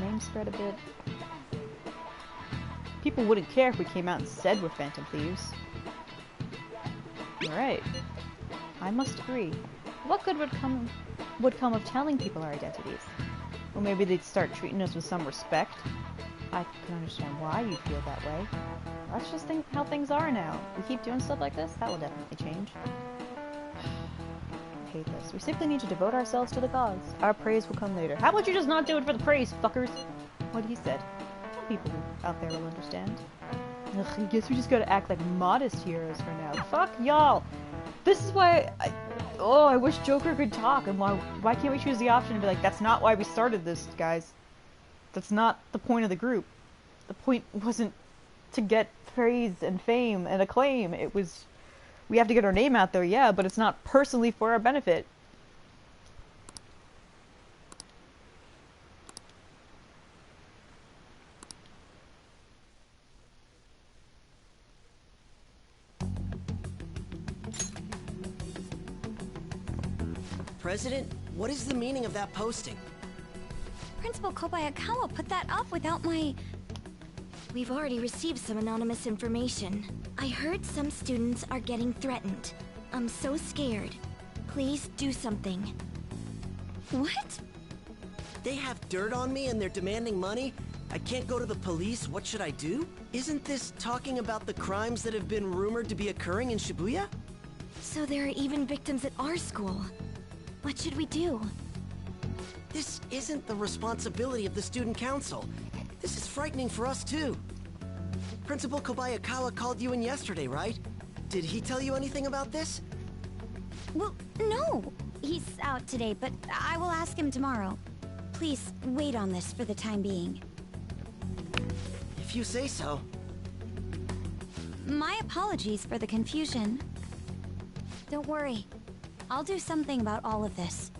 Speaker 2: Name spread a bit. People wouldn't care if we came out and said we're Phantom Thieves. Alright. I must agree. What good would come of telling people our identities? Or maybe they'd start treating us with some respect. I can understand why you feel that way. That's just how things are now. We keep doing stuff like this, that will definitely change. I hate this. We simply need to devote ourselves to the cause. Our praise will come later. How about you just not do it for the praise, fuckers? What he said. Some people out there will understand. Ugh, I guess we just gotta act like modest heroes for now. Fuck y'all! This is why I wish Joker could talk, and why can't we choose the option to be like, that's not why we started this, guys. That's not the point of the group. The point wasn't to get praise and fame and acclaim. It was, we have to get our name out there, yeah, but it's not personally for our benefit.
Speaker 22: President, what is the meaning of that posting?
Speaker 20: Principal Kobayakawa put that up without my... We've already received some anonymous information. I heard some students are getting threatened. I'm so scared. Please do something. What?
Speaker 22: They have dirt on me and they're demanding money? I can't go to the police, what should I do? Isn't this talking about the crimes that have been rumored to be occurring in Shibuya?
Speaker 20: So there are even victims at our school. What should we do?
Speaker 22: This isn't the responsibility of the student council. This is frightening for us too. Principal Kobayakawa called you in yesterday, right? Did he tell you anything about this?
Speaker 20: Well, no. He's out today, but I will ask him tomorrow. Please wait on this for the time being.
Speaker 22: If you say so.
Speaker 20: My apologies for the confusion. Don't worry. I'll do something about all of this.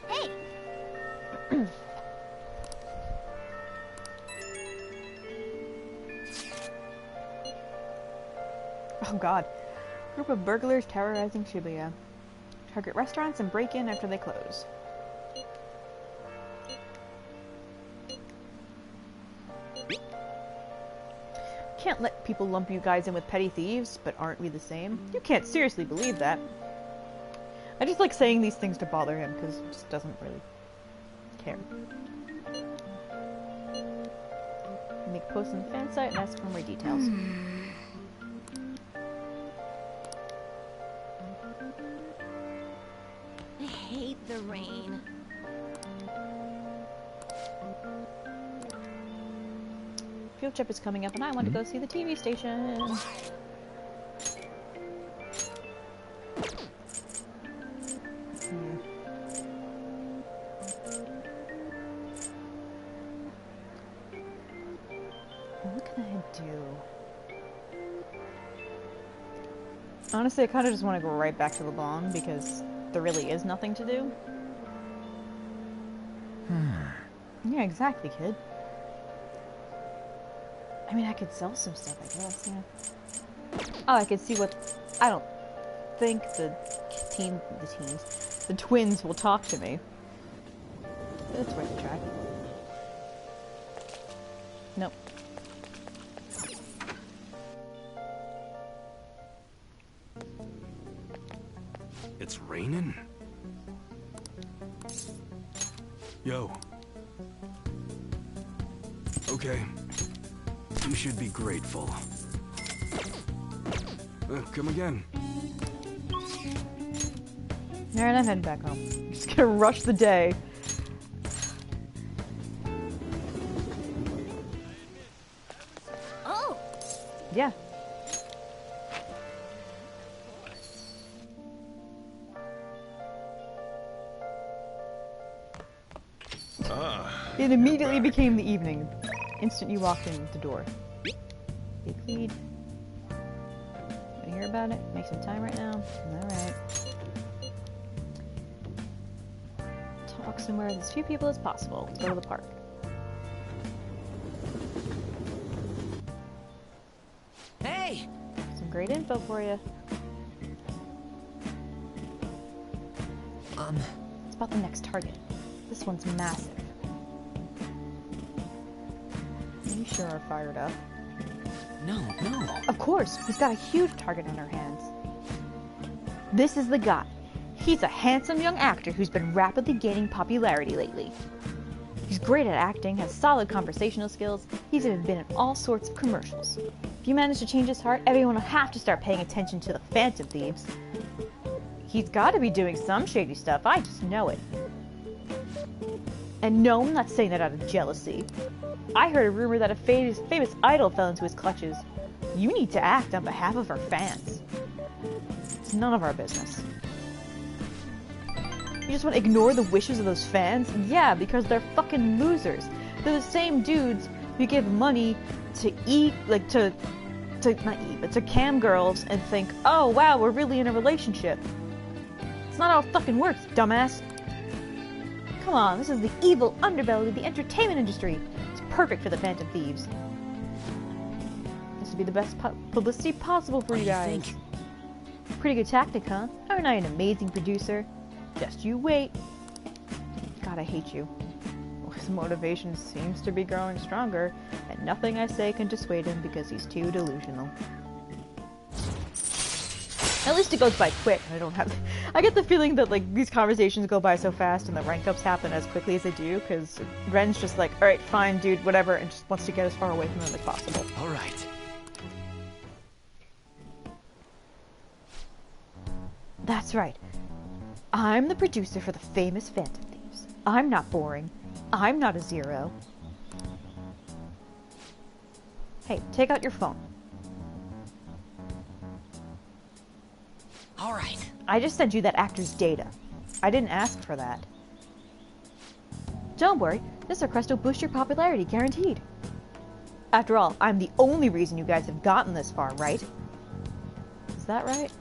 Speaker 1: Hey!
Speaker 2: Oh god. Group of burglars terrorizing Shibuya. Target restaurants and break in after they close. Can't let people lump you guys in with petty thieves, but aren't we the same? You can't seriously believe that. I just like saying these things to bother him, because he just doesn't really care. Make posts on the fan site and ask for more details.
Speaker 5: I hate the rain.
Speaker 2: Field trip is coming up and I want to go see the TV station. What can I do? Honestly, I kind of just want to go right back to the lawn because there really is nothing to do. Yeah, exactly, kid. I mean, I could sell some stuff, I guess, yeah. Oh, I could see what... I don't think the twins will talk to me. But it's worth a try. Nope.
Speaker 12: It's raining? Yo. Okay. You should be grateful. Come again.
Speaker 2: Alright, I'm heading back home. I'm just gonna rush the day.
Speaker 5: Oh!
Speaker 2: Yeah. It immediately became the evening. Instant you walked in the door. Big feed. Wanna hear about it? Make some time right now? Alright. Talk somewhere with as few people as possible. Let's go to the park.
Speaker 4: Hey!
Speaker 2: Some great info for you. It's about the next target. This one's massive. You sure are fired up.
Speaker 4: No.
Speaker 2: Of course, we've got a huge target on our hands. This is the guy. He's a handsome young actor who's been rapidly gaining popularity lately. He's great at acting, has solid conversational skills, he's even been in all sorts of commercials. If you manage to change his heart, everyone will have to start paying attention to the Phantom Thieves. He's got to be doing some shady stuff, I just know it. And no, I'm not saying that out of jealousy. I heard a rumor that a famous idol fell into his clutches. You need to act on behalf of our fans. It's none of our business. You just want to ignore the wishes of those fans? Yeah, because they're fucking losers. They're the same dudes who give money to eat, like to not eat, but to cam girls and think, oh wow, we're really in a relationship. It's not how it fucking works, dumbass. Come on, this is the evil underbelly of the entertainment industry. It's perfect for the Phantom Thieves. This would be the best publicity possible for you guys. Pretty good tactic, huh? Aren't I an amazing producer? Just you wait. God, I hate you. His motivation seems to be growing stronger, and nothing I say can dissuade him because he's too delusional. At least it goes by quick. I don't have. I get the feeling that like these conversations go by so fast and the rank ups happen as quickly as they do because Ren's just like, all right, fine, dude, whatever, and just wants to get as far away from them as possible.
Speaker 12: All right.
Speaker 2: That's right. I'm the producer for the famous Phantom Thieves. I'm not boring. I'm not a zero. Hey, take out your phone.
Speaker 13: All right.
Speaker 2: I just sent you that actor's data. I didn't ask for that. Don't worry, this request will boost your popularity, guaranteed. After all, I'm the only reason you guys have gotten this far, right? Is that right?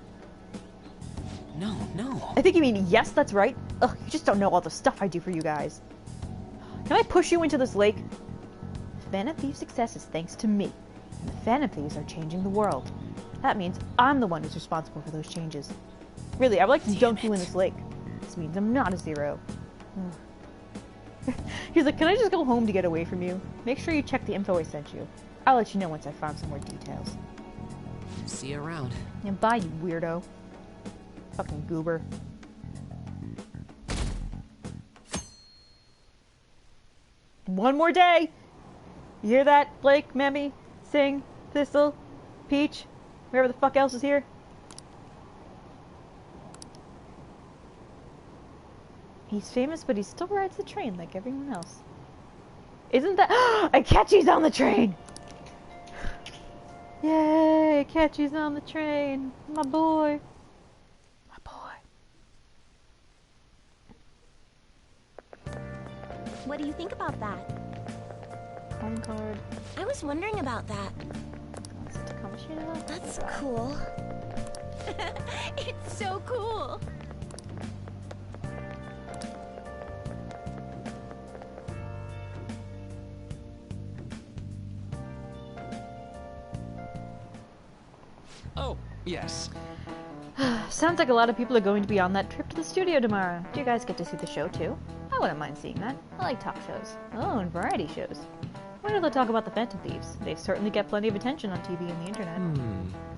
Speaker 13: No.
Speaker 2: I think you mean yes, that's right. Ugh, you just don't know all the stuff I do for you guys. Can I push you into this lake? Phantom Thieves' success is thanks to me. And the Phantom Thieves are changing the world. That means I'm the one who's responsible for those changes. Really, I would like to dunk you in this lake. This means I'm not a zero. He's like, can I just go home to get away from you? Make sure you check the info I sent you. I'll let you know once I found some more details.
Speaker 13: See you around.
Speaker 2: And bye, you weirdo. Fucking goober. One more day! You hear that, Blake, Memmy, Sing, Thistle, Peach, whoever the fuck else is here? He's famous, but he still rides the train like everyone else. Isn't that— Akechi's on the train! Yay, Akechi's on the train. My boy.
Speaker 1: What do you think about that?
Speaker 2: Home card.
Speaker 1: I was wondering about that. That's cool. It's so cool.
Speaker 13: Oh, yes.
Speaker 2: Sounds like a lot of people are going to be on that trip to the studio tomorrow. Do you guys get to see the show too? I wouldn't mind seeing that. I like talk shows. Oh, and variety shows. When do they talk about the Phantom Thieves? They certainly get plenty of attention on TV and the internet.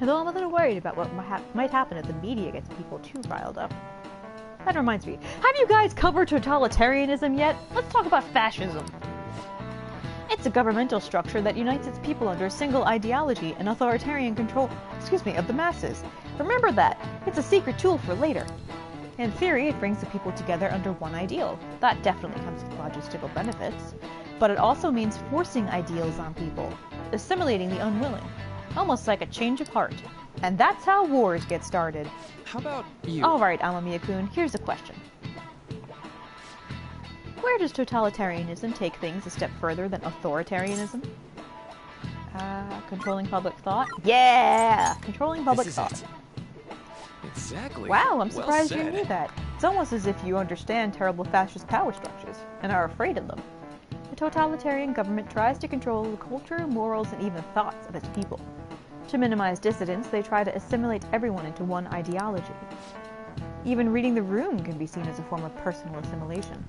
Speaker 2: Although I'm a little worried about what might happen if the media gets people too riled up. That reminds me, have you guys covered totalitarianism yet? Let's talk about fascism. It's a governmental structure that unites its people under a single ideology and authoritarian control, of the masses. Remember that. It's a secret tool for later. In theory, it brings the people together under one ideal. That definitely comes with logistical benefits. But it also means forcing ideals on people, assimilating the unwilling. Almost like a change of heart. And that's how wars get started.
Speaker 12: How about you?
Speaker 2: Alright, Amamiya-kun, here's a question. Where does totalitarianism take things a step further than authoritarianism? Controlling public thought? Yeah! Controlling public thought.
Speaker 12: Exactly.
Speaker 2: Wow, I'm surprised
Speaker 12: well
Speaker 2: you knew that. It's almost as if you understand terrible fascist power structures, and are afraid of them. The totalitarian government tries to control the culture, morals, and even thoughts of its people. To minimize dissidence, they try to assimilate everyone into one ideology. Even reading the room can be seen as a form of personal assimilation.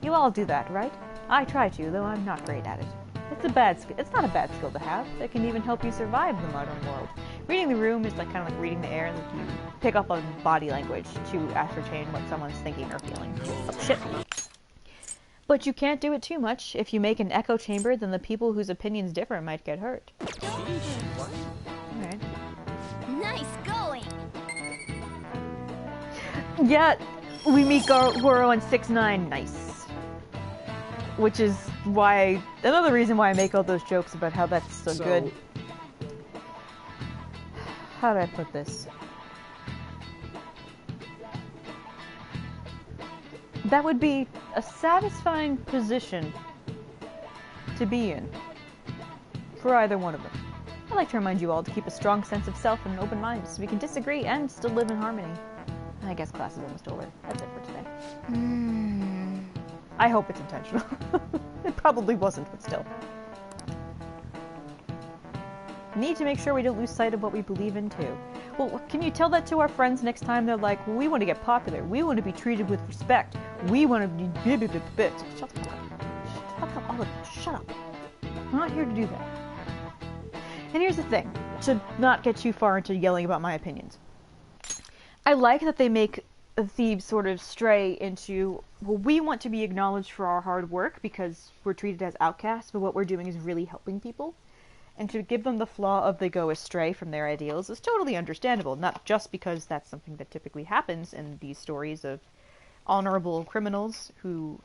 Speaker 2: You all do that, right? I try to, though I'm not great at it. It's not a bad skill to have. It can even help you survive the modern world. Reading the room is like kind of like reading the air. Like you pick up on body language to ascertain what someone's thinking or feeling. Oh, shit. But you can't do it too much. If you make an echo chamber, then the people whose opinions differ might get hurt. Alright.
Speaker 1: Nice going.
Speaker 2: Yeah, we meet Goro on 6-9. Nice. Which is why, another reason why I make all those jokes about how that's so good. How do I put this? That would be a satisfying position to be in for either one of them. I'd like to remind you all to keep a strong sense of self and an open mind so we can disagree and still live in harmony. I guess class is almost over. That's it for today. I hope it's intentional. It probably wasn't, but still. Need to make sure we don't lose sight of what we believe in, too. Well, can you tell that to our friends next time they're like, well, we want to get popular. We want to be treated with respect. We want to be... Shut the fuck up. Oliver. Shut up. I'm not here to do that. And here's the thing. To not get too far into yelling about my opinions. I like that they make thieves sort of stray into, well, we want to be acknowledged for our hard work because we're treated as outcasts, but what we're doing is really helping people. And to give them the flaw of they go astray from their ideals is totally understandable, not just because that's something that typically happens in these stories of honorable criminals who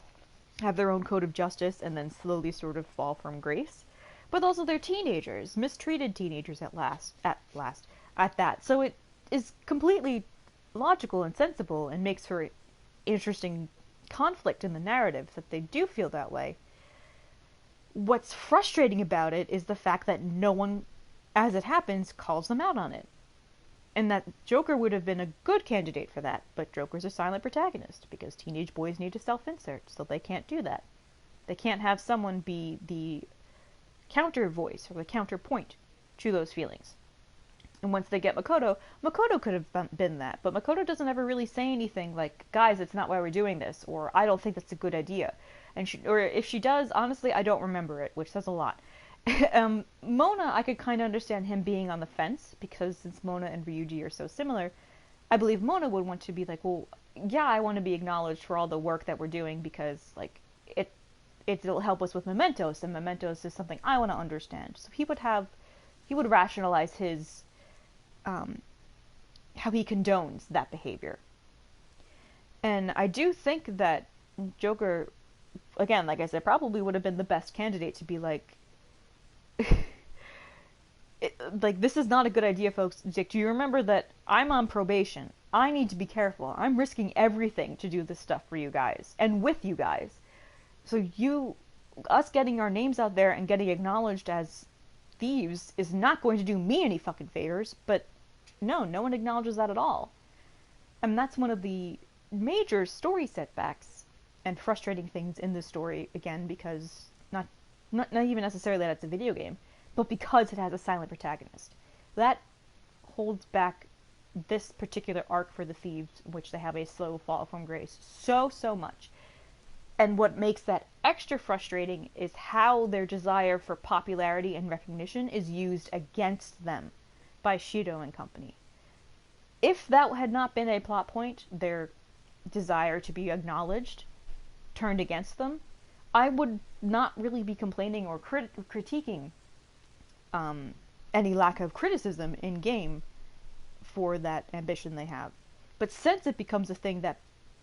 Speaker 2: have their own code of justice and then slowly sort of fall from grace, but also they're teenagers, mistreated teenagers at that. So it is completely logical and sensible and makes for interesting conflict in the narrative that they do feel that way. What's frustrating about it is the fact that no one, as it happens, calls them out on it. And that Joker would have been a good candidate for that, but Joker's a silent protagonist, because teenage boys need to self-insert, so they can't do that. They can't have someone be the counter voice, or the counterpoint to those feelings. And once they get Makoto, Makoto could have been that, but Makoto doesn't ever really say anything like, guys, it's not why we're doing this, or I don't think that's a good idea. Or if she does, honestly, I don't remember it, which says a lot. Mona, I could kind of understand him being on the fence, because since Mona and Ryuji are so similar, I believe Mona would want to be like, well, yeah, I want to be acknowledged for all the work that we're doing, because, like, it'll help us with Mementos, and Mementos is something I want to understand. So he would rationalize his, how he condones that behavior. And I do think that Joker, again, like I said, probably would have been the best candidate to be like, like, this is not a good idea, folks. Dick, do you remember that I'm on probation? I need to be careful. I'm risking everything to do this stuff for you guys, and with you guys. So us getting our names out there and getting acknowledged as thieves is not going to do me any fucking favors, but no one acknowledges that at all. And that's one of the major story setbacks and frustrating things in this story, again, because not even necessarily that it's a video game, but because it has a silent protagonist. That holds back this particular arc for the thieves, which they have a slow fall from grace, so much. And what makes that extra frustrating is how their desire for popularity and recognition is used against them by Shido and company. If that had not been a plot point, their desire to be acknowledged turned against them, I would not really be complaining or critiquing any lack of criticism in game for that ambition they have. But since it becomes a thing that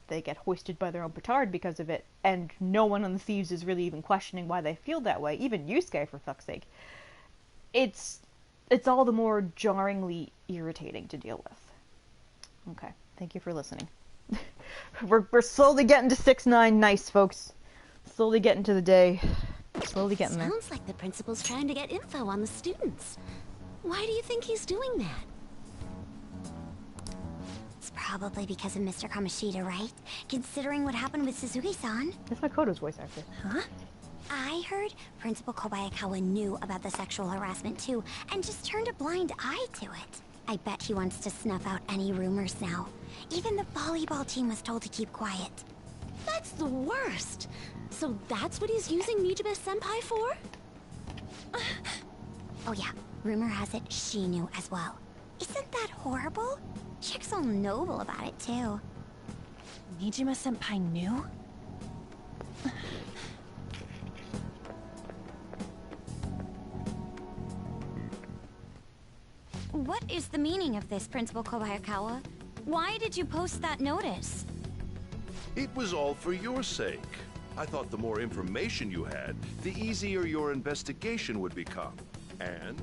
Speaker 2: they get hoisted by their own petard because of it, and no one on the thieves is really even questioning why they feel that way, even Yusuke, for fuck's sake, it's all the more jarringly irritating to deal with. Okay, thank you for listening. We're slowly getting to 6-9 nice, folks. Slowly getting to the day. Slowly getting there.
Speaker 20: Sounds like the principal's trying to get info on the students. Why do you think he's doing that? It's probably because of Mr. Kamoshida, right? Considering what happened with Suzuki-san.
Speaker 2: That's Makoto's voice actor.
Speaker 20: Huh? I heard Principal Kobayakawa knew about the sexual harassment too, and just turned a blind eye to it. I bet he wants to snuff out any rumors now. Even the volleyball team was told to keep quiet.
Speaker 5: That's the worst. So that's what he's using Nijibe-senpai for?
Speaker 20: Oh yeah, rumor has it she knew as well. Isn't that horrible? Chick's all noble about it too.
Speaker 5: Nijima-senpai knew?
Speaker 20: What is the meaning of this, Principal Kobayakawa? Why did you post that notice?
Speaker 19: It was all for your sake. I thought the more information you had, the easier your investigation would become. And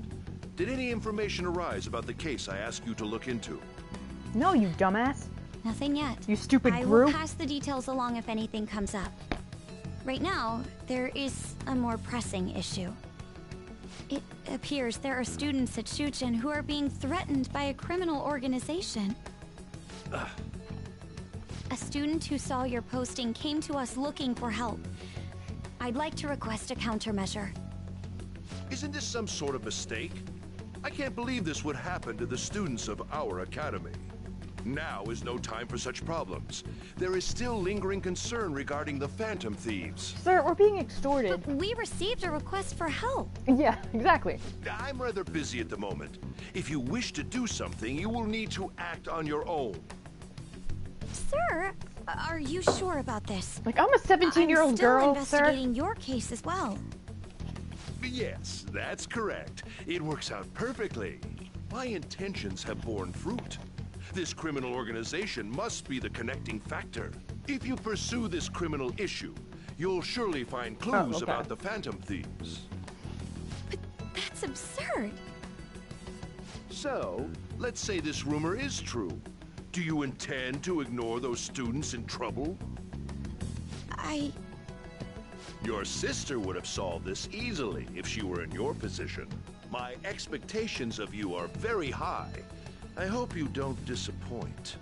Speaker 19: did any information arise about the case I asked you to look into?
Speaker 2: No, you dumbass.
Speaker 20: Nothing yet.
Speaker 2: You stupid
Speaker 20: I
Speaker 2: Gru.
Speaker 20: will pass the details along if anything comes up. Right now, there is a more pressing issue. It appears there are students at Shuchen who are being threatened by a criminal organization. A student who saw your posting came to us looking for help. I'd like to request a countermeasure.
Speaker 19: Isn't this some sort of mistake? I can't believe this would happen to the students of our academy. Now is no time for such problems. There is still lingering concern regarding the Phantom Thieves.
Speaker 2: Sir, we're being extorted.
Speaker 20: But we received a request for help.
Speaker 2: Yeah, exactly.
Speaker 19: I'm rather busy at the moment. If you wish to do something, you will need to act on your own.
Speaker 20: Sir, are you sure about this?
Speaker 2: Like, I'm a 17-year-old girl,
Speaker 20: I'm still investigating your case as well.
Speaker 19: Yes, that's correct. It works out perfectly. My intentions have borne fruit. This criminal organization must be the connecting factor. If you pursue this criminal issue, you'll surely find clues about the Phantom Thieves.
Speaker 20: But that's absurd.
Speaker 19: So, let's say this rumor is true. Do you intend to ignore those students in trouble? Your sister would have solved this easily if she were in your position. My expectations of you are very high. I hope you don't disappoint.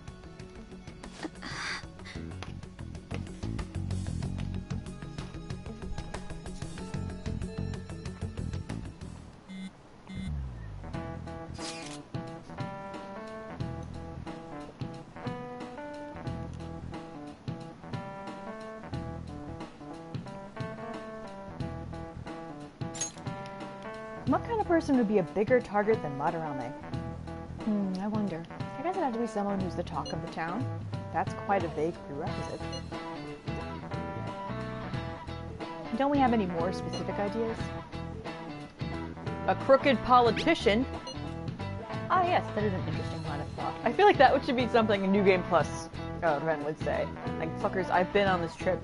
Speaker 2: What kind of person would be a bigger target than Madarame? I wonder. I guess it'd have to be someone who's the talk of the town. That's quite a vague prerequisite. Don't we have any more specific ideas? A crooked politician? Ah yes, that is an interesting line of thought. I feel like that should be something a New Game Plus Ren would say. Like, fuckers, I've been on this trip.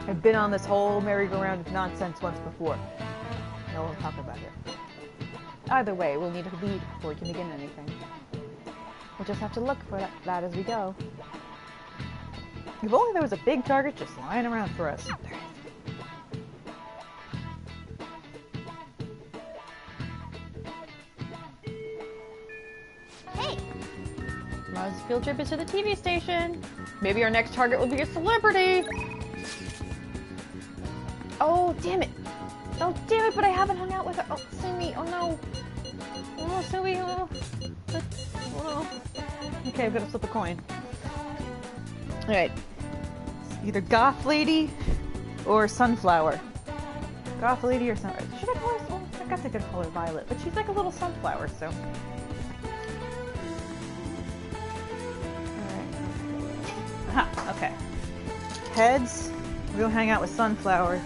Speaker 2: I've been on this whole merry-go-round of nonsense once before. No one will talk about it. Either way, we'll need a lead before we can begin anything. We'll just have to look for that as we go. If only there was a big target just lying around for us.
Speaker 1: Hey!
Speaker 2: Tomorrow's field trip is to the TV station. Maybe our next target will be a celebrity. Oh, damn it. Oh, damn it, but I haven't hung out with her. Oh, Sumi, oh no. Oh, Sumi, oh. Oh. Okay, I'm gonna flip a coin. Alright. Either Goth Lady or Sunflower. Goth Lady or Sunflower. Should I call her? Well, I guess I could call her Violet, but she's like a little sunflower, so. Alright. Aha, okay. Heads, we'll hang out with Sunflower.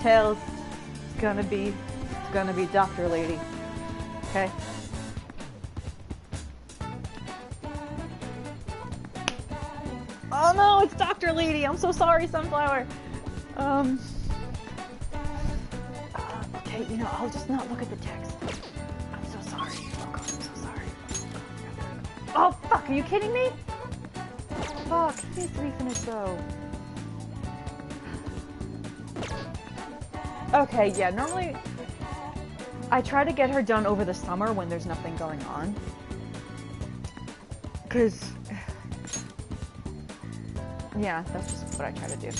Speaker 2: Tails, it's gonna be Dr. Lady. Okay? Oh no, it's Dr. Lady! I'm so sorry, Sunflower! Okay, you know, I'll just not look at the text. I'm so sorry. Oh god, I'm so sorry. Oh fuck, are you kidding me? Fuck, he needs to be finished though. Okay, yeah, normally I try to get her done over the summer when there's nothing going on. Cause yeah, that's just what I try to do.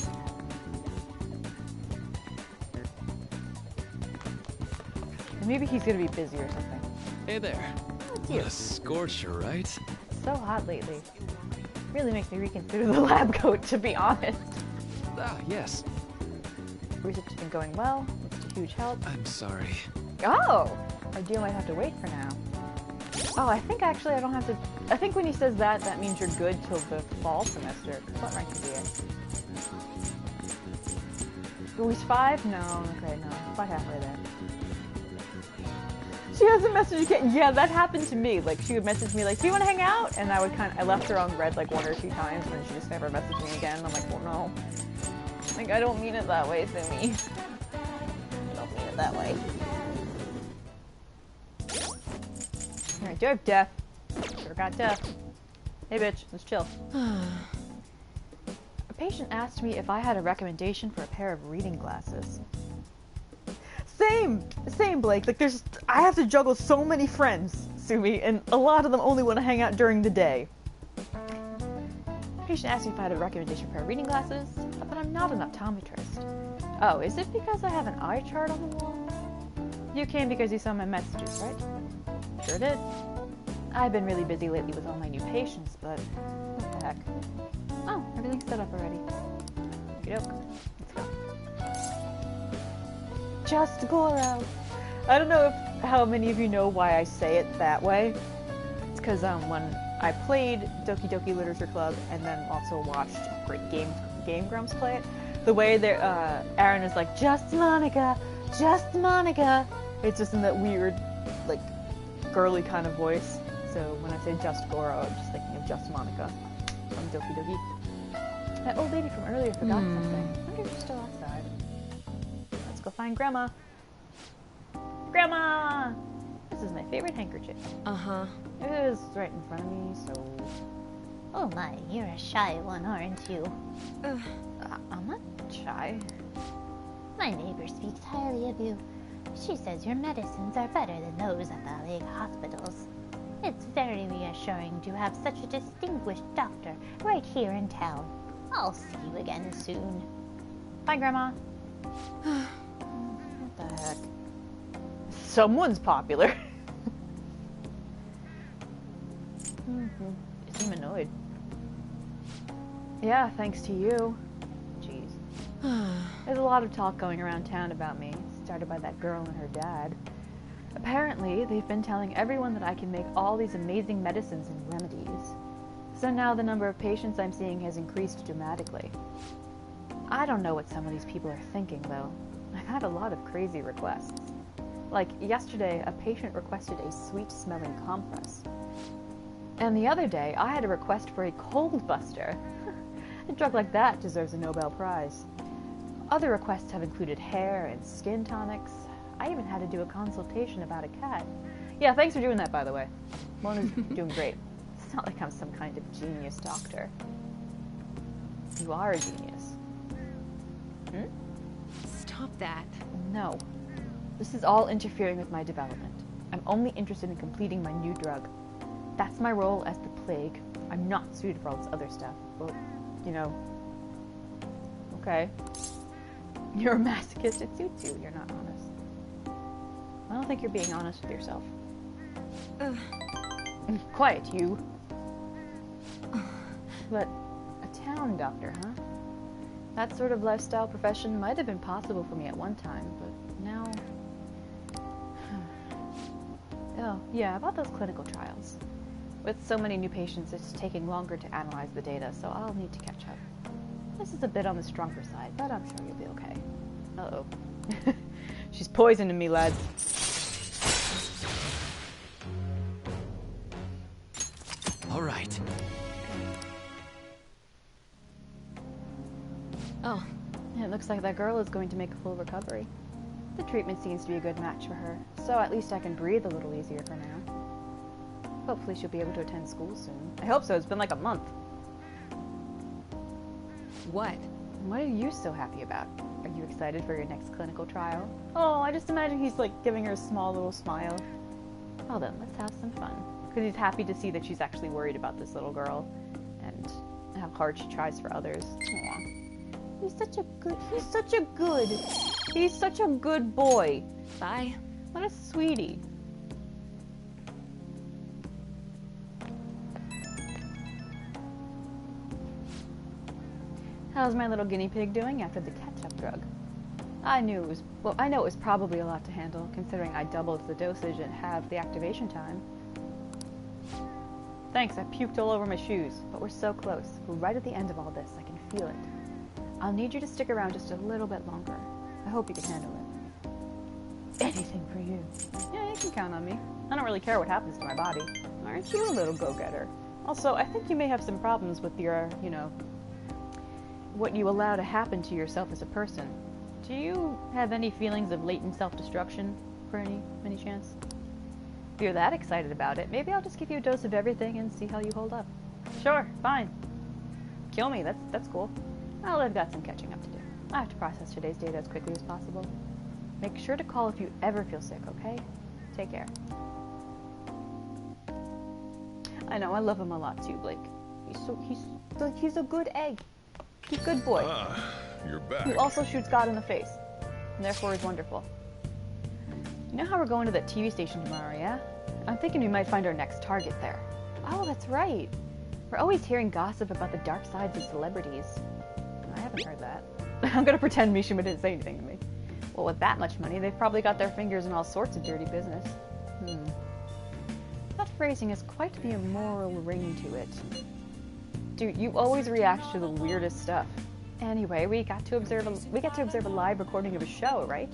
Speaker 2: And maybe he's gonna be busy or something.
Speaker 11: Hey there.
Speaker 2: What
Speaker 11: a scorcher, right?
Speaker 2: It's so hot lately. Really makes me reconsider the lab coat, to be honest.
Speaker 11: Ah, yes.
Speaker 2: Research has been going well. It's a huge help.
Speaker 11: I'm sorry.
Speaker 2: Oh! Our deal might have to wait for now. Oh, I think actually I don't have to... I think when he says that, that means you're good till the fall semester. What rank is he at? Oh, he's 5? No, okay, no. About halfway there. She hasn't messaged again. Yeah, that happened to me. Like, she would message me like, do you want to hang out? And I would I left her on red like 1 or 2 times and she just never messaged me again. I'm like, well, no. Like, I don't mean it that way, Sumi. I don't mean it that way. Alright, do I have death? Sure got death. Hey bitch, let's chill. A patient asked me if I had a recommendation for a pair of reading glasses. Same, Blake. Like, I have to juggle so many friends, Sumi, and a lot of them only want to hang out during the day. The patient asked me if I had a recommendation for a pair of reading glasses, but I'm not an optometrist. Oh, is it because I have an eye chart on the wall? You came because you saw my messages, right? Sure did. I've been really busy lately with all my new patients, but what the heck? Oh, everything's set up already. Okey-doke. Let's go. Just Goro. I don't know how many of you know why I say it that way. It's because when I played Doki Doki Literature Club and then also watched great Game Grumps play it. The way that Aaron is like, just Monica, just Monica. It's just in that weird, like, girly kind of voice. So when I say just Goro, I'm just thinking of just Monica from Doki Doki. That old lady from earlier forgot something. I wonder if she's still outside. Let's go find Grandma. Grandma! This is my favorite handkerchief.
Speaker 5: Uh-huh.
Speaker 2: It is right in front of me, so...
Speaker 3: Oh my, you're a shy one, aren't you?
Speaker 2: I'm not shy.
Speaker 3: My neighbor speaks highly of you. She says your medicines are better than those at the League hospitals. It's very reassuring to have such a distinguished doctor right here in town. I'll see you again soon.
Speaker 2: Bye, Grandma. What the heck? Someone's popular. You seem annoyed. Yeah, thanks to you. Jeez. There's a lot of talk going around town about me, started by that girl and her dad. Apparently, they've been telling everyone that I can make all these amazing medicines and remedies. So now the number of patients I'm seeing has increased dramatically. I don't know what some of these people are thinking, though. I've had a lot of crazy requests. Like, yesterday, a patient requested a sweet-smelling compress. And the other day, I had a request for a cold buster. A drug like that deserves a Nobel Prize. Other requests have included hair and skin tonics. I even had to do a consultation about a cat. Yeah, thanks for doing that, by the way. Mona's doing great. It's not like I'm some kind of genius doctor. You are a genius.
Speaker 5: Stop that.
Speaker 2: No. This is all interfering with my development. I'm only interested in completing my new drug. That's my role as the plague. I'm not suited for all this other stuff. Well, you know. Okay. You're a masochist. It suits you. You're not honest. I don't think you're being honest with yourself. Quiet, you. But a town doctor, huh? That sort of lifestyle profession might have been possible for me at one time, but now... Oh, yeah, about those clinical trials. With so many new patients, it's taking longer to analyze the data, so I'll need to catch up. This is a bit on the stronger side, but I'm sure you'll be okay. Uh-oh. She's poisoning me, lads.
Speaker 13: All right.
Speaker 2: Oh, it looks like that girl is going to make a full recovery. The treatment seems to be a good match for her, so at least I can breathe a little easier for now. Hopefully she'll be able to attend school soon. I hope so, it's been like a month.
Speaker 5: What?
Speaker 2: What are you so happy about? Are you excited for your next clinical trial? Oh, I just imagine he's like giving her a small little smile. Well then, let's have some fun. Because he's happy to see that she's actually worried about this little girl and how hard she tries for others. Aww. He's such a good boy.
Speaker 5: Bye.
Speaker 2: What a sweetie. How's my little guinea pig doing after the catch-up drug? I know it was probably a lot to handle, considering I doubled the dosage and halved the activation time. Thanks, I puked all over my shoes, but we're so close. We're right at the end of all this, I can feel it. I'll need you to stick around just a little bit longer. I hope you can handle it. Anything for you. Yeah, you can count on me. I don't really care what happens to my body. Aren't you a little go-getter? Also, I think you may have some problems with your, what you allow to happen to yourself as a person. Do you have any feelings of latent self-destruction, for any chance? If you're that excited about it, maybe I'll just give you a dose of everything and see how you hold up. Sure, fine. Kill me, that's cool. Well, I've got some catching up to do. I have to process today's data as quickly as possible. Make sure to call if you ever feel sick, okay? Take care. I know, I love him a lot too, Blake. He's a good egg. He's a good boy.
Speaker 19: You're back.
Speaker 2: He also shoots God in the face, and therefore is wonderful. You know how we're going to that TV station tomorrow, yeah? I'm thinking we might find our next target there. Oh, that's right. We're always hearing gossip about the dark sides of celebrities. I haven't heard that. I'm gonna pretend Mishima didn't say anything to me. Well, with that much money, they've probably got their fingers in all sorts of dirty business. That phrasing has quite the immoral ring to it. Dude, you always react to the weirdest stuff. Anyway, we get to observe a live recording of a show, right?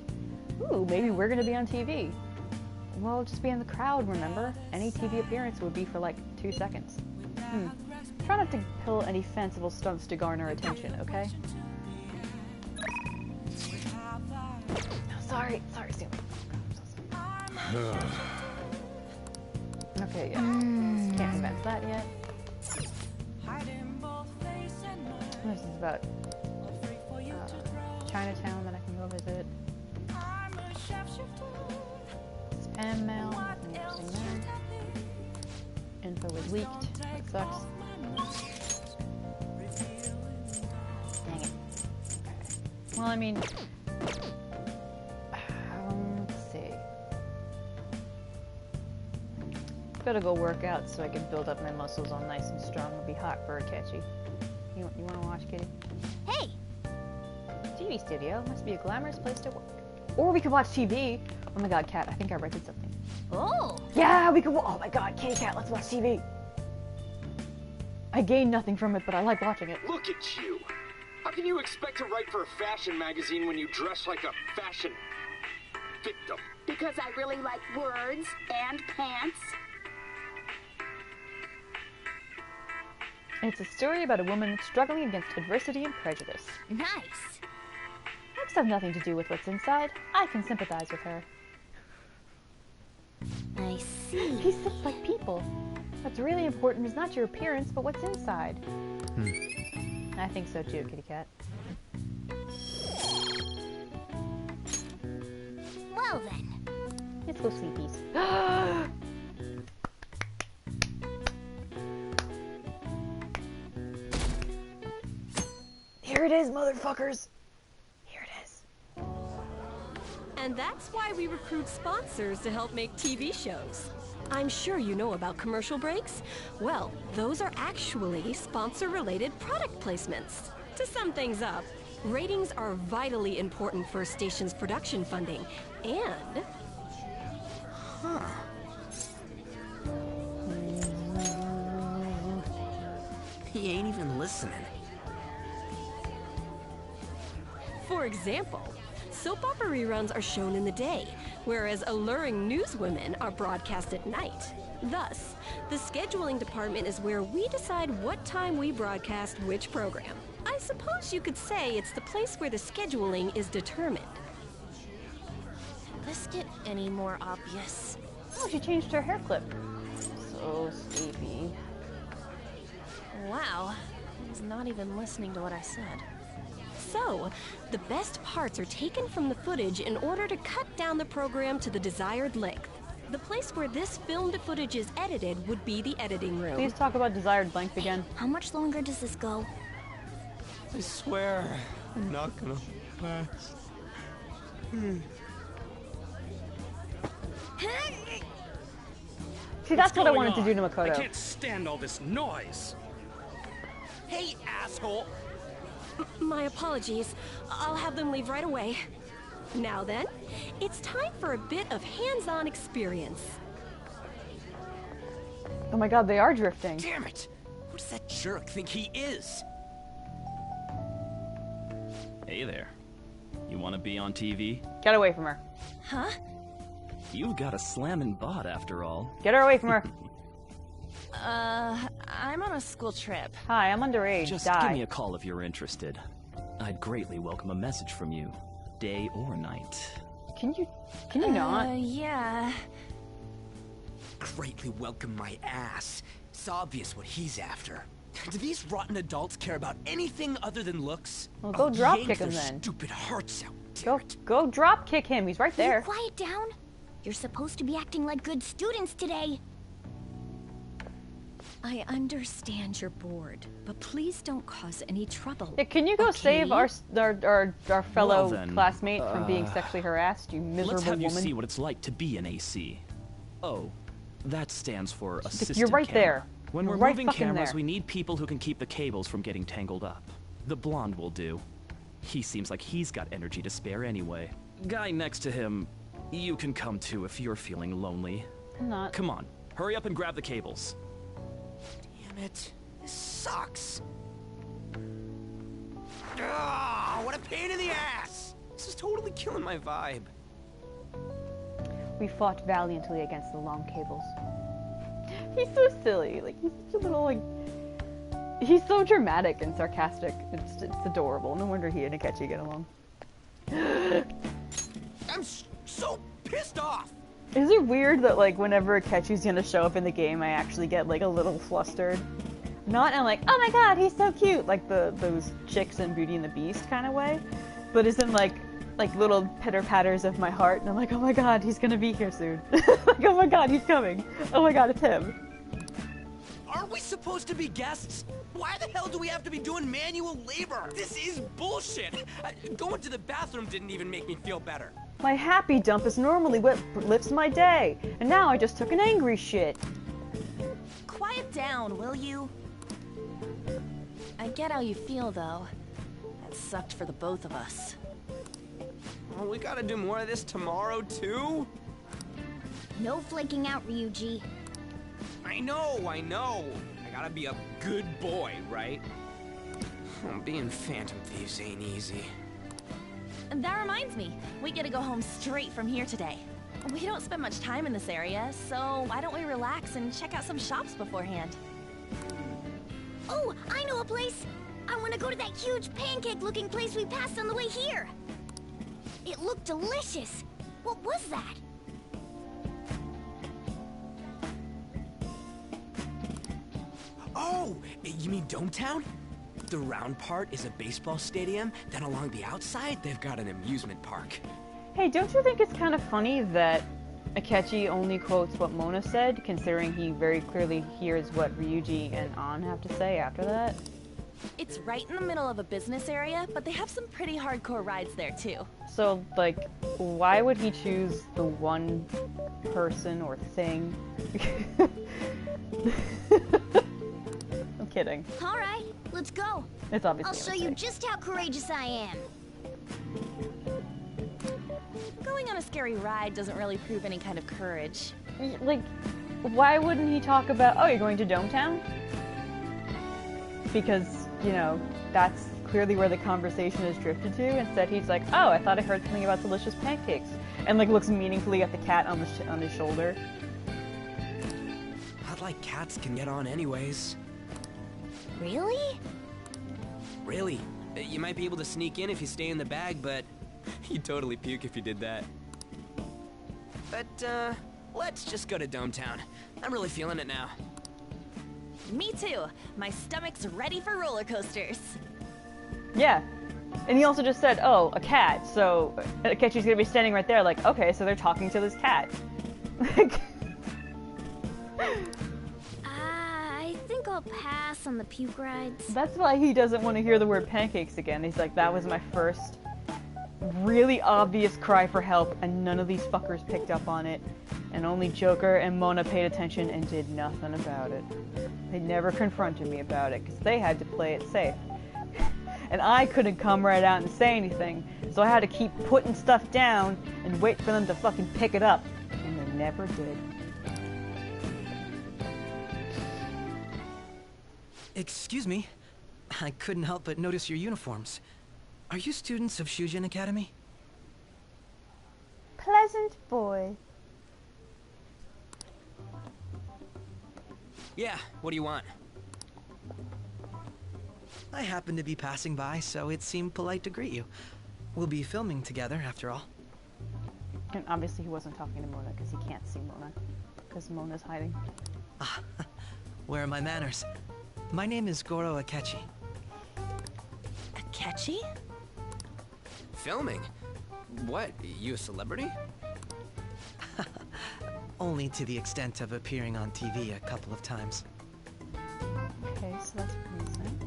Speaker 2: Ooh, maybe we're gonna be on TV. We'll just be in the crowd, remember? Any TV appearance would be for like 2 seconds. Try not to pull any fanciful stunts to garner attention, okay? Sorry, Sam. Okay, yeah. Can't invent that yet. This is about Chinatown that I can go visit. Spam mail. Interesting there. Info was leaked. That sucks. Dang it. Okay. Well, I mean, let's see. Gotta go work out so I can build up my muscles all nice and strong and be hot for a catchy. You want to watch, Kitty?
Speaker 1: Hey!
Speaker 2: TV studio must be a glamorous place to work. Or we could watch TV. Oh my god, Cat, I think I rented something.
Speaker 1: Oh!
Speaker 2: Yeah, we could. Oh my god, Kitty Cat, let's watch TV. I gain nothing from it, but I like watching it.
Speaker 12: Look at you! How can you expect to write for a fashion magazine when you dress like a fashion victim?
Speaker 8: Because I really like words and pants.
Speaker 2: It's a story about a woman struggling against adversity and prejudice.
Speaker 1: Nice!
Speaker 2: Looks have nothing to do with what's inside. I can sympathize with her.
Speaker 1: I see.
Speaker 2: He's just like people. What's really important is not your appearance, but what's inside. I think so too, Kitty Cat.
Speaker 1: Well then.
Speaker 2: Let's go sleepies. Here it is, motherfuckers! Here it is.
Speaker 16: And that's why we recruit sponsors to help make TV shows. I'm sure you know about commercial breaks. Well, those are actually sponsor-related product placements. To sum things up, ratings are vitally important for a station's production funding, and...
Speaker 6: He ain't even listening.
Speaker 16: For example, soap opera reruns are shown in the day, whereas alluring newswomen are broadcast at night. Thus, the scheduling department is where we decide what time we broadcast which program. I suppose you could say it's the place where the scheduling is determined.
Speaker 5: Can this get any more obvious?
Speaker 2: Oh, she changed her hair clip. So sleepy.
Speaker 5: Wow, he's not even listening to what I said.
Speaker 16: So, the best parts are taken from the footage in order to cut down the program to the desired length. The place where this filmed footage is edited would be the editing room.
Speaker 2: Please talk about desired length again.
Speaker 1: How much longer does this go?
Speaker 12: I swear, I'm not gonna last.
Speaker 2: See, that's what I wanted to do to Makoto.
Speaker 13: I can't stand all this noise.
Speaker 12: Hey, asshole!
Speaker 16: My apologies. I'll have them leave right away. Now then, it's time for a bit of hands-on experience.
Speaker 2: Oh my god, they are drifting.
Speaker 6: Damn it! Who does that jerk think he is?
Speaker 23: Hey there. You want to be on TV?
Speaker 2: Get away from her.
Speaker 5: Huh?
Speaker 23: You've got a slammin' bod after all.
Speaker 2: Get her away from her.
Speaker 5: I'm on a school trip.
Speaker 2: Hi, I'm underage.
Speaker 23: Just
Speaker 2: Die.
Speaker 23: give me a call if you're interested. I'd greatly welcome a message from you, day or night.
Speaker 2: Can you not?
Speaker 5: Yeah.
Speaker 6: Greatly welcome my ass. It's obvious what he's after. Do these rotten adults care about anything other than looks?
Speaker 2: Well, go drop kick him then.
Speaker 6: Stupid hearts out.
Speaker 2: Go drop kick him. He's right there.
Speaker 1: Quiet down. You're supposed to be acting like good students today.
Speaker 24: I understand you're bored, but please don't cause any trouble.
Speaker 2: Yeah, can you go save our fellow
Speaker 23: Well then,
Speaker 2: classmate from being sexually harassed, you miserable
Speaker 23: Let's have
Speaker 2: woman?
Speaker 23: you see what it's like to be an AC. Oh, that stands for assistant
Speaker 2: You're right
Speaker 23: cam.
Speaker 2: there.
Speaker 23: When
Speaker 2: You're
Speaker 23: we're
Speaker 2: right
Speaker 23: moving
Speaker 2: fucking
Speaker 23: cameras,
Speaker 2: there.
Speaker 23: we need people who can keep the cables from getting tangled up. The blonde will do. He seems like he's got energy to spare anyway. Guy next to him, you can come too if you're feeling lonely.
Speaker 2: I'm not.
Speaker 23: Come on, Hurry up and grab the cables.
Speaker 6: Damn it. This sucks. Ugh, what a pain in the ass! This is totally killing my vibe.
Speaker 2: We fought valiantly against the long cables. He's so silly. Like, he's such a little, like... He's so dramatic and sarcastic. It's adorable. No wonder he and Akechi get along.
Speaker 6: I'm so pissed off!
Speaker 2: Is it weird that, like, whenever Akechi's gonna show up in the game, I actually get, like, a little flustered? Not in, like, oh my god, he's so cute! Like, those chicks in Beauty and the Beast kind of way. But it's in, like little pitter-patters of my heart, and I'm like, oh my god, he's gonna be here soon. Like, oh my god, he's coming. Oh my god, it's him.
Speaker 6: Aren't we supposed to be guests? Why the hell do we have to be doing manual labor? This is bullshit! Going to the bathroom didn't even make me feel better.
Speaker 2: My happy dump is normally what lifts my day, and now I just took an angry shit.
Speaker 5: Quiet down, will you? I get how you feel, though. That sucked for the both of us.
Speaker 6: Oh, we gotta do more of this tomorrow, too?
Speaker 1: No flaking out, Ryuji.
Speaker 6: I know. I gotta be a good boy, right? Oh, being Phantom Thieves ain't easy.
Speaker 5: And that reminds me, we get to go home straight from here today. We don't spend much time in this area, so why don't we relax and check out some shops beforehand?
Speaker 1: Oh, I know a place! I want to go to that huge pancake-looking place we passed on the way here! It looked delicious! What was that?
Speaker 6: Oh, you mean Dometown? The round part is a baseball stadium, then along the outside, they've got an amusement park.
Speaker 2: Hey, don't you think it's kind of funny that Akechi only quotes what Mona said, considering he very clearly hears what Ryuji and An have to say after that?
Speaker 5: It's right in the middle of a business area, but they have some pretty hardcore rides there too.
Speaker 2: So, like, why would he choose the one person or thing? I'm kidding.
Speaker 1: Alright, let's go.
Speaker 2: It's obviously
Speaker 1: I'll show you just how courageous I am.
Speaker 5: Going on a scary ride doesn't really prove any kind of courage.
Speaker 2: Like, why wouldn't he talk about, oh, you're going to Dometown? Because, you know, that's clearly where the conversation has drifted to. Instead, he's like, oh, I thought I heard something about delicious pancakes. And, like, looks meaningfully at the cat on his shoulder.
Speaker 6: Not like cats can get on anyways.
Speaker 1: Really?
Speaker 6: Really. You might be able to sneak in if you stay in the bag, but you'd totally puke if you did that. But, let's just go to Dometown. I'm really feeling it now.
Speaker 5: Me too. My stomach's ready for roller coasters.
Speaker 2: Yeah. And he also just said, oh, a cat. So Akechi's gonna be standing right there like, okay, so they're talking to this cat.
Speaker 1: I think I'll pass on the puke rides.
Speaker 2: That's why he doesn't want to hear the word pancakes again. He's like, that was my first really obvious cry for help, and none of these fuckers picked up on it. And only Joker and Mona paid attention and did nothing about it. They never confronted me about it, because they had to play it safe. And I couldn't come right out and say anything, so I had to keep putting stuff down and wait for them to fucking pick it up. And they never did.
Speaker 4: Excuse me. I couldn't help but notice your uniforms. Are you students of Shujin Academy?
Speaker 2: Pleasant boy.
Speaker 6: Yeah, what do you want?
Speaker 4: I happened to be passing by, so it seemed polite to greet you. We'll be filming together, after all.
Speaker 2: And obviously he wasn't talking to Mona, because he can't see Mona. Because Mona's hiding.
Speaker 4: Ah, where are my manners? My name is Goro Akechi.
Speaker 5: Akechi?
Speaker 6: Filming? What, you a celebrity?
Speaker 4: Only to the extent of appearing on TV a couple of times.
Speaker 2: Okay, so that's recent.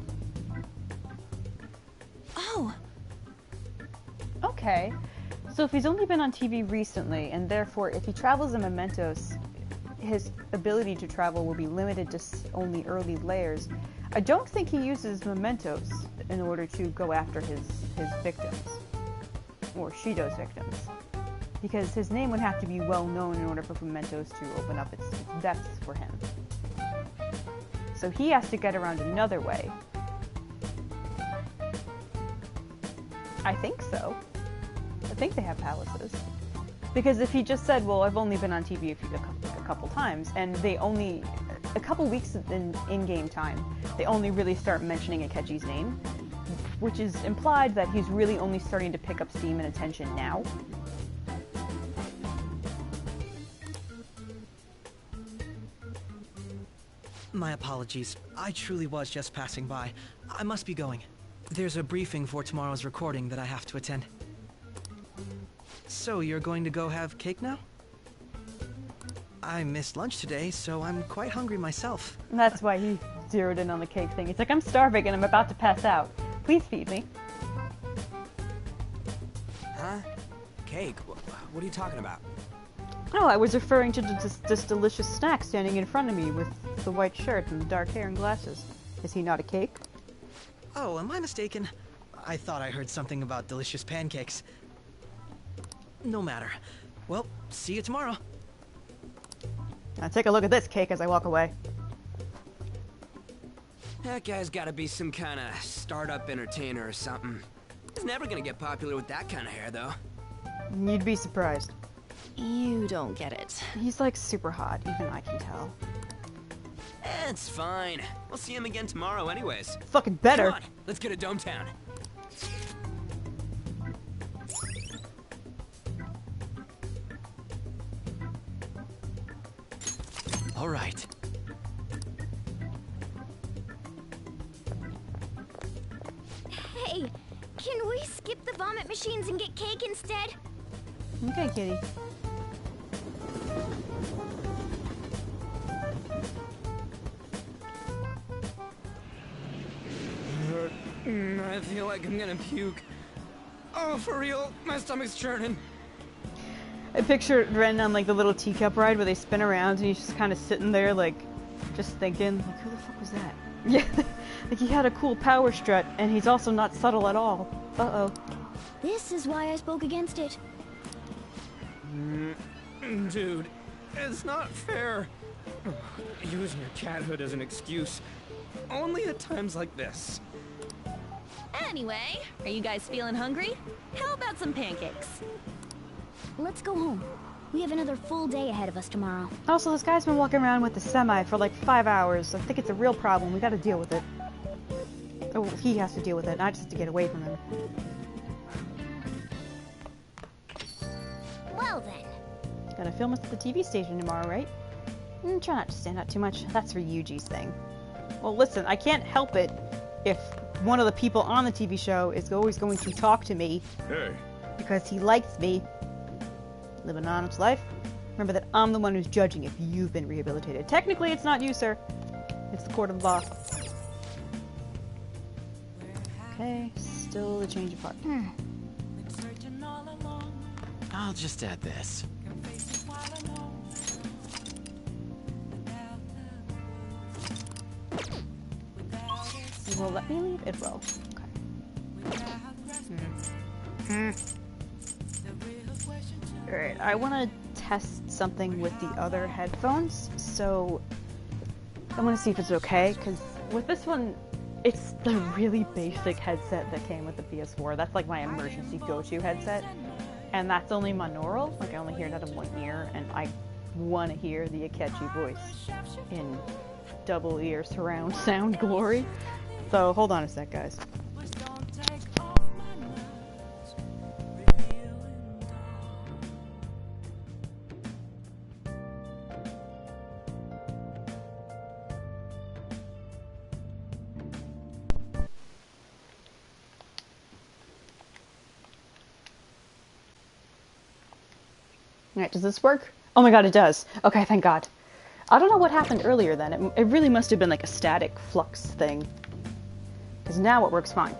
Speaker 5: Oh!
Speaker 2: Okay. So if he's only been on TV recently, and therefore if he travels in Mementos, his ability to travel will be limited to only early layers. I don't think he uses Mementos in order to go after his victims. Or Shido's victims. because his name would have to be well known in order for Mementos to open up its depths for him. So he has to get around another way. I think so. I think they have palaces. Because if he just said, well, I've only been on TV a couple times, and they only, a couple weeks in-game time, they only really start mentioning Akechi's name, which is implied that he's really only starting to pick up steam and attention now.
Speaker 15: My apologies. I truly was just passing by. I must be going. There's a briefing for tomorrow's recording that I have to attend. So, you're going to go have cake now? I missed lunch today, so I'm quite hungry myself.
Speaker 2: That's why he zeroed in on the cake thing. He's like, I'm starving and I'm about to pass out. Please feed me.
Speaker 4: Huh? Cake? What are you talking about?
Speaker 2: Oh, I was referring to this delicious snack standing in front of me with the white shirt and the dark hair and glasses. Is he not a cake?
Speaker 15: Oh, am I mistaken? I thought I heard something about delicious pancakes. No matter. Well, see you tomorrow.
Speaker 2: Now take a look at this cake as I walk away.
Speaker 6: That guy's gotta be some kind of startup entertainer or something. He's never gonna get popular with that kind of hair, though.
Speaker 2: You'd be surprised.
Speaker 5: You don't get it.
Speaker 2: He's like super hot, even I can tell.
Speaker 6: It's fine. We'll see him again tomorrow anyways.
Speaker 2: Fucking better.
Speaker 6: Come on, let's get to Dome Town.
Speaker 13: All right.
Speaker 1: Hey, can we skip the vomit machines and get cake instead?
Speaker 2: Okay, kitty.
Speaker 6: I feel like I'm gonna puke. Oh, for real? My stomach's churning.
Speaker 2: I picture Ren on like the little teacup ride where they spin around and he's just kind of sitting there like, just thinking, like, who the fuck was that? Yeah, like he had a cool power strut and he's also not subtle at all. Uh-oh.
Speaker 1: This is why I spoke against it.
Speaker 6: Dude, it's not fair. Using your cathood as an excuse. Only at times like this.
Speaker 5: Anyway, are you guys feeling hungry? How about some pancakes?
Speaker 1: Let's go home. We have another full day ahead of us tomorrow.
Speaker 2: Also, this guy's been walking around with the semi for like 5 hours. I think it's a real problem. We gotta deal with it. Oh, he has to deal with it. I just have to get away from him.
Speaker 1: Well then.
Speaker 2: Gotta film us at the TV station tomorrow, right? Try not to stand out too much. That's for Yuji's thing. Well, listen, I can't help it if one of the people on the TV show is always going to talk to me.
Speaker 19: Hey.
Speaker 2: Because he likes me. Live an honest life. Remember that I'm the one who's judging if you've been rehabilitated. Technically, it's not you, sir. It's the court of law. Okay, still a change of heart.
Speaker 13: I'll just add this.
Speaker 2: It will let me leave? It will. Okay. Alright, I want to test something with the other headphones, so I want to see if it's okay, because with this one, it's the really basic headset that came with the PS4. That's like my emergency go-to headset, and that's only monaural. Like, I only hear it out of one ear, and I want to hear the Akechi voice in double ear surround sound glory. So, hold on a sec, guys. Alright, does this work? Oh my god, it does. Okay, thank god. I don't know what happened earlier then. It really must have been like a static flux thing. Because now it works fine.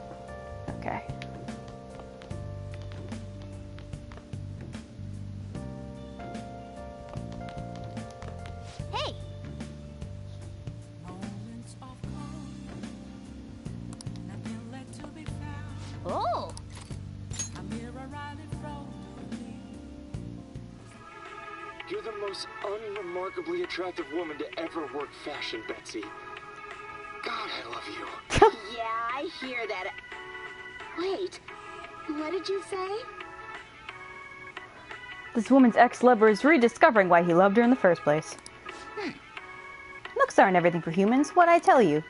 Speaker 2: Okay.
Speaker 1: Hey! Oh!
Speaker 9: most unremarkably attractive woman to ever work fashion, Betsy. God, I love you.
Speaker 8: Yeah, I hear that. Wait, what did you say?
Speaker 2: This woman's ex-lover is rediscovering why he loved her in the first place. Looks aren't everything for humans, what'd I tell you?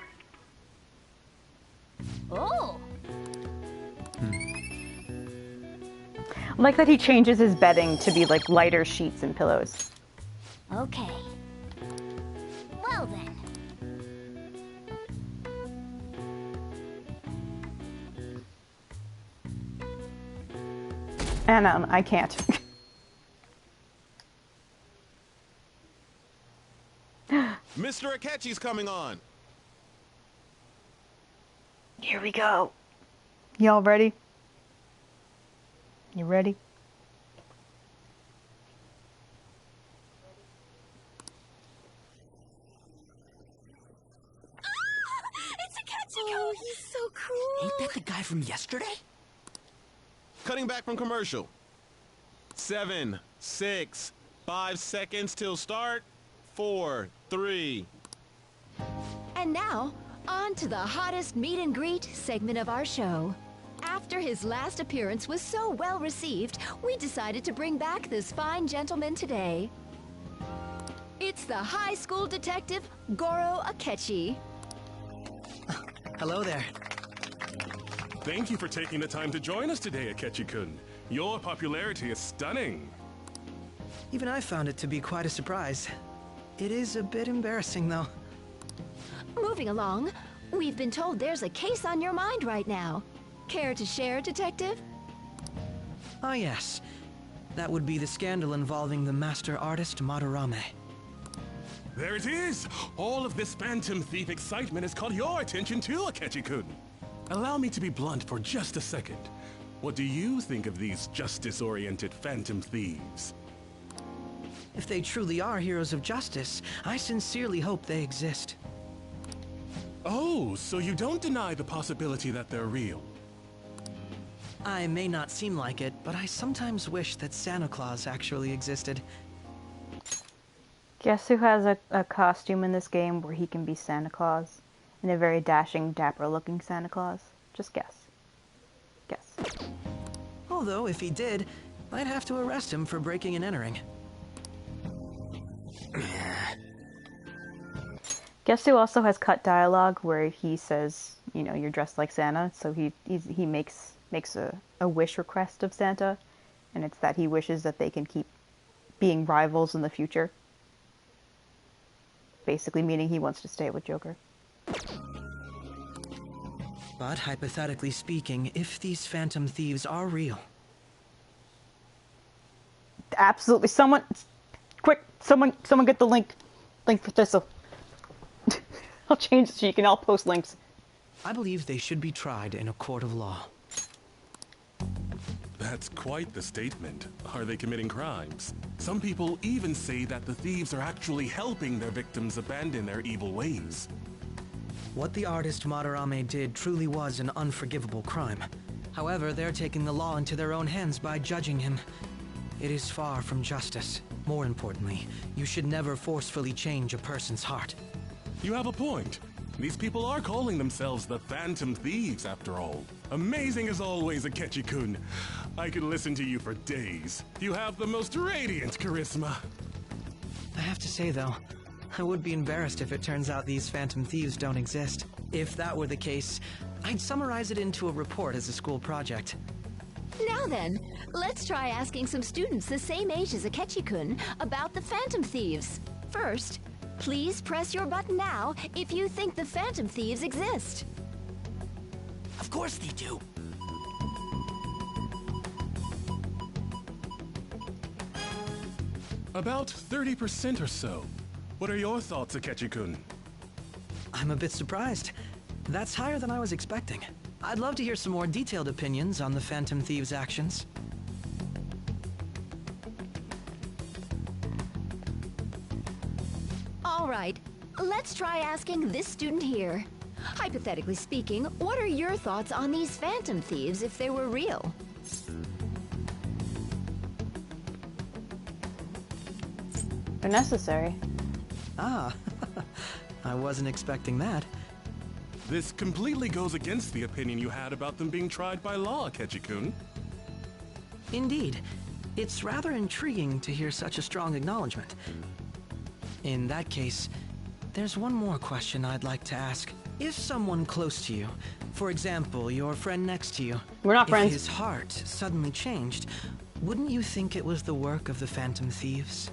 Speaker 1: Oh.
Speaker 2: I like that he changes his bedding to be like lighter sheets and pillows.
Speaker 1: Okay. Well then.
Speaker 2: And I can't.
Speaker 17: Mr. Akechi's coming on.
Speaker 2: Here we go. Y'all ready? You ready?
Speaker 1: It's Akechi! Oh, he's so cool.
Speaker 6: Ain't that the guy from yesterday?
Speaker 17: Cutting back from commercial. 7, 6, 5 seconds till start. 4, 3.
Speaker 24: And now, on to the hottest meet and greet segment of our show. After his last appearance was so well received, we decided to bring back this fine gentleman today. It's the high school detective, Goro Akechi.
Speaker 15: Hello there.
Speaker 18: Thank you for taking the time to join us today, Akechi-kun. Your popularity is stunning.
Speaker 15: Even I found it to be quite a surprise. It is a bit embarrassing, though.
Speaker 24: Moving along, we've been told there's a case on your mind right now. Care to share, Detective?
Speaker 15: Ah, yes. That would be the scandal involving the master artist Madarame.
Speaker 18: There it is! All of this Phantom Thief excitement has caught your attention too, Akechi-kun. Allow me to be blunt for just a second. What do you think of these justice-oriented Phantom Thieves?
Speaker 15: If they truly are heroes of justice, I sincerely hope they exist.
Speaker 18: Oh, so you don't deny the possibility that they're real?
Speaker 15: I may not seem like it, but I sometimes wish that Santa Claus actually existed.
Speaker 2: Guess who has a costume in this game where he can be Santa Claus? And a very dashing, dapper-looking Santa Claus? Just guess. Guess.
Speaker 15: Although, if he did, I'd have to arrest him for breaking and entering.
Speaker 2: Guess who also has cut dialogue where he says, you know, you're dressed like Santa, so he makes a wish request of Santa, and it's that he wishes that they can keep being rivals in the future. Basically meaning he wants to stay with Joker.
Speaker 15: But hypothetically speaking, if these Phantom Thieves are real...
Speaker 2: Absolutely. Someone get the link for Thistle. I'll change it so you can all post links.
Speaker 15: I believe they should be tried in a court of law.
Speaker 18: That's quite the statement. Are they committing crimes? Some people even say that the thieves are actually helping their victims abandon their evil ways.
Speaker 15: What the artist Madarame did truly was an unforgivable crime. However, they're taking the law into their own hands by judging him. It is far from justice. More importantly, you should never forcefully change a person's heart.
Speaker 18: You have a point. These people are calling themselves the Phantom Thieves, after all. Amazing as always, Akechi-kun. I could listen to you for days. You have the most radiant charisma.
Speaker 15: I have to say, though, I would be embarrassed if it turns out these Phantom Thieves don't exist. If that were the case, I'd summarize it into a report as a school project.
Speaker 24: Now then, let's try asking some students the same age as Akechi-kun about the Phantom Thieves. First, please press your button now if you think the Phantom Thieves exist.
Speaker 6: Of course they do.
Speaker 18: About 30% or so. What are your thoughts, Akechi-kun?
Speaker 15: I'm a bit surprised. That's higher than I was expecting. I'd love to hear some more detailed opinions on the Phantom Thieves' actions.
Speaker 24: All right, let's try asking this student here. Hypothetically speaking, what are your thoughts on these Phantom Thieves if they were real?
Speaker 2: They're necessary.
Speaker 15: Ah, I wasn't expecting that.
Speaker 18: This completely goes against the opinion you had about them being tried by law, Akechi-kun.
Speaker 15: Indeed. It's rather intriguing to hear such a strong acknowledgement. In that case, there's one more question I'd like to ask. If someone close to you, for example, your friend next to you,
Speaker 2: we're not friends,
Speaker 15: if his heart suddenly changed, wouldn't you think it was the work of the Phantom Thieves?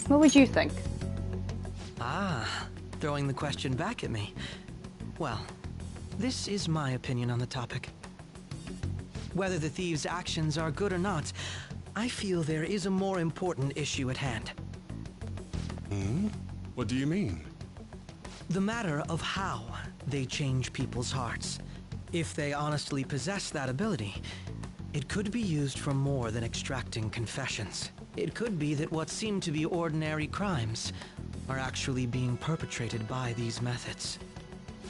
Speaker 2: What would you think?
Speaker 15: Ah, throwing the question back at me. Well, this is my opinion on the topic. Whether the thieves' actions are good or not, I feel there is a more important issue at hand.
Speaker 18: Hmm? What do you mean?
Speaker 15: The matter of how they change people's hearts. If they honestly possess that ability, it could be used for more than extracting confessions. It could be that what seem to be ordinary crimes are actually being perpetrated by these methods.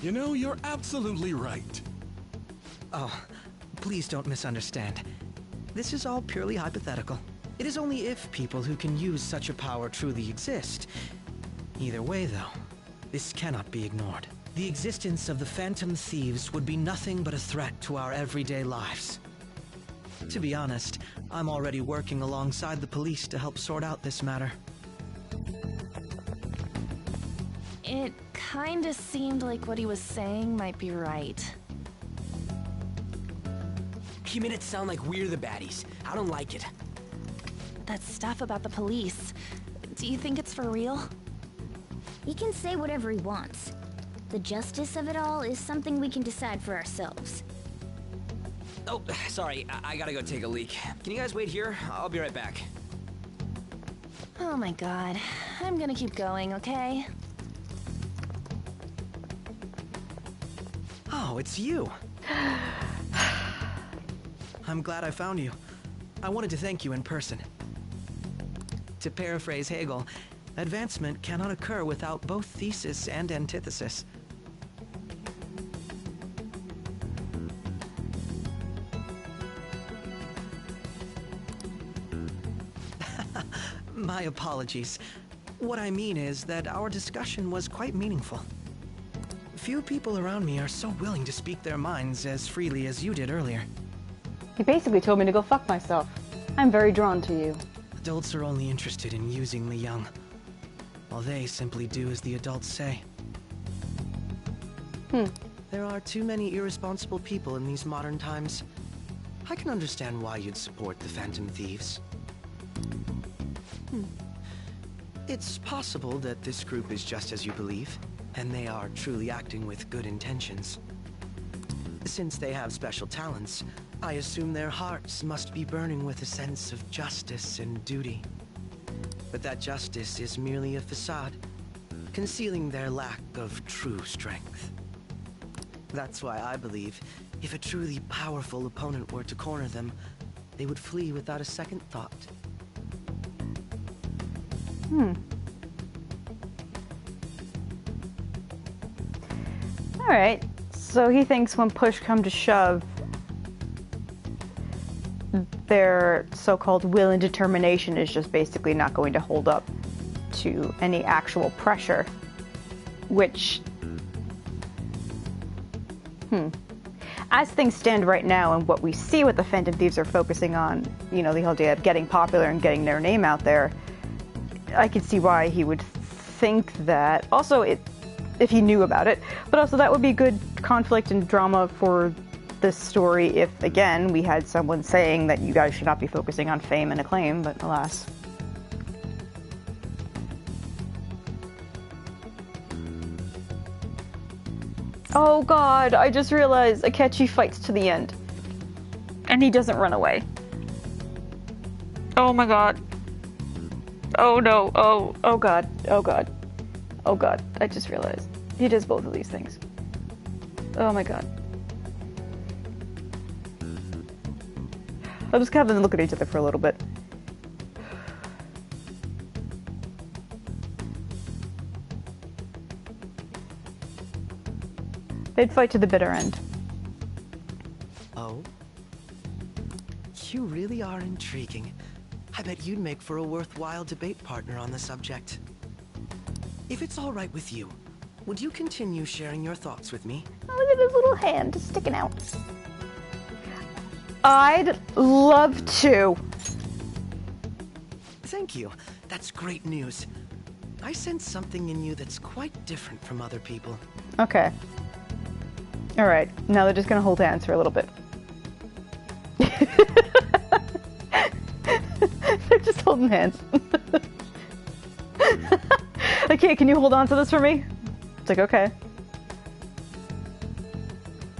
Speaker 18: You know, you're absolutely right.
Speaker 15: Oh, please don't misunderstand. This is all purely hypothetical. It is only if people who can use such a power truly exist. Either way, though, this cannot be ignored. The existence of the Phantom Thieves would be nothing but a threat to our everyday lives. To be honest, I'm already working alongside the police to help sort out this matter.
Speaker 5: It kinda seemed like what he was saying might be right.
Speaker 6: He made it sound like we're the baddies. I don't like it.
Speaker 5: That stuff about the police, do you think it's for real?
Speaker 1: He can say whatever he wants. The justice of it all is something we can decide for ourselves.
Speaker 6: Oh, sorry, I gotta go take a leak. Can you guys wait here? I'll be right back.
Speaker 5: Oh my god. I'm gonna keep going, okay?
Speaker 15: Oh, it's you. I'm glad I found you. I wanted to thank you in person. To paraphrase Hegel, advancement cannot occur without both thesis and antithesis. My apologies. What I mean is that our discussion was quite meaningful. Few people around me are so willing to speak their minds as freely as you did earlier.
Speaker 2: He basically told me to go fuck myself. I'm very drawn to you.
Speaker 15: Adults are only interested in using the young, while they simply do as the adults say. There are too many irresponsible people in these modern times. I can understand why you'd support the Phantom Thieves. It's possible that this group is just as you believe, and they are truly acting with good intentions. Since they have special talents, I assume their hearts must be burning with a sense of justice and duty. But that justice is merely a facade, concealing their lack of true strength. That's why I believe, if a truly powerful opponent were to corner them, they would flee without a second thought.
Speaker 2: Alright, so he thinks when push come to shove, their so-called will and determination is just basically not going to hold up to any actual pressure, which, as things stand right now and what we see what the Phantom Thieves are focusing on, you know, the whole idea of getting popular and getting their name out there, I could see why he would think that. Also, if he knew about it, but also that would be good conflict and drama for this story if, again, we had someone saying that you guys should not be focusing on fame and acclaim, but alas. Oh god, I just realized Akechi fights to the end. And he doesn't run away. Oh my god. Oh no, oh god, oh god. Oh god, I just realized. He does both of these things. Oh my god. I'll just have them look at each other for a little bit. They'd fight to the bitter end.
Speaker 15: Oh? You really are intriguing. I bet you'd make for a worthwhile debate partner on the subject. If it's all right with you, would you continue sharing your thoughts with me?
Speaker 2: Oh, look at his little hand just sticking out. I'd love to.
Speaker 15: Thank you. That's great news. I sense something in you that's quite different from other people.
Speaker 2: Okay. Alright, now they're just gonna hold hands for a little bit. They're just holding hands. Okay, can you hold on to this for me? It's like, okay.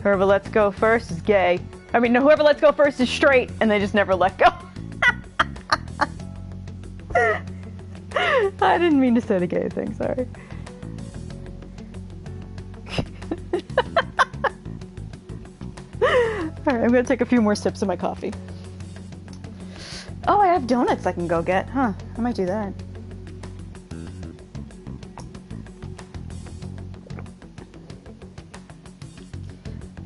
Speaker 2: Whoever lets go first is gay. I mean, no, whoever lets go first is straight, and they just never let go. I didn't mean to say the gay thing, sorry. Alright, I'm gonna take a few more sips of my coffee. Oh, I have donuts I can go get. Huh, I might do that.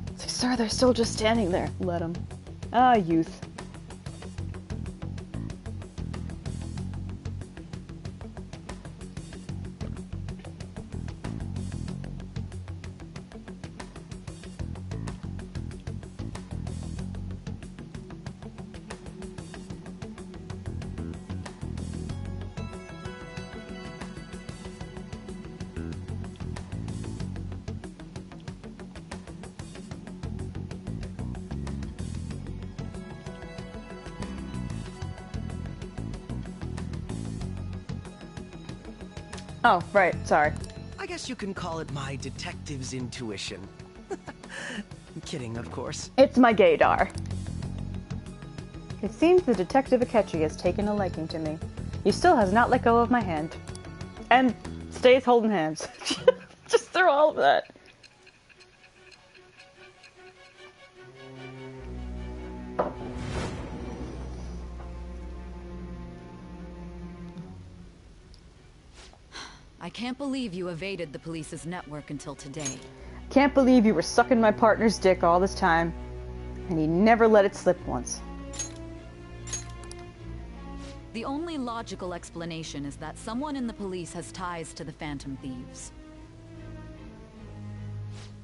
Speaker 2: It's like, sir, they're still just standing there. Let them. Ah, youth. Oh, right, sorry.
Speaker 15: I guess you can call it my detective's intuition. I'm kidding, of course.
Speaker 2: It's my gaydar. It seems the Detective Akechi has taken a liking to me. He still has not let go of my hand. And stays holding hands. Just through all of that.
Speaker 7: I can't believe you evaded the police's network until today.
Speaker 2: Can't believe you were sucking my partner's dick all this time, and he never let it slip once.
Speaker 7: The only logical explanation is that someone in the police has ties to the Phantom Thieves.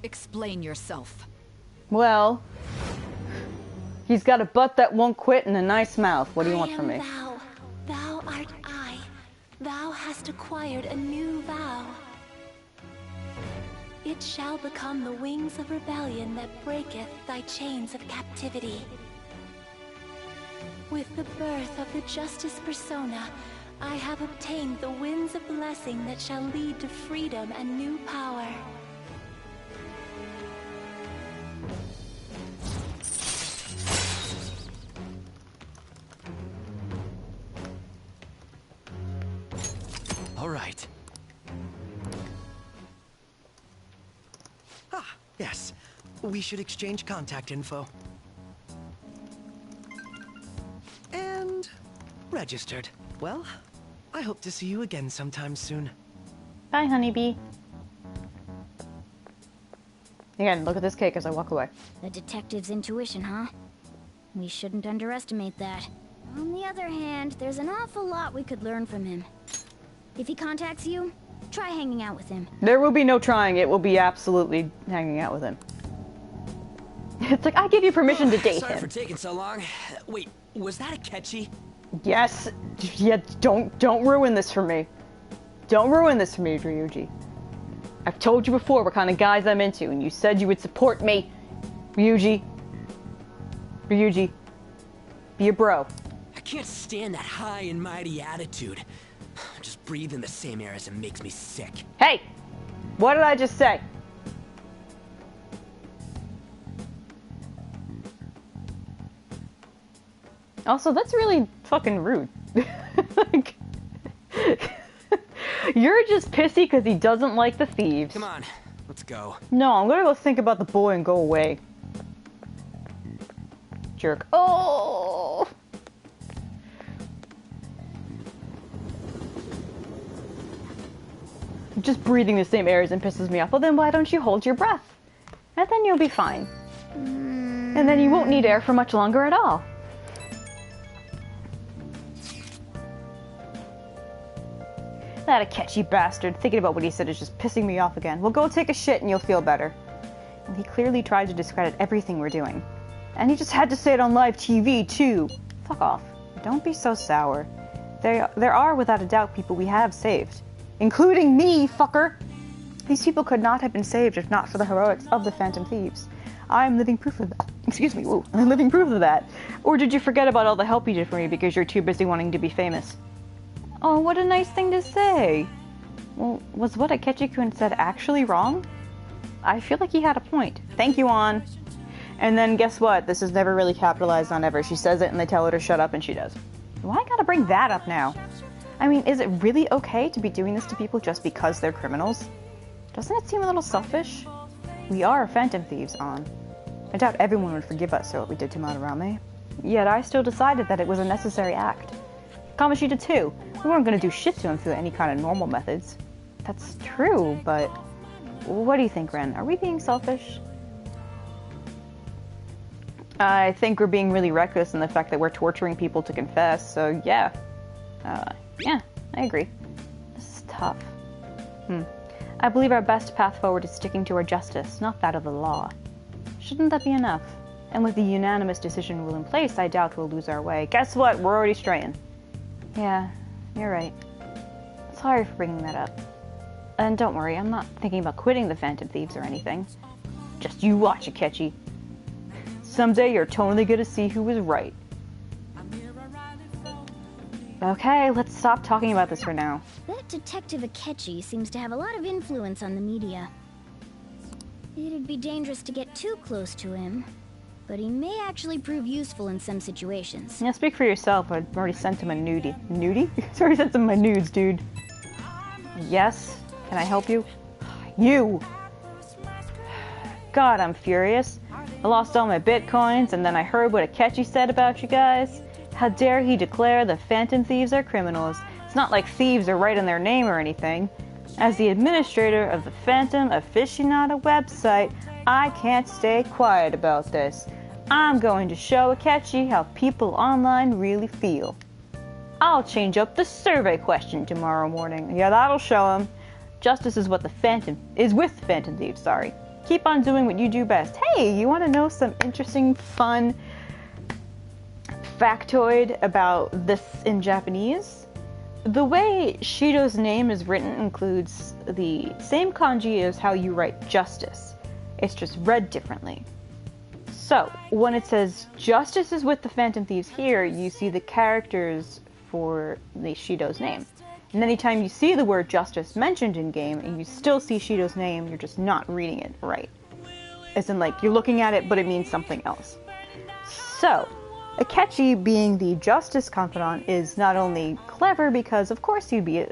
Speaker 7: Explain yourself.
Speaker 2: Well, he's got a butt that won't quit and a nice mouth. What do you want from me?
Speaker 10: Thou. Thou art I. Thou hast acquired a new vow. It shall become the wings of rebellion that breaketh thy chains of captivity. With the birth of the Justice Persona, I have obtained the winds of blessing that shall lead to freedom and new power.
Speaker 15: All right. Ah, yes. We should exchange contact info. And registered. Well, I hope to see you again sometime soon.
Speaker 2: Bye, honeybee. Again, look at this cake as I walk away.
Speaker 1: The detective's intuition, huh? We shouldn't underestimate that. On the other hand, there's an awful lot we could learn from him. If he contacts you, try hanging out with him.
Speaker 2: There will be no trying. It will be absolutely hanging out with him. It's like, I give you permission to date
Speaker 6: Sorry
Speaker 2: him.
Speaker 6: for taking so long. Wait, was that Akechi?
Speaker 2: Yes. Yeah, don't ruin this for me. Don't ruin this for me, Ryuji. I've told you before what kind of guys I'm into, and you said you would support me. Ryuji. Ryuji. Be a bro.
Speaker 6: I can't stand that high and mighty attitude. Just breathing the same air as him makes me sick.
Speaker 2: Hey! What did I just say? Also, that's really fucking rude. Like, you're just pissy because he doesn't like the thieves.
Speaker 6: Come on, let's go.
Speaker 2: No, I'm gonna go think about the boy and go away. Jerk. Oh! Just breathing the same air as him pisses me off. Well, then why don't you hold your breath? And then you'll be fine. And then you won't need air for much longer at all. That Akechi bastard. Thinking about what he said is just pissing me off again. Well, go take a shit and you'll feel better. And he clearly tried to discredit everything we're doing. And he just had to say it on live TV, too. Fuck off. Don't be so sour. There are, without a doubt, people we have saved. Including me, fucker! These people could not have been saved if not for the heroics of the Phantom Thieves. I'm living proof of that. Excuse me, woo. I'm living proof of that. Or did you forget about all the help you did for me because you're too busy wanting to be famous? Oh, what a nice thing to say. Well, was what Akechi-kun said actually wrong? I feel like he had a point. Thank you, An. And then guess what? This is never really capitalized on ever. She says it and they tell her to shut up and she does. Why gotta bring that up now? I mean, is it really okay to be doing this to people just because they're criminals? Doesn't it seem a little selfish? We are Phantom Thieves, An. I doubt everyone would forgive us for what we did to Madarame. Yet I still decided that it was a necessary act. Kamoshida too. We weren't gonna do shit to him through any kind of normal methods. That's true, but... What do you think, Ren? Are we being selfish? I think we're being really reckless in the fact that we're torturing people to confess, so yeah. Yeah, I agree. This is tough. I believe our best path forward is sticking to our justice, not that of the law. Shouldn't that be enough? And with the unanimous decision rule in place, I doubt we'll lose our way. Guess what? We're already straying. Yeah, you're right. Sorry for bringing that up. And don't worry, I'm not thinking about quitting the Phantom Thieves or anything. Just you watch, Akechi. Someday you're totally gonna see who was right. Okay, let's stop talking about this for now.
Speaker 1: That Detective Akechi seems to have a lot of influence on the media. It'd be dangerous to get too close to him, but he may actually prove useful in some situations.
Speaker 2: Yeah, speak for yourself. I've already sent him a nudie. Nudie? Sorry, sent him my nudes, dude. Yes? Can I help you? You! God, I'm furious. I lost all my bitcoins, and then I heard what Akechi said about you guys. How dare he declare the Phantom Thieves are criminals? It's not like thieves are right in their name or anything. As the administrator of the Phantom Aficionado website, I can't stay quiet about this. I'm going to show Akechi how people online really feel. I'll change up the survey question tomorrow morning. Yeah, that'll show him. Justice is with the Phantom Thieves, sorry. Keep on doing what you do best. Hey, you want to know some interesting, fun factoid about this in Japanese? The way Shido's name is written includes the same kanji as how you write justice. It's just read differently. So, when it says justice is with the Phantom Thieves here, you see the characters for the Shido's name. And anytime you see the word justice mentioned in game and you still see Shido's name, you're just not reading it right. As in, like, you're looking at it, but it means something else. So, Akechi being the justice confidant is not only clever because, of course, he'd be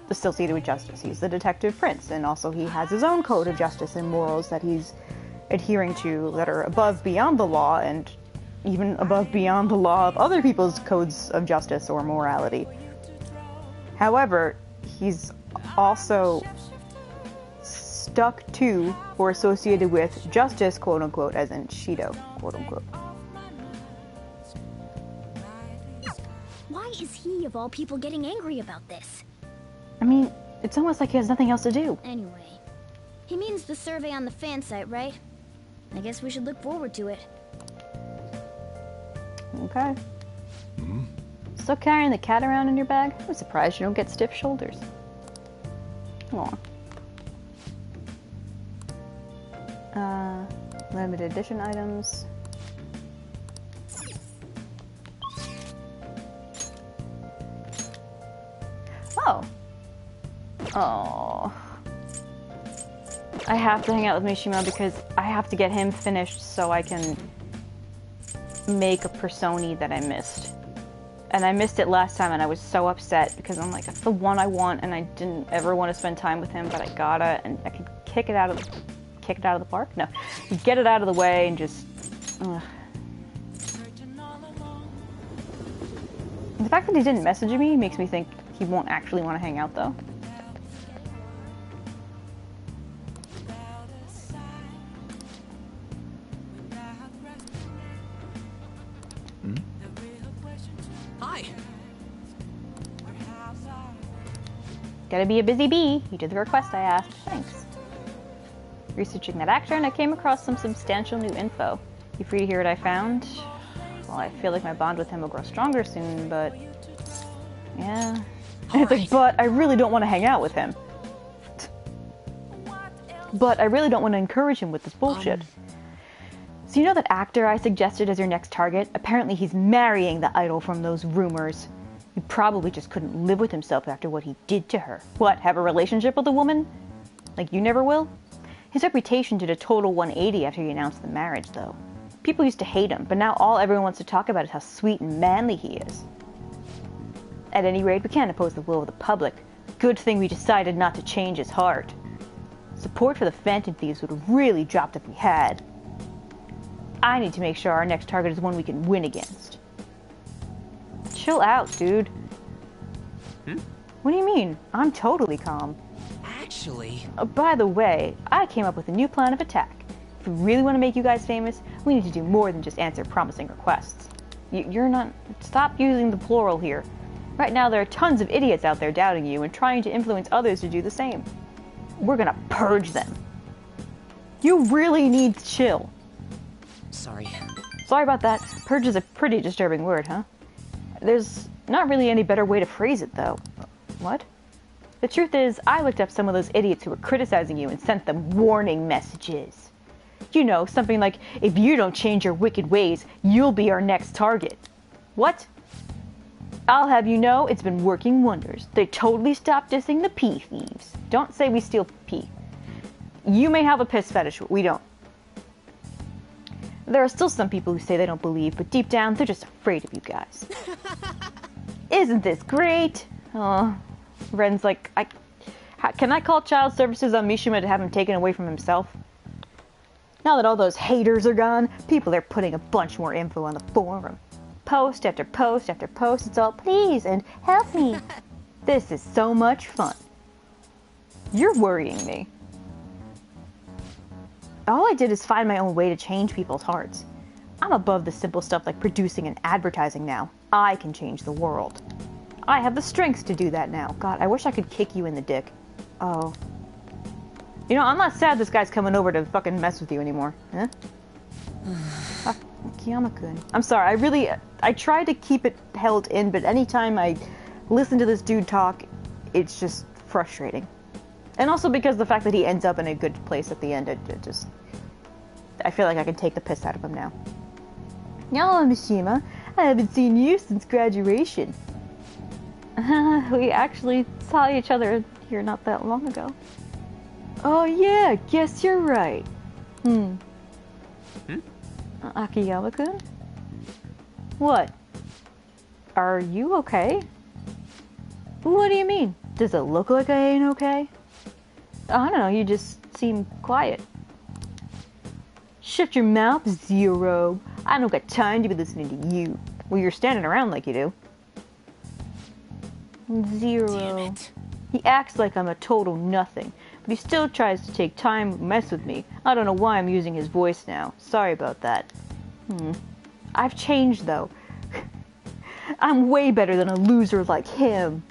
Speaker 2: associated with justice. He's the detective prince, and also he has his own code of justice and morals that he's adhering to that are above beyond the law and even above beyond the law of other people's codes of justice or morality. However, he's also stuck to or associated with justice, quote unquote, as in Shido, quote unquote.
Speaker 1: Why is he, of all people, getting angry about this?
Speaker 2: I mean, it's almost like he has nothing else to do.
Speaker 1: Anyway, he means the survey on the fan site, right? I guess we should look forward to it.
Speaker 2: Okay. Still carrying the cat around in your bag? I'm surprised you don't get stiff shoulders. Aw. Limited edition items. Oh. Oh. I have to hang out with Mishima because I have to get him finished so I can make a Persona that I missed. And I missed it last time and I was so upset because I'm like, that's the one I want and I didn't ever want to spend time with him, but I gotta, and I could kick it out of the park? No. Get it out of the way and just... Ugh. The fact that he didn't message me makes me think he won't actually want to hang out though.
Speaker 13: Hi.
Speaker 2: Gotta be a busy bee. You did the request I asked. Thanks. Researching that actor, and I came across some substantial new info. You free to hear what I found? Well, I feel like my bond with him will grow stronger soon, but... yeah. It's like, but I really don't want to hang out with him. But I really don't want to encourage him with this bullshit. So you know that actor I suggested as your next target? Apparently he's marrying the idol from those rumors. He probably just couldn't live with himself after what he did to her. What, have a relationship with a woman? Like you never will? His reputation did a total 180 after he announced the marriage, though. People used to hate him, but now all everyone wants to talk about is how sweet and manly he is. At any rate, we can't oppose the will of the public. Good thing we decided not to change his heart. Support for the Phantom Thieves would have really dropped if we had. I need to make sure our next target is one we can win against. Chill out, dude. What do you mean? I'm totally calm.
Speaker 4: Actually...
Speaker 2: by the way, I came up with a new plan of attack. If we really want to make you guys famous, we need to do more than just answer promising requests. You're not... Stop using the plural here. Right now there are tons of idiots out there doubting you and trying to influence others to do the same. We're gonna purge them. You really need to chill.
Speaker 4: Sorry.
Speaker 2: Sorry about that. Purge is a pretty disturbing word, huh? There's not really any better way to phrase it, though. What? The truth is, I looked up some of those idiots who were criticizing you and sent them warning messages. You know, something like, if you don't change your wicked ways, you'll be our next target. What? I'll have you know, it's been working wonders. They totally stopped dissing the pea thieves. Don't say we steal pea. You may have a piss fetish, we don't. There are still some people who say they don't believe, but deep down, they're just afraid of you guys. Isn't this great? Oh, Ren's like, can I call child services on Mishima to have him taken away from himself? Now that all those haters are gone, people are putting a bunch more info on the forum. Post after post after post, it's all please and help me. This is so much fun. You're worrying me. All I did is find my own way to change people's hearts. I'm above the simple stuff like producing and advertising now. I can change the world. I have the strength to do that now. God, I wish I could kick you in the dick. Oh. You know, I'm not sad this guy's coming over to fucking mess with you anymore. Huh? Akiyama-kun. I'm sorry, I try to keep it held in, but anytime I listen to this dude talk, it's just frustrating. And also because the fact that he ends up in a good place at the end, I feel like I can take the piss out of him now. Hello, Mishima. I haven't seen you since graduation. We actually saw each other here not that long ago. Oh yeah, guess you're right. Akiyama-kun? What? Are you okay? What do you mean? Does it look like I ain't okay? I don't know, you just seem quiet. Shut your mouth, Zero. I don't got time to be listening to you. Well, you're standing around like you do. Zero.
Speaker 4: Damn it.
Speaker 2: He acts like I'm a total nothing, but he still tries to take time to mess with me. I don't know why I'm using his voice now. Sorry about that. I've changed, though. I'm way better than a loser like him.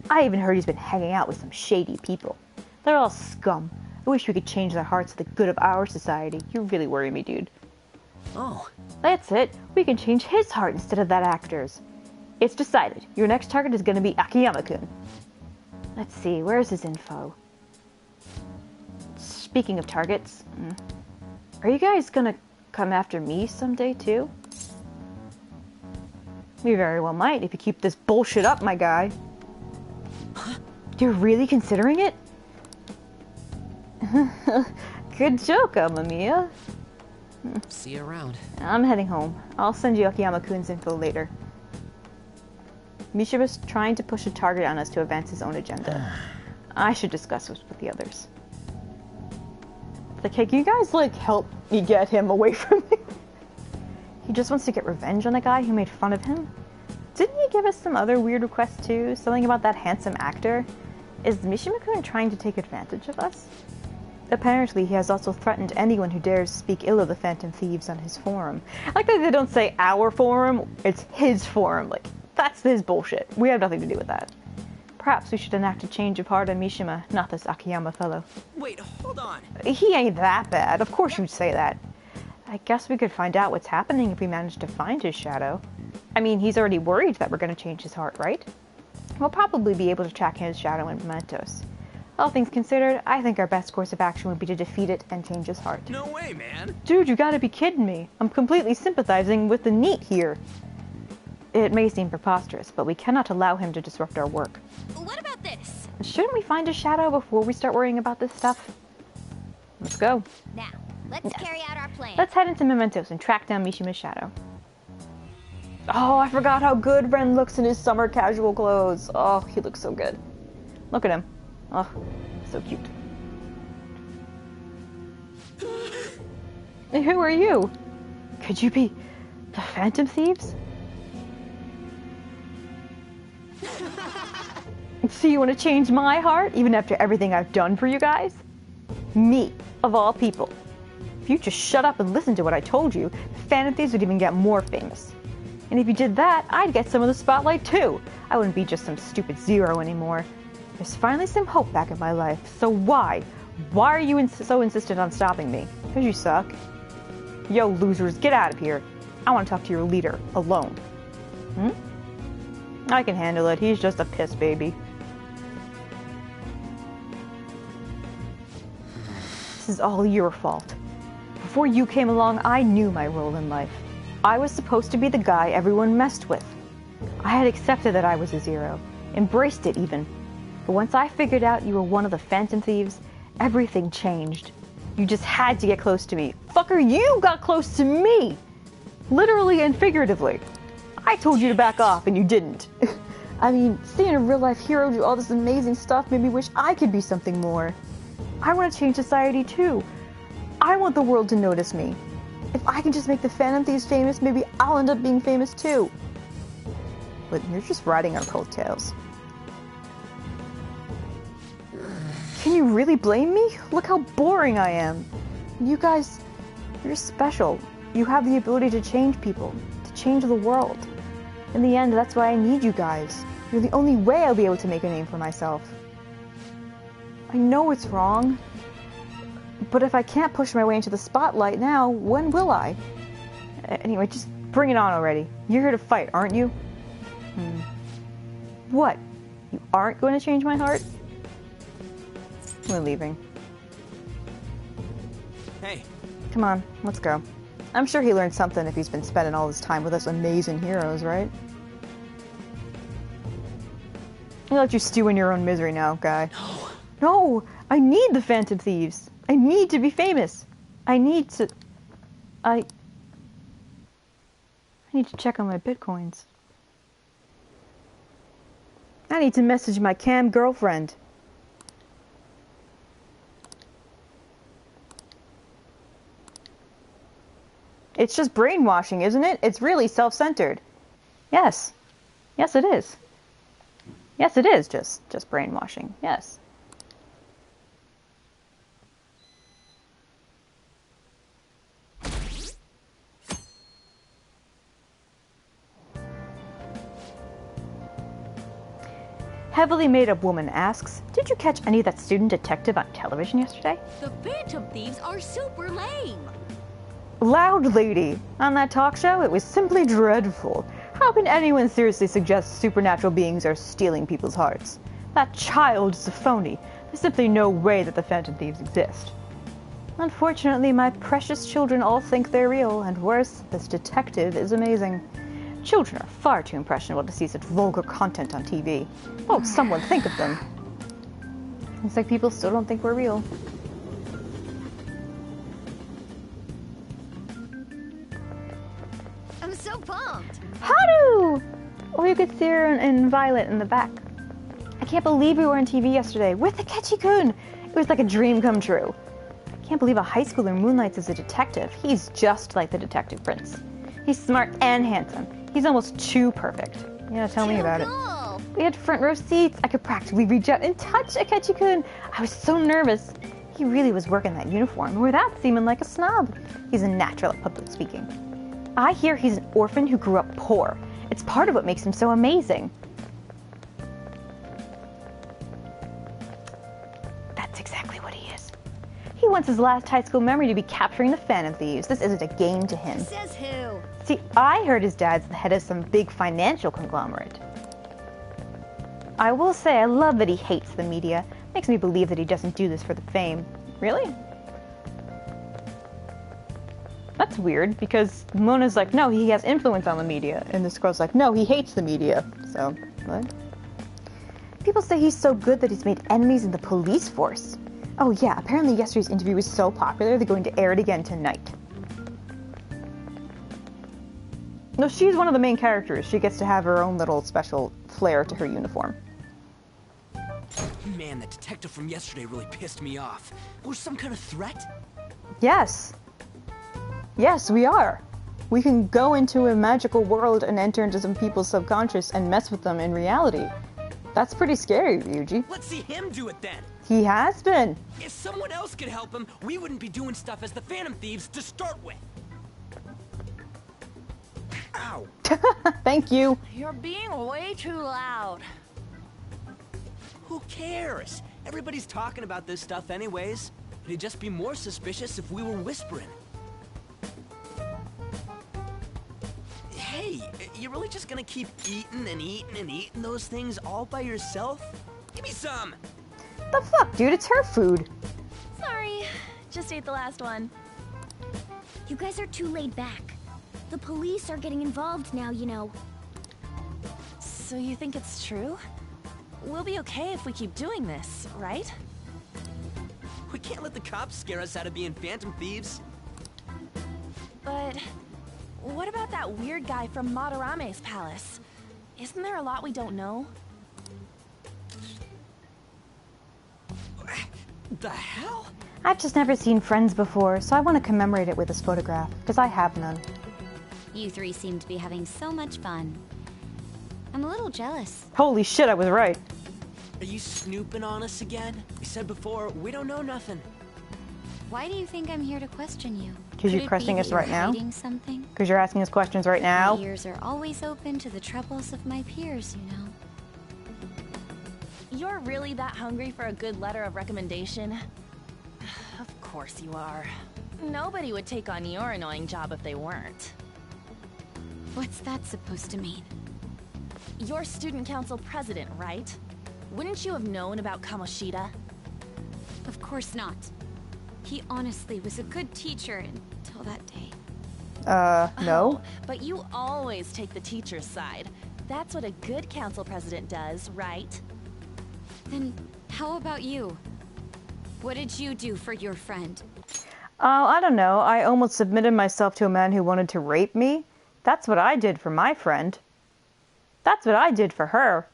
Speaker 2: I even heard he's been hanging out with some shady people. They're all scum. I wish we could change their hearts for the good of our society. You really worry me, dude.
Speaker 4: Oh.
Speaker 2: That's it. We can change his heart instead of that actor's. It's decided. Your next target is going to be Akiyama-kun. Let's see, where's his info? Speaking of targets, are you guys going to come after me someday, too? We very well might if you keep this bullshit up, my guy. You're really considering it? Good joke, Amamiya.
Speaker 13: See you around.
Speaker 2: I'm heading home. I'll send you Akiyama-kun's info later. Mishima's trying to push a target on us to advance his own agenda. I should discuss this with the others. It's like, hey, can you guys, like, help me get him away from me? He just wants to get revenge on the guy who made fun of him. Didn't he give us some other weird requests, too? Something about that handsome actor? Is Mishima-kun trying to take advantage of us? Apparently, he has also threatened anyone who dares speak ill of the Phantom Thieves on his forum. I like that they don't say our forum, it's his forum. Like, That's his bullshit. We have nothing to do with that. Perhaps we should enact a change of heart on Mishima, not this Akiyama fellow.
Speaker 6: Wait, hold on.
Speaker 2: He ain't that bad. Of course you'd say that. I guess we could find out what's happening if we manage to find his shadow. I mean, he's already worried that we're going to change his heart, right? We'll probably be able to track his shadow in mementos. All things considered, I think our best course of action would be to defeat it and change his heart.
Speaker 6: No way, man.
Speaker 2: Dude, you gotta be kidding me. I'm completely sympathizing with the NEET here. It may seem preposterous, but we cannot allow him to disrupt our work.
Speaker 1: What about this?
Speaker 2: Shouldn't we find his shadow before we start worrying about this stuff? Let's go.
Speaker 1: Now, let's carry out our plan.
Speaker 2: Let's head into Mementos and track down Mishima's shadow. Oh, I forgot how good Ren looks in his summer casual clothes. Oh, he looks so good. Look at him. Oh, so cute. Hey, who are you? Could you be the Phantom Thieves? So you want to change my heart, even after everything I've done for you guys? Me, of all people. If you just shut up and listen to what I told you, the Phantom Thieves would even get more famous. And if you did that, I'd get some of the spotlight too. I wouldn't be just some stupid zero anymore. There's finally some hope back in my life, so why? Why are you so insistent on stopping me? Because you suck. Yo, losers, get out of here. I want to talk to your leader, alone. I can handle it, he's just a piss baby. This is all your fault. Before you came along, I knew my role in life. I was supposed to be the guy everyone messed with. I had accepted that I was a zero, embraced it even. But once I figured out you were one of the Phantom Thieves, everything changed. You just had to get close to me. Fucker, you got close to me! Literally and figuratively. I told you to back off and you didn't. I mean, seeing a real-life hero do all this amazing stuff made me wish I could be something more. I want to change society too. I want the world to notice me. If I can just make the Phantom Thieves famous, maybe I'll end up being famous too. But you're just riding our coattails. Can you really blame me? Look how boring I am. You guys, you're special. You have the ability to change people, to change the world. In the end, that's why I need you guys. You're the only way I'll be able to make a name for myself. I know it's wrong, but if I can't push my way into the spotlight now, when will I? Anyway, just bring it on already. You're here to fight, aren't you? What? You aren't going to change my heart? We're leaving.
Speaker 6: Hey.
Speaker 2: Come on, let's go. I'm sure he learned something if he's been spending all his time with us amazing heroes, right? I'll let you stew in your own misery now, guy. No! I need the Phantom Thieves! I need to be famous! I need to check on my bitcoins. I need to message my cam girlfriend. It's just brainwashing, isn't it? It's really self-centered. Yes. Yes, it is. Yes, it is just brainwashing. Yes. Heavily made-up woman asks, did you catch any of that student detective on television yesterday?
Speaker 10: The Phantom Thieves are super lame.
Speaker 2: Loud lady! On that talk show, it was simply dreadful. How can anyone seriously suggest supernatural beings are stealing people's hearts? That child is a phony. There's simply no way that the Phantom Thieves exist. Unfortunately, my precious children all think they're real, and worse, this detective is amazing. Children are far too impressionable to see such vulgar content on TV. Won't someone think of them? It's like people still don't think we're real.
Speaker 3: I'm so pumped!
Speaker 2: Haru! Oh, you could see her and Violet in the back. I can't believe we were on TV yesterday with Akechi-kun! It was like a dream come true. I can't believe a high schooler moonlights as a detective. He's just like the detective prince. He's smart and handsome. He's almost too perfect. Yeah, tell me about it. We had front row seats. I could practically reach out and touch Akechi-kun. I was so nervous. He really was working that uniform without seeming like a snob. He's a natural at public speaking. I hear he's an orphan who grew up poor, It's part of what makes him so amazing. That's exactly what he is. He wants his last high school memory to be capturing the Phantom Thieves. This isn't a game to him.
Speaker 3: Says who?
Speaker 2: See, I heard his dad's the head of some big financial conglomerate. I will say I love that he hates the media. Makes me believe that he doesn't do this for the fame. Really? That's weird, because Mona's like, no, he has influence on the media. And this girl's like, no, he hates the media. So, what? People say he's so good that he's made enemies in the police force. Oh yeah, apparently yesterday's interview was so popular, they're going to air it again tonight. No, she's one of the main characters. She gets to have her own little special flair to her uniform.
Speaker 6: Man, that detective from yesterday really pissed me off. Was some kind of threat?
Speaker 2: Yes. Yes, we are. We can go into a magical world and enter into some people's subconscious and mess with them in reality. That's pretty scary, Ryuji.
Speaker 6: Let's see him do it then.
Speaker 2: He has been.
Speaker 6: If someone else could help him, we wouldn't be doing stuff as the Phantom Thieves to start with. Ow.
Speaker 2: Thank you.
Speaker 5: You're being way too loud.
Speaker 6: Who cares? Everybody's talking about this stuff anyways. It'd just be more suspicious if we were whispering. Hey, you really just gonna keep eating and eating and eating those things all by yourself? Give me some!
Speaker 2: The fuck, dude? It's her food.
Speaker 5: Sorry, just ate the last one.
Speaker 1: You guys are too laid back. The police are getting involved now, you know.
Speaker 5: So you think it's true? We'll be okay if we keep doing this, right?
Speaker 6: We can't let the cops scare us out of being Phantom Thieves.
Speaker 5: But what about that weird guy from Madarame's palace? Isn't there a lot we don't know?
Speaker 6: The hell?
Speaker 2: I've just never seen Friends before, so I want to commemorate it with this photograph, because I have none.
Speaker 14: You three seem to be having so much fun. I'm a little jealous.
Speaker 2: Holy shit, I was right.
Speaker 6: Are you snooping on us again? We said before, we don't know nothing.
Speaker 14: Why do you think I'm here to question you?
Speaker 2: Because you're pressing us right now?
Speaker 14: Hiding something?
Speaker 2: Because you're asking us questions right now?
Speaker 14: My ears are always open to the troubles of my peers, you know.
Speaker 5: You're really that hungry for a good letter of recommendation? Of course you are. Nobody would take on your annoying job if they weren't.
Speaker 14: What's that supposed to mean?
Speaker 5: You're student council president, right? Wouldn't you have known about Kamoshida?
Speaker 14: Of course not. He honestly was a good teacher until that day.
Speaker 2: No.
Speaker 5: Oh, but you always take the teacher's side. That's what a good council president does, right?
Speaker 14: Then how about you? What did you do for your friend?
Speaker 2: I don't know. I almost submitted myself to a man who wanted to rape me. That's what I did for my friend. That's what I did for her.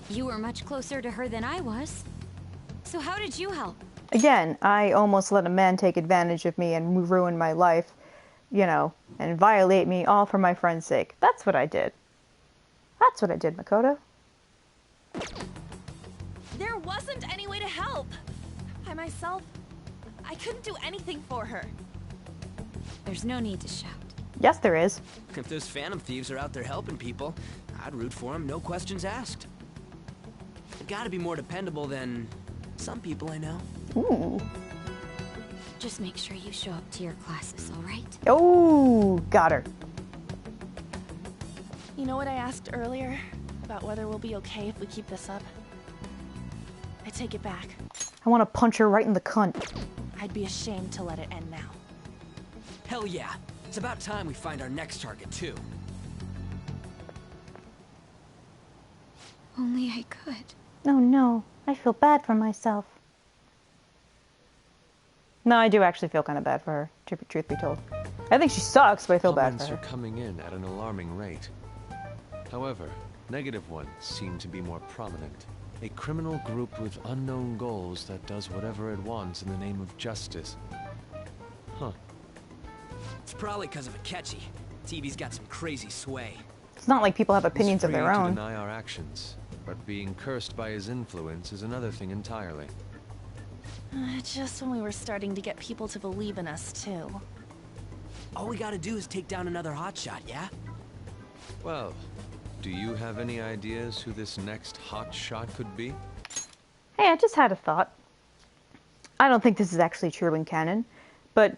Speaker 14: You were much closer to her than I was. So how did you help?
Speaker 2: Again, I almost let a man take advantage of me and ruin my life, you know, and violate me all for my friend's sake. That's what I did. That's what I did, Makoto.
Speaker 5: There wasn't any way to help. By myself, I couldn't do anything for her.
Speaker 14: There's no need to shout.
Speaker 2: Yes, there is.
Speaker 6: If those Phantom Thieves are out there helping people, I'd root for them, no questions asked. They've got to be more dependable than some people I know.
Speaker 2: Ooh.
Speaker 14: Just make sure you show up to your classes, all right?
Speaker 2: Oh, got her.
Speaker 5: You know what I asked earlier? About whether we'll be okay if we keep this up? I take it back.
Speaker 2: I want to punch her right in the cunt.
Speaker 5: I'd be ashamed to let it end now.
Speaker 6: Hell yeah. It's about time we find our next target, too.
Speaker 14: Only I could.
Speaker 2: Oh no, I feel bad for myself. No, I do actually feel kind of bad for her, truth be told. I think she sucks, but I feel bad for her.
Speaker 20: Comments are coming in at an alarming rate. However, negative ones seem to be more prominent. A criminal group with unknown goals that does whatever it wants in the name of justice. Huh.
Speaker 6: It's probably because of Akechi. TV's got some crazy sway.
Speaker 2: It's not like people have opinions of their
Speaker 20: He's free
Speaker 2: own.
Speaker 20: to deny our actions, but being cursed by his influence is another thing entirely.
Speaker 5: Just when we were starting to get people to believe in us, too.
Speaker 6: All we gotta do is take down another hotshot, yeah?
Speaker 20: Well, do you have any ideas who this next hot shot could be?
Speaker 2: Hey, I just had a thought. I don't think this is actually true in canon, but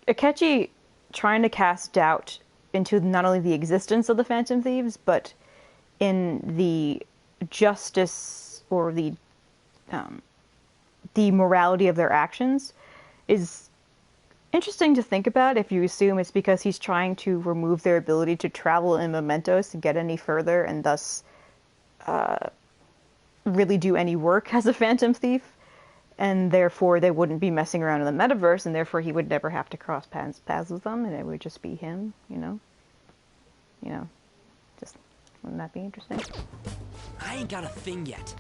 Speaker 2: Akechi trying to cast doubt into not only the existence of the Phantom Thieves, but in the justice or the morality of their actions is interesting to think about if you assume it's because he's trying to remove their ability to travel in mementos to get any further and thus really do any work as a Phantom Thief, and therefore they wouldn't be messing around in the metaverse, and therefore he would never have to cross paths with them, and it would just be him, you know? Just, wouldn't that be interesting?
Speaker 6: I ain't got a thing yet.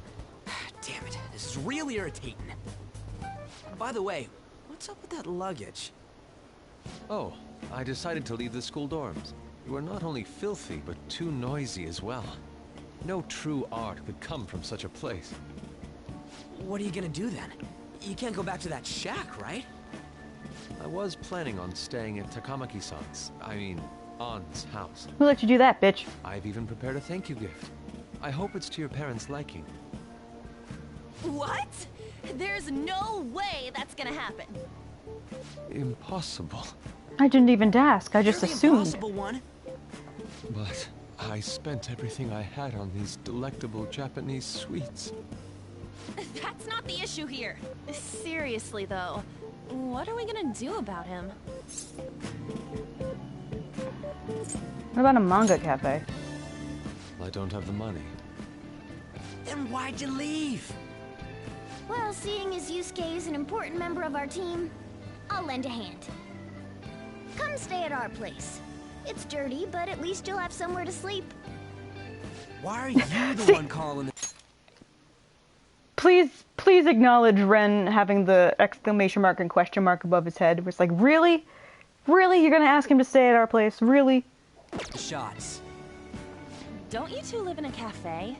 Speaker 6: Damn it, this is really irritating. By the way, what's up with that luggage?
Speaker 20: Oh, I decided to leave the school dorms. You are not only filthy, but too noisy as well. No true art could come from such a place.
Speaker 6: What are you gonna do then? You can't go back to that shack, right?
Speaker 20: I was planning on staying at Takamaki-san's, Ann's house.
Speaker 2: Who let you do that, bitch?
Speaker 20: I've even prepared a thank you gift. I hope it's to your parents' liking.
Speaker 5: What? There's no way that's gonna happen.
Speaker 20: Impossible.
Speaker 2: I didn't even ask, I just
Speaker 6: You're the
Speaker 2: assumed.
Speaker 6: impossible one.
Speaker 20: But I spent everything I had on these delectable Japanese sweets.
Speaker 5: That's not the issue here. Seriously, though, what are we gonna do about him?
Speaker 2: What about a manga cafe?
Speaker 20: I don't have the money.
Speaker 6: Then why'd you leave?
Speaker 1: Well, seeing as Yusuke is an important member of our team, I'll lend a hand. Come stay at our place. It's dirty, but at least you'll have somewhere to sleep.
Speaker 6: Why are you the one calling it?
Speaker 2: Please acknowledge Ren having the exclamation mark and question mark above his head. It's like, really? Really? You're gonna ask him to stay at our place? Really?
Speaker 6: Shots.
Speaker 5: Don't you two live in a cafe?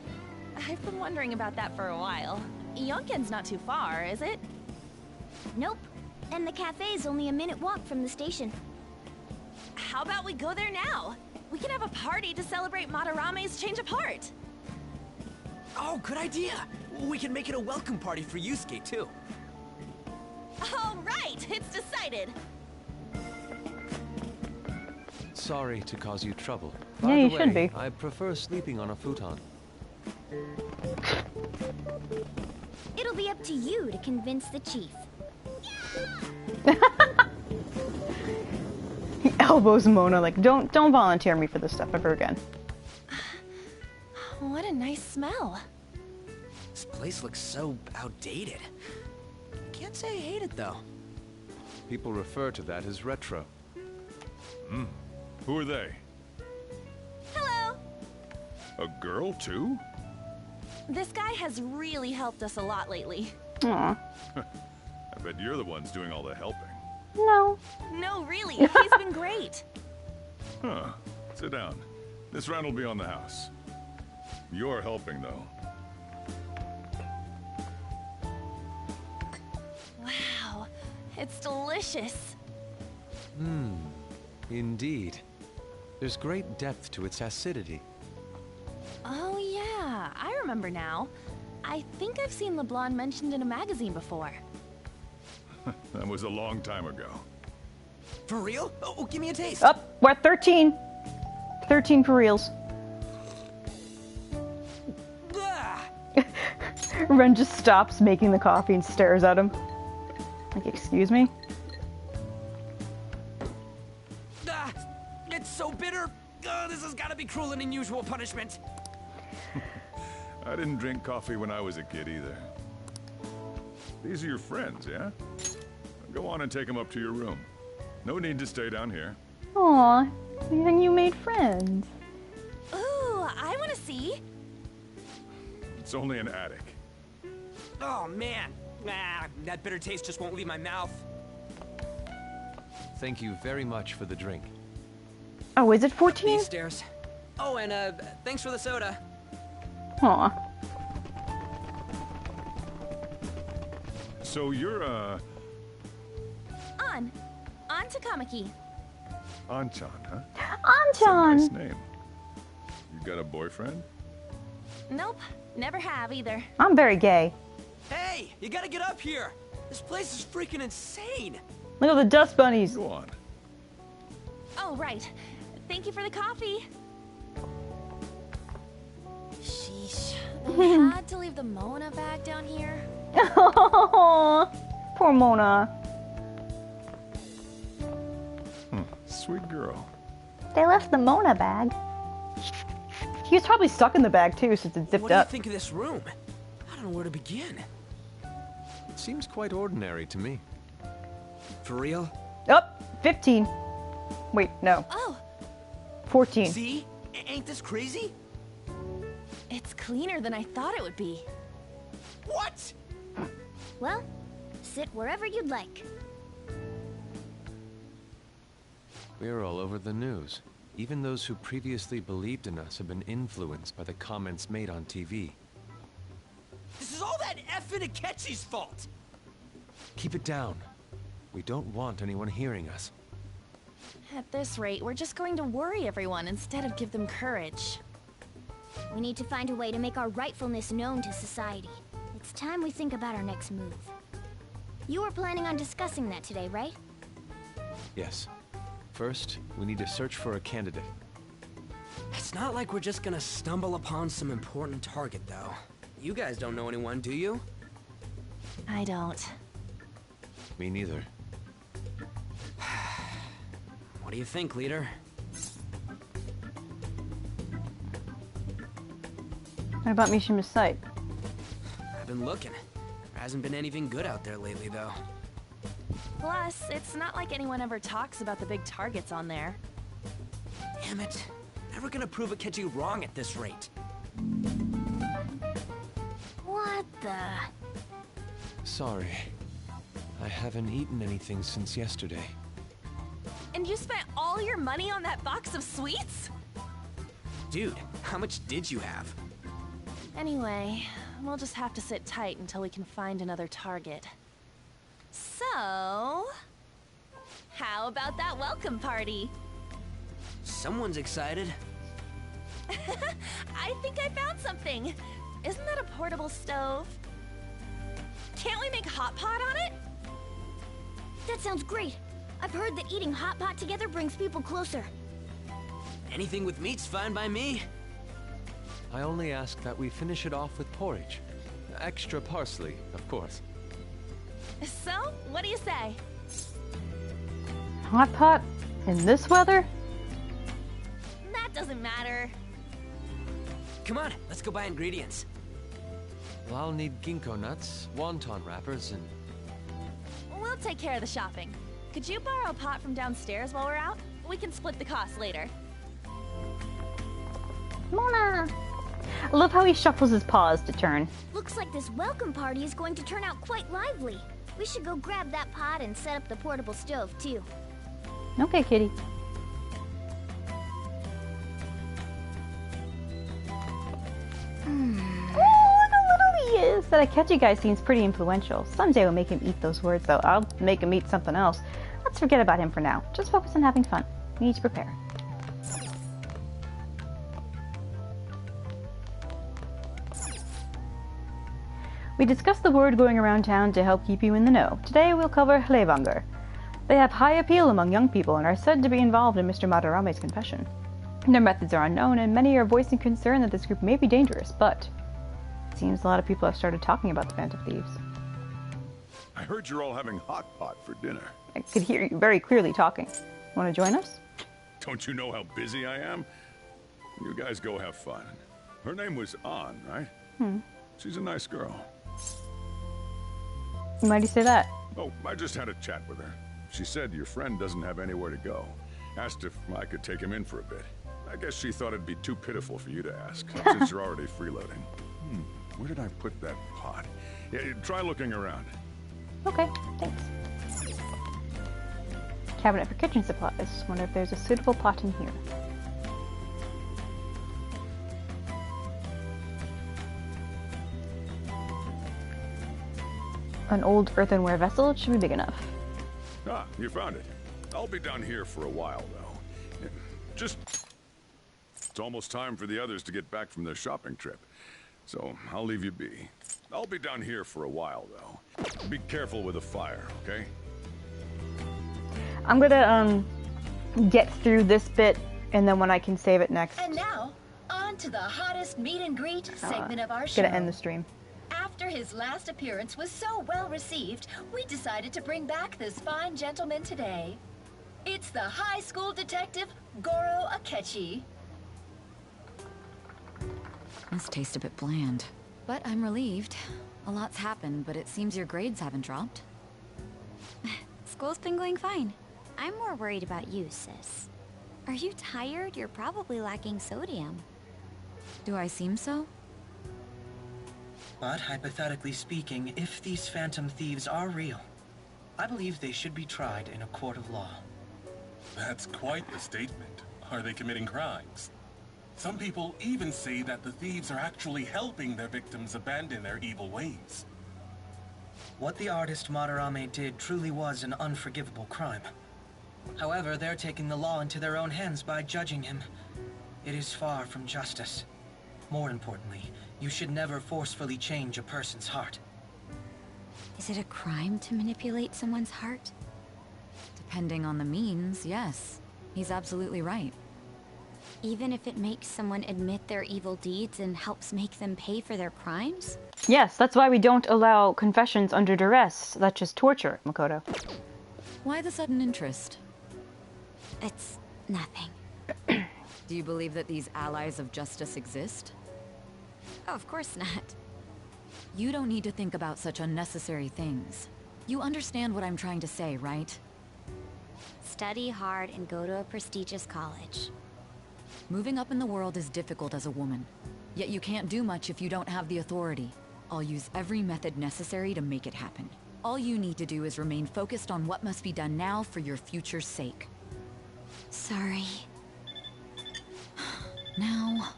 Speaker 5: I've been wondering about that for a while. Yonken's not too far, is it?
Speaker 1: Nope. And the cafe's only a minute walk from the station.
Speaker 5: How about we go there now? We can have a party to celebrate Madarame's change of heart.
Speaker 6: Oh, good idea. We can make it a welcome party for Yusuke, too.
Speaker 5: All right, it's decided.
Speaker 20: Sorry to cause you trouble.
Speaker 2: Yeah,
Speaker 20: By
Speaker 2: you
Speaker 20: the
Speaker 2: should
Speaker 20: way,
Speaker 2: be.
Speaker 20: I prefer sleeping on a futon.
Speaker 1: It'll be up to you to convince the chief.
Speaker 2: He elbows Mona like, don't volunteer me for this stuff ever again.
Speaker 5: What a nice smell.
Speaker 6: This place looks so outdated. Can't say I hate it, though.
Speaker 20: People refer to that as retro.
Speaker 11: Who are they?
Speaker 5: Hello.
Speaker 11: A girl, too?
Speaker 5: This guy has really helped us a lot lately.
Speaker 2: Aw.
Speaker 11: I bet you're the ones doing all the helping.
Speaker 2: No.
Speaker 5: No, really, he's been great.
Speaker 11: Huh. Sit down. This round will be on the house. You're helping, though.
Speaker 5: Wow, it's delicious.
Speaker 20: Indeed. There's great depth to its acidity.
Speaker 5: Oh yeah, I remember now. I think I've seen LeBlanc mentioned in a magazine before.
Speaker 11: That was a long time ago.
Speaker 6: For real? Oh, give me a taste.
Speaker 2: Up, we're at 13. 13 for reals. Ren just stops making the coffee and stares at him. Like, excuse me?
Speaker 6: It's so bitter. This has got to be cruel and unusual punishment.
Speaker 11: I didn't drink coffee when I was a kid either. These are your friends, yeah? Go on and take them up to your room. No need to stay down here.
Speaker 2: Aw, then you made friends.
Speaker 5: Ooh, I want to see.
Speaker 11: It's only an attic.
Speaker 6: Oh, man. That bitter taste just won't leave my mouth.
Speaker 20: Thank you very much for the drink.
Speaker 2: Oh, is it 14?
Speaker 6: These stairs. Oh, and thanks for the soda.
Speaker 2: Aw.
Speaker 11: So you're,
Speaker 5: On Takamaki.
Speaker 11: Anchan, huh?
Speaker 2: Anchan!
Speaker 11: Nice name. You've got a boyfriend?
Speaker 5: Nope, never have either.
Speaker 2: I'm very gay.
Speaker 6: Hey, you gotta get up here. This place is freaking insane.
Speaker 2: Look at the dust bunnies.
Speaker 11: Go on.
Speaker 5: Oh, right. Thank you for the coffee. Sheesh. They had to leave the Mona bag down here.
Speaker 2: Poor Mona.
Speaker 11: Sweet girl.
Speaker 2: They left the Mona bag. He was probably stuck in the bag too since it zipped
Speaker 6: What do you
Speaker 2: up.
Speaker 6: think of this room? I don't know where to begin.
Speaker 20: It seems quite ordinary to me.
Speaker 6: For real?
Speaker 2: Oh, 15. Wait, no.
Speaker 5: Oh.
Speaker 2: 14.
Speaker 6: See? Ain't this crazy?
Speaker 5: It's cleaner than I thought it would be.
Speaker 6: What?
Speaker 1: Well, sit wherever you'd like.
Speaker 20: We're all over the news. Even those who previously believed in us have been influenced by the comments made on TV.
Speaker 6: This is all that effing Akechi's fault.
Speaker 20: Keep it down. We don't want anyone hearing us.
Speaker 5: At this rate, we're just going to worry everyone instead of give them courage.
Speaker 1: We need to find a way to make our rightfulness known to society. It's time we think about our next move. You were planning on discussing that today, right?
Speaker 20: Yes. First, we need to search for a candidate.
Speaker 6: It's not like we're just gonna stumble upon some important target, though. You guys don't know anyone, do you?
Speaker 5: I don't.
Speaker 20: Me neither.
Speaker 6: What do you think, leader?
Speaker 2: What about Mishima's site?
Speaker 6: I've been looking. There hasn't been anything good out there lately, though.
Speaker 5: Plus, it's not like anyone ever talks about the big targets on there.
Speaker 6: Damn it. Never gonna prove Akechi wrong at this rate.
Speaker 1: What the?
Speaker 20: Sorry. I haven't eaten anything since yesterday.
Speaker 5: And you spent all your money on that box of sweets?
Speaker 6: Dude, how much did you have?
Speaker 5: Anyway, we'll just have to sit tight until we can find another target. So, how about that welcome party?
Speaker 6: Someone's excited.
Speaker 5: I think I found something. Isn't that a portable stove? Can't we make hot pot on it?
Speaker 1: That sounds great. I've heard that eating hot pot together brings people closer.
Speaker 6: Anything with meat's fine by me.
Speaker 20: I only ask that we finish it off with porridge. Extra parsley, of course.
Speaker 5: So, what do you say?
Speaker 2: Hot pot? In this weather?
Speaker 5: That doesn't matter.
Speaker 6: Come on, let's go buy ingredients.
Speaker 20: Well, I'll need ginkgo nuts, wonton wrappers, and...
Speaker 5: We'll take care of the shopping. Could you borrow a pot from downstairs while we're out? We can split the cost later.
Speaker 2: Mona! I love how he shuffles his paws to turn.
Speaker 1: Looks like this welcome party is going to turn out quite lively. We should go grab that pot and set up the portable stove, too.
Speaker 2: Okay, kitty. Oh, look how little he is! That Akechi guy seems pretty influential. Someday we'll make him eat those words, though. I'll make him eat something else. Let's forget about him for now. Just focus on having fun. We need to prepare. We discussed the word going around town to help keep you in the know. Today we'll cover Levanger. They have high appeal among young people and are said to be involved in Mr. Madarame's confession. Their methods are unknown, and many are voicing concern that this group may be dangerous, but it seems a lot of people have started talking about the Band of Thieves.
Speaker 11: I heard you're all having hot pot for dinner.
Speaker 2: I could hear you very clearly talking. Want to join us?
Speaker 11: Don't you know how busy I am? You guys go have fun. Her name was An, right? She's a nice girl.
Speaker 2: Why do you say that?
Speaker 11: Oh, I just had a chat with her. She said your friend doesn't have anywhere to go. Asked if I could take him in for a bit. I guess she thought it'd be too pitiful for you to ask, since you're already freeloading. Where did I put that pot? Yeah, try looking around.
Speaker 2: Okay, thanks. Cabinet for kitchen supplies. Wonder if there's a suitable pot in here. An old earthenware vessel. It should be big enough.
Speaker 11: Ah, you found it. I'll be down here for a while, though. Just... It's almost time for the others to get back from their shopping trip. So I'll leave you be. I'll be down here for a while, though. Be careful with the fire, okay?
Speaker 2: I'm gonna get through this bit, and then when I can save it next.
Speaker 24: And now, on to the hottest meet and greet segment of our show.
Speaker 2: Gonna end the stream.
Speaker 24: After his last appearance was so well received, we decided to bring back this fine gentleman today. It's the high school detective, Goro Akechi.
Speaker 7: This tastes a bit bland. But I'm relieved. A lot's happened, but it seems your grades haven't dropped.
Speaker 1: School's been going fine. I'm more worried about you, sis. Are you tired? You're probably lacking sodium.
Speaker 7: Do I seem so?
Speaker 15: But hypothetically speaking, if these phantom thieves are real, I believe they should be tried in a court of law.
Speaker 18: That's quite the statement. Are they committing crimes? Some people even say that the thieves are actually helping their victims abandon their evil ways.
Speaker 15: What the artist Madarame did truly was an unforgivable crime. However, they're taking the law into their own hands by judging him. It is far from justice. More importantly, you should never forcefully change a person's heart.
Speaker 1: Is it a crime to manipulate someone's heart?
Speaker 7: Depending on the means, yes. He's absolutely right.
Speaker 1: Even if it makes someone admit their evil deeds and helps make them pay for their crimes?
Speaker 2: Yes, that's why we don't allow confessions under duress. That's just torture, Makoto.
Speaker 7: Why the sudden interest?
Speaker 1: It's nothing.
Speaker 7: Do you believe that these allies of justice exist?
Speaker 1: Oh, of course not.
Speaker 7: You don't need to think about such unnecessary things. You understand what I'm trying to say, right?
Speaker 1: Study hard and go to a prestigious college.
Speaker 7: Moving up in the world is difficult as a woman. Yet you can't do much if you don't have the authority. I'll use every method necessary to make it happen. All you need to do is remain focused on what must be done now for your future's sake.
Speaker 1: Sorry.
Speaker 7: Now...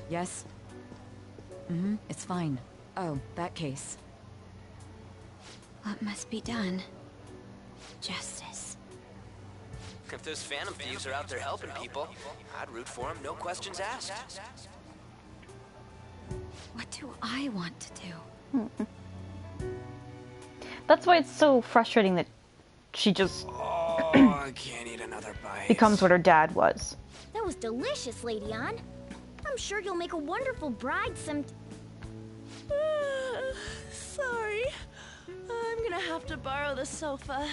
Speaker 7: Yes? It's fine. Oh, that case.
Speaker 1: What must be done? Justice.
Speaker 6: If those phantom thieves are out there helping people, I'd root for them, no questions asked.
Speaker 1: What do I want to do?
Speaker 2: That's why it's so frustrating that she just
Speaker 6: I can't eat another bite.
Speaker 2: becomes what her dad was.
Speaker 1: That was delicious, Lady Ann. I'm sure you'll make a wonderful bride some...
Speaker 5: Sorry. I'm gonna have to borrow the sofa.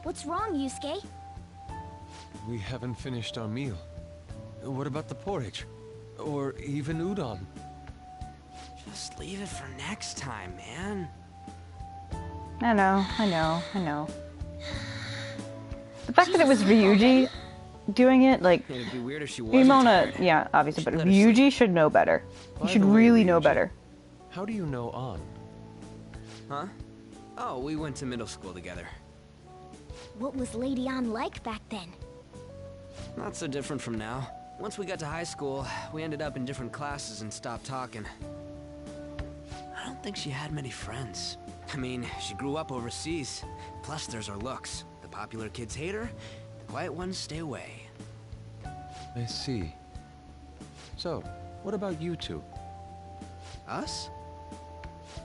Speaker 1: What's wrong, Yusuke?
Speaker 20: We haven't finished our meal. What about the porridge? Or even udon?
Speaker 6: Just leave it for next time, man.
Speaker 2: I know. The fact that it was Ryuji doing it, like,
Speaker 6: It'd be weird if she wasn't
Speaker 2: Imona,
Speaker 6: tired.
Speaker 2: yeah, obviously, but
Speaker 6: Let her sleep.
Speaker 2: Ryuji should know better. He
Speaker 20: By
Speaker 2: should
Speaker 20: the way,
Speaker 2: really know
Speaker 20: Ryuji,
Speaker 2: better.
Speaker 20: How do you know An?
Speaker 6: Huh? Oh, we went to middle school together.
Speaker 1: What was Lady Ann like back then?
Speaker 6: Not so different from now. Once we got to high school, we ended up in different classes and stopped talking. I don't think she had many friends. I mean, she grew up overseas. Plus, there's her looks. The popular kids hate her, the quiet ones stay away.
Speaker 20: I see. So, what about you two?
Speaker 6: Us?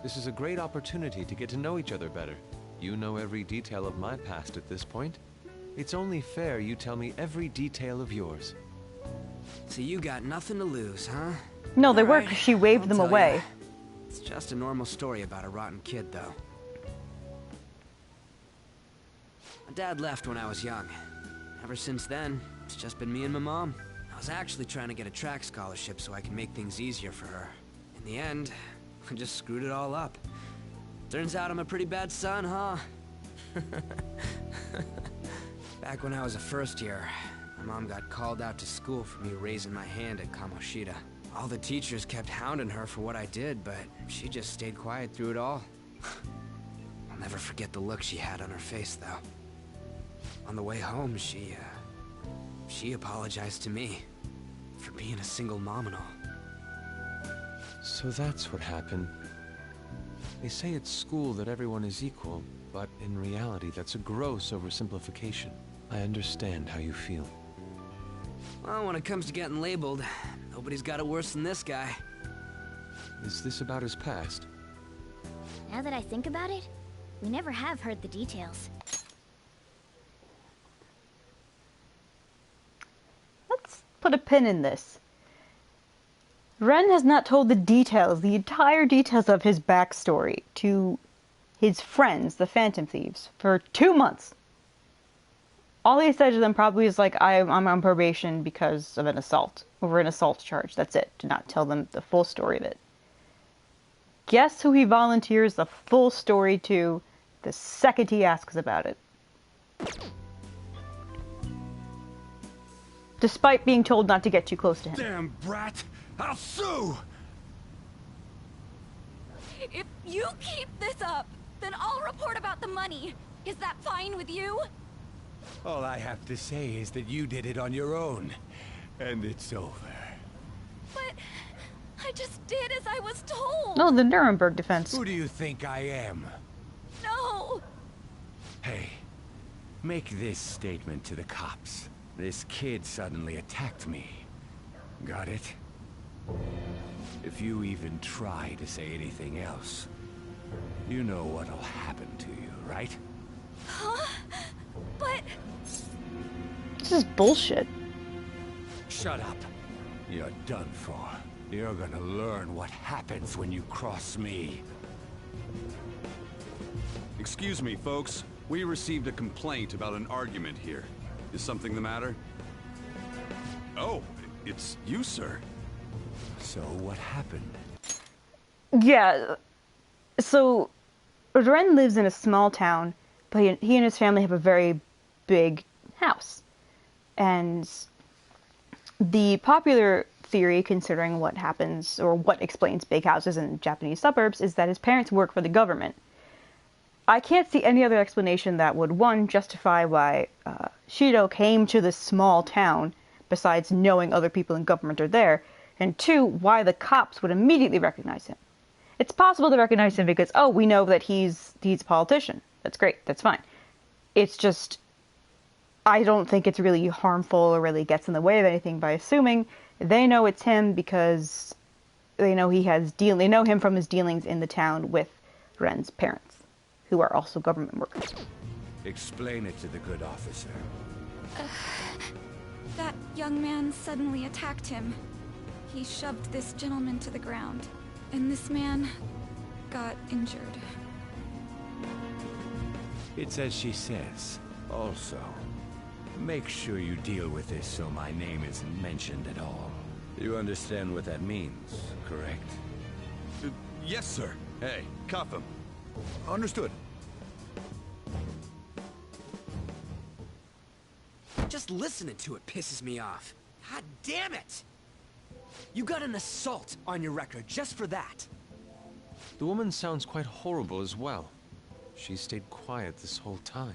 Speaker 20: This is a great opportunity to get to know each other better. You know every detail of my past at this point. It's only fair you tell me every detail of yours.
Speaker 6: So you got nothing to lose, huh?
Speaker 2: No, they were
Speaker 6: Alright,
Speaker 2: because she waved
Speaker 6: I'll
Speaker 2: them
Speaker 6: tell
Speaker 2: away.
Speaker 6: ya. It's just a normal story about a rotten kid, though. My dad left when I was young. Ever since then, it's just been me and my mom. I was actually trying to get a track scholarship so I can make things easier for her. In the end, I just screwed it all up. Turns out I'm a pretty bad son, huh? Back when I was a first year, my mom got called out to school for me raising my hand at Kamoshida. All the teachers kept hounding her for what I did, but she just stayed quiet through it all. I'll never forget the look she had on her face, though. On the way home, she apologized to me for being a single mom and all.
Speaker 20: So that's what happened. They say at school that everyone is equal, but in reality that's a gross oversimplification. I understand how you feel.
Speaker 6: Well, when it comes to getting labeled, nobody's got it worse than this guy.
Speaker 20: Is this about his past?
Speaker 1: Now that I think about it, we never have heard the details.
Speaker 2: Let's put a pin in this. Ren has not told the details, the entire details of his backstory to his friends, the Phantom Thieves, for 2 months. All he said to them probably is like, I'm on probation because of an assault, over an assault charge. That's it. Do not tell them the full story of it. Guess who he volunteers the full story to the second he asks about it? Despite being told not to get too close to him.
Speaker 18: Damn brat! I'll sue!
Speaker 14: If you keep this up, then I'll report about the money. Is that fine with you?
Speaker 12: All I have to say is that you did it on your own, and it's over.
Speaker 14: But I just did as I was told.
Speaker 2: No, the Nuremberg defense.
Speaker 12: Who do you think I am?
Speaker 14: No.
Speaker 12: Hey, make this statement to the cops. This kid suddenly attacked me. Got it? If you even try to say anything else, you know what'll happen to you, right?
Speaker 14: Huh? But...
Speaker 2: This is bullshit.
Speaker 12: Shut up. You're done for. You're gonna learn what happens when you cross me.
Speaker 11: Excuse me, folks. We received a complaint about an argument here. Is something the matter? Oh, it's you, sir.
Speaker 12: So what happened?
Speaker 2: Yeah. So, Ren lives in a small town, but he and his family have a very big house. And the popular theory, considering what happens, or what explains big houses in Japanese suburbs, is that his parents work for the government. I can't see any other explanation that would, one, justify why Shido came to this small town, besides knowing other people in government are there, and two, why the cops would immediately recognize him. It's possible to recognize him because, oh, we know that he's a politician. That's great, that's fine. It's just, I don't think it's really harmful or really gets in the way of anything by assuming they know it's him because they know they know him from his dealings in the town with Ren's parents, who are also government workers.
Speaker 12: Explain it to the good officer.
Speaker 14: That young man suddenly attacked him. He shoved this gentleman to the ground, and this man got injured.
Speaker 12: It's as she says. Also, make sure you deal with this so my name isn't mentioned at all. You understand what that means, correct?
Speaker 11: Yes, sir. Hey, cuff him. Understood.
Speaker 6: Just listening to it pisses me off. God damn it! You got an assault on your record just for that.
Speaker 20: The woman sounds quite horrible as well. She stayed quiet this whole time.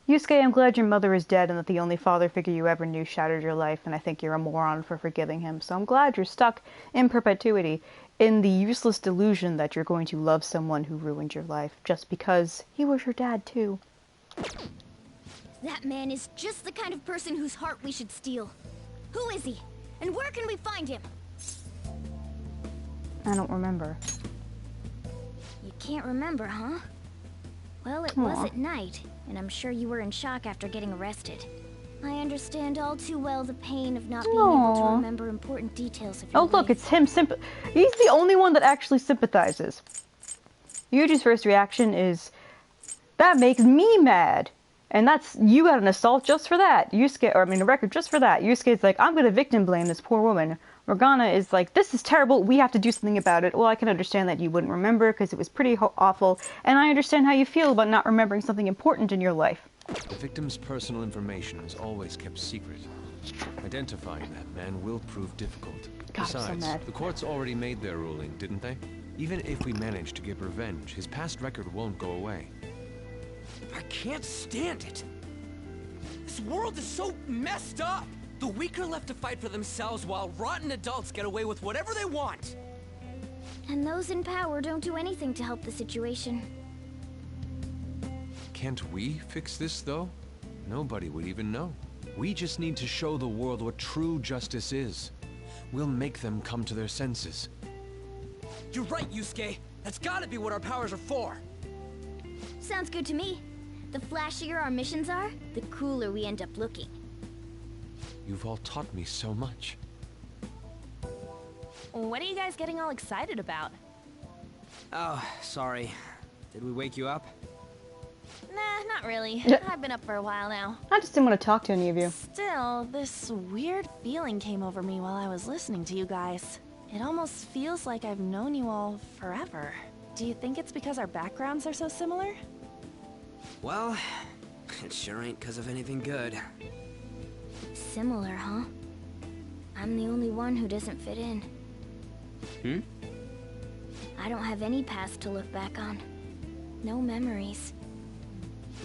Speaker 2: Yusuke, I'm glad your mother is dead and that the only father figure you ever knew shattered your life, and I think you're a moron for forgiving him. So I'm glad you're stuck in perpetuity in the useless delusion that you're going to love someone who ruined your life just because he was your dad too.
Speaker 1: That man is just the kind of person whose heart we should steal. Who is he? And where can we find him?
Speaker 2: I don't remember.
Speaker 1: You can't remember, huh? Well, it was at night, and I'm sure you were in shock after getting arrested. I understand all too well the pain of not being able to remember important details of your life.
Speaker 2: Look, it's him. He's the only one that actually sympathizes. Yuji's first reaction is, that makes me mad. And that's, you got an assault just for that. A record just for that. Yusuke's like, I'm gonna victim blame this poor woman. Morgana is like, this is terrible, we have to do something about it. Well, I can understand that you wouldn't remember because it was pretty awful, and I understand how you feel about not remembering something important in your life.
Speaker 20: The victim's personal information is always kept secret. Identifying that man will prove difficult.
Speaker 2: God,
Speaker 20: Besides,
Speaker 2: I'm so mad.
Speaker 20: the courts already made their ruling, didn't they? Even if we manage to get revenge, his past record won't go away.
Speaker 6: I can't stand it. This world is so messed up. The weak are left to fight for themselves while rotten adults get away with whatever they want.
Speaker 1: And those in power don't do anything to help the situation.
Speaker 20: Can't we fix this, though? Nobody would even know. We just need to show the world what true justice is. We'll make them come to their senses.
Speaker 6: You're right, Yusuke. That's gotta be what our powers are for.
Speaker 1: Sounds good to me. The flashier our missions are, the cooler we end up looking.
Speaker 20: You've all taught me so much.
Speaker 5: What are you guys getting all excited about?
Speaker 6: Oh, sorry. Did we wake you up?
Speaker 5: Nah, not really. I've been up for a while now.
Speaker 2: I just didn't want to talk to any of you.
Speaker 5: Still, this weird feeling came over me while I was listening to you guys. It almost feels like I've known you all forever. Do you think it's because our backgrounds are so similar?
Speaker 6: Well, it sure ain't because of anything good.
Speaker 1: Similar, huh? I'm the only one who doesn't fit in.
Speaker 6: Hmm?
Speaker 1: I don't have any past to look back on. No memories.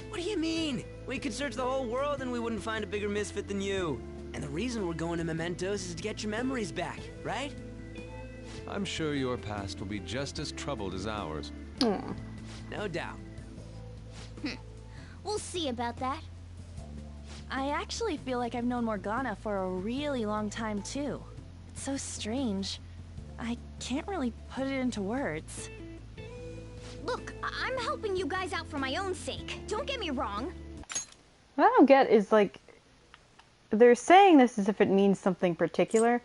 Speaker 6: What do you mean? We could search the whole world and we wouldn't find a bigger misfit than you. And the reason we're going to Mementos is to get your memories back, right?
Speaker 20: I'm sure your past will be just as troubled as ours.
Speaker 6: No doubt.
Speaker 1: We'll see about that.
Speaker 5: I actually feel like I've known Morgana for a really long time, too. It's so strange. I can't really put it into words.
Speaker 1: Look, I'm helping you guys out for my own sake. Don't get me wrong.
Speaker 2: What I don't get is, like, they're saying this as if it means something particular.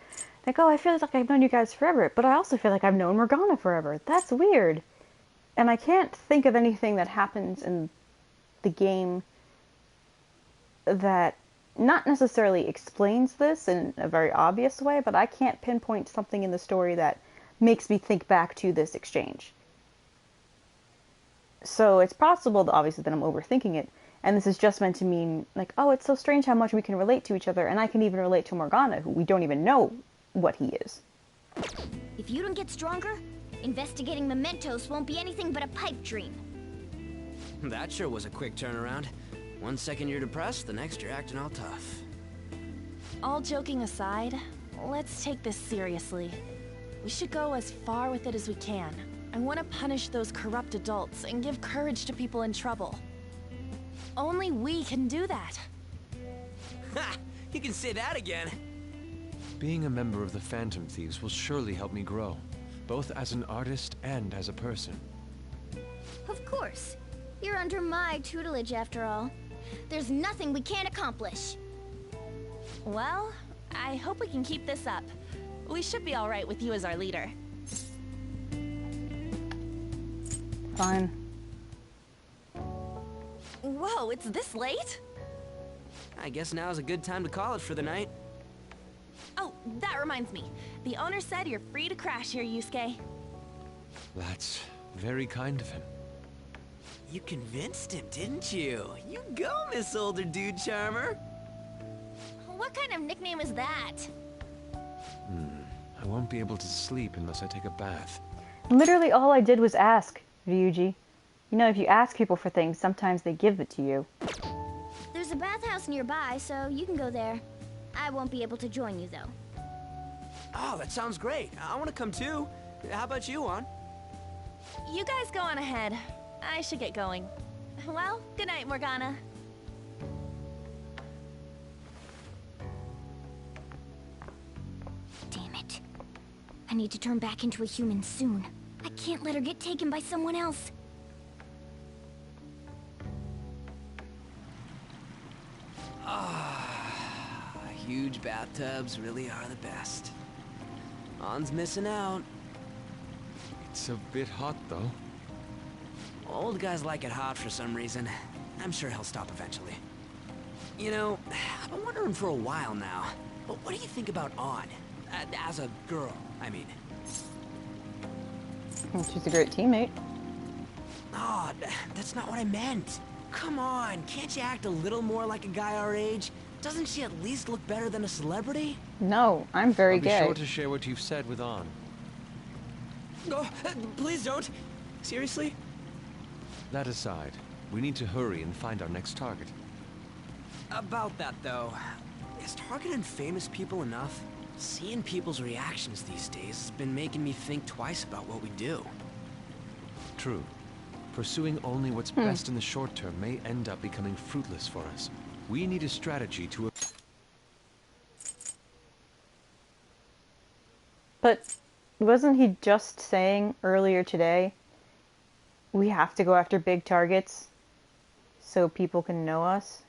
Speaker 2: Like, oh, I feel like I've known you guys forever, but I also feel like I've known Morgana forever. That's weird. And I can't think of anything that happens in the game that not necessarily explains this in a very obvious way, but I can't pinpoint something in the story that makes me think back to this exchange. So it's possible, that obviously, that I'm overthinking it, and this is just meant to mean, like, oh, it's so strange how much we can relate to each other, and I can even relate to Morgana, who we don't even know what he is.
Speaker 1: If you don't get stronger, investigating Mementos won't be anything but a pipe dream.
Speaker 6: That sure was a quick turnaround. 1 second you're depressed, the next you're acting all tough.
Speaker 5: All joking aside, let's take this seriously. We should go as far with it as we can. I want to punish those corrupt adults and give courage to people in trouble. Only we can do that.
Speaker 6: Ha! You can say that again.
Speaker 20: Being a member of the Phantom Thieves will surely help me grow, both as an artist and as a person.
Speaker 1: Of course. You're under my tutelage after all. There's nothing we can't accomplish.
Speaker 5: Well, I hope we can keep this up. We should be all right with you as our leader.
Speaker 2: Fine.
Speaker 5: Whoa, it's this late?
Speaker 6: I guess now's a good time to call it for the night.
Speaker 5: Oh, that reminds me. The owner said you're free to crash here, Yusuke.
Speaker 20: That's very kind of him.
Speaker 6: You convinced him, didn't you? You go, Miss Older Dude Charmer.
Speaker 1: What kind of nickname is that?
Speaker 20: I won't be able to sleep unless I take a bath.
Speaker 2: Literally all I did was ask, Ryuji. You know, if you ask people for things, sometimes they give it to you.
Speaker 1: There's a bathhouse nearby, so you can go there. I won't be able to join you, though.
Speaker 6: Oh, that sounds great. I want to come too. How about you, Juan?
Speaker 5: You guys go on ahead. I should get going. Well, good night, Morgana.
Speaker 1: Damn it. I need to turn back into a human soon. I can't let her get taken by someone else.
Speaker 6: Huge bathtubs really are the best. On's missing out.
Speaker 20: It's a bit hot, though.
Speaker 6: Old guys like it hot for some reason. I'm sure he'll stop eventually. You know, I've been wondering for a while now, but what do you think about On? As a girl, I mean.
Speaker 2: Well, she's a great teammate.
Speaker 6: Oh, that's not what I meant. Come on, can't you act a little more like a guy our age? Doesn't she at least look better than a celebrity?
Speaker 2: No, I'm very gay.
Speaker 20: I'll be sure to share what you've said with On.
Speaker 6: Oh, please don't. Seriously?
Speaker 20: That aside, we need to hurry and find our next target.
Speaker 6: About that, though, is targeting famous people enough? Seeing people's reactions these days has been making me think twice about what we do.
Speaker 20: True. Pursuing only what's best in the short term may end up becoming fruitless for us. We need a strategy to...
Speaker 2: But wasn't he just saying earlier today, we have to go after big targets so people can know us?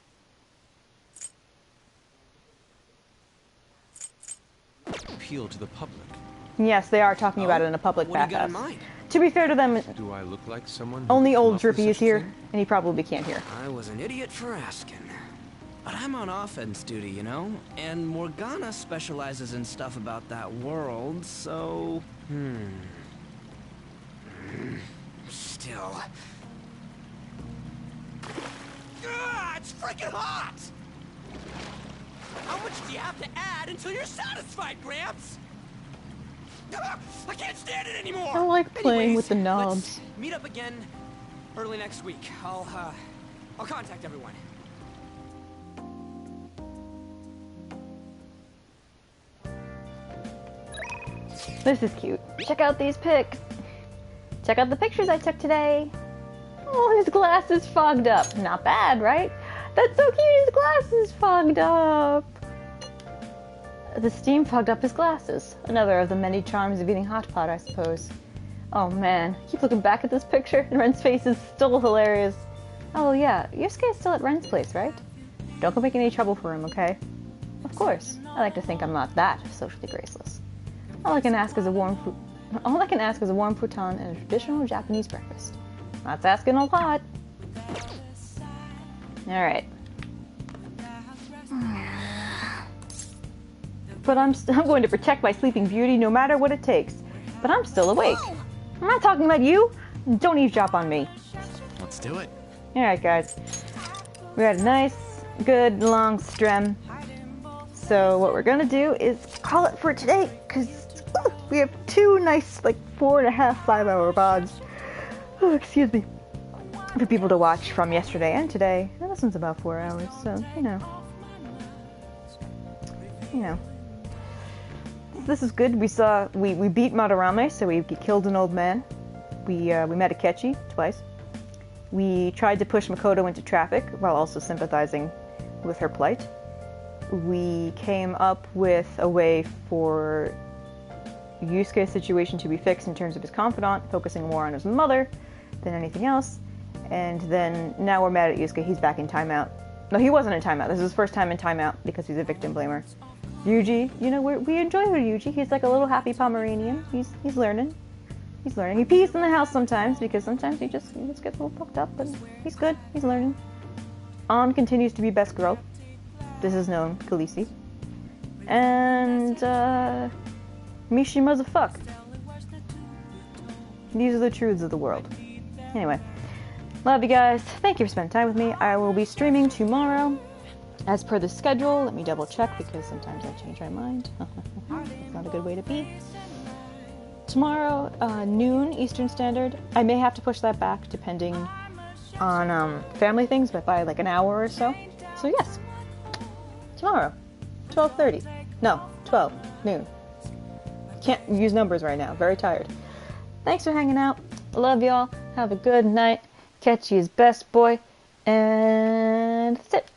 Speaker 20: Appeal to the public.
Speaker 2: Yes, they are talking about it in a public bathhouse. To be fair to them,
Speaker 20: do I look like someone
Speaker 2: only old Drippy is here, and he probably can't hear.
Speaker 6: I was an idiot for asking. But I'm on offense duty, you know? And Morgana specializes in stuff about that world, so... Still... it's freaking hot! How much do you have to add until you're satisfied, Gramps? I can't stand it anymore!
Speaker 2: I like playing with the knobs.
Speaker 6: Let's meet up again early next week. I'll contact everyone.
Speaker 2: This is cute. Check out these pics. Check out the pictures I took today. Oh, his glasses fogged up. Not bad, right? That's so cute, his glasses fogged up. The steam fogged up his glasses. Another of the many charms of eating hot pot, I suppose. Oh man, I keep looking back at this picture, and Ren's face is still hilarious. Oh yeah, Yusuke is still at Ren's place, right? Don't go making any trouble for him, okay? Of course. I like to think I'm not that socially graceless. All I can ask is a warm futon and a traditional Japanese breakfast. That's asking a lot. Alright. But I'm going to protect my sleeping beauty no matter what it takes. But I'm still awake. I'm not talking about you. Don't eavesdrop on me.
Speaker 17: Let's do it.
Speaker 2: Alright guys. We had a nice, good, long stream. So what we're gonna do is call it for today, because we have two nice, like 4.5, 5-hour VODs. Oh, excuse me. For people to watch from yesterday and today. And this one's about 4 hours, so, you know. This is good. We beat Madarame, so we killed an old man. We met Akechi twice. We tried to push Makoto into traffic while also sympathizing with her plight. We came up with a way for Yusuke's situation to be fixed in terms of his confidant, focusing more on his mother than anything else. And then now we're mad at Yusuke. He's back in timeout. No, he wasn't in timeout. This is his first time in timeout because he's a victim blamer. Yuji, you know, we enjoy Yuji. He's like a little happy Pomeranian. He's learning. He's learning. He pees in the house sometimes because sometimes he just gets a little fucked up, but he's good. He's learning. An continues to be best girl. This is known, Khaleesi. And, Mishima's a fuck. These are the truths of the world. Anyway, love you guys. Thank you for spending time with me. I will be streaming tomorrow as per the schedule. Let me double check because sometimes I change my mind. It's not a good way to be. Tomorrow, noon Eastern Standard. I may have to push that back depending on family things, but by like an hour or so. So yes. Tomorrow, 12:30. No, 12, noon. Can't use numbers right now. Very tired. Thanks for hanging out. Love y'all. Have a good night. Catch you as best boy. And that's it.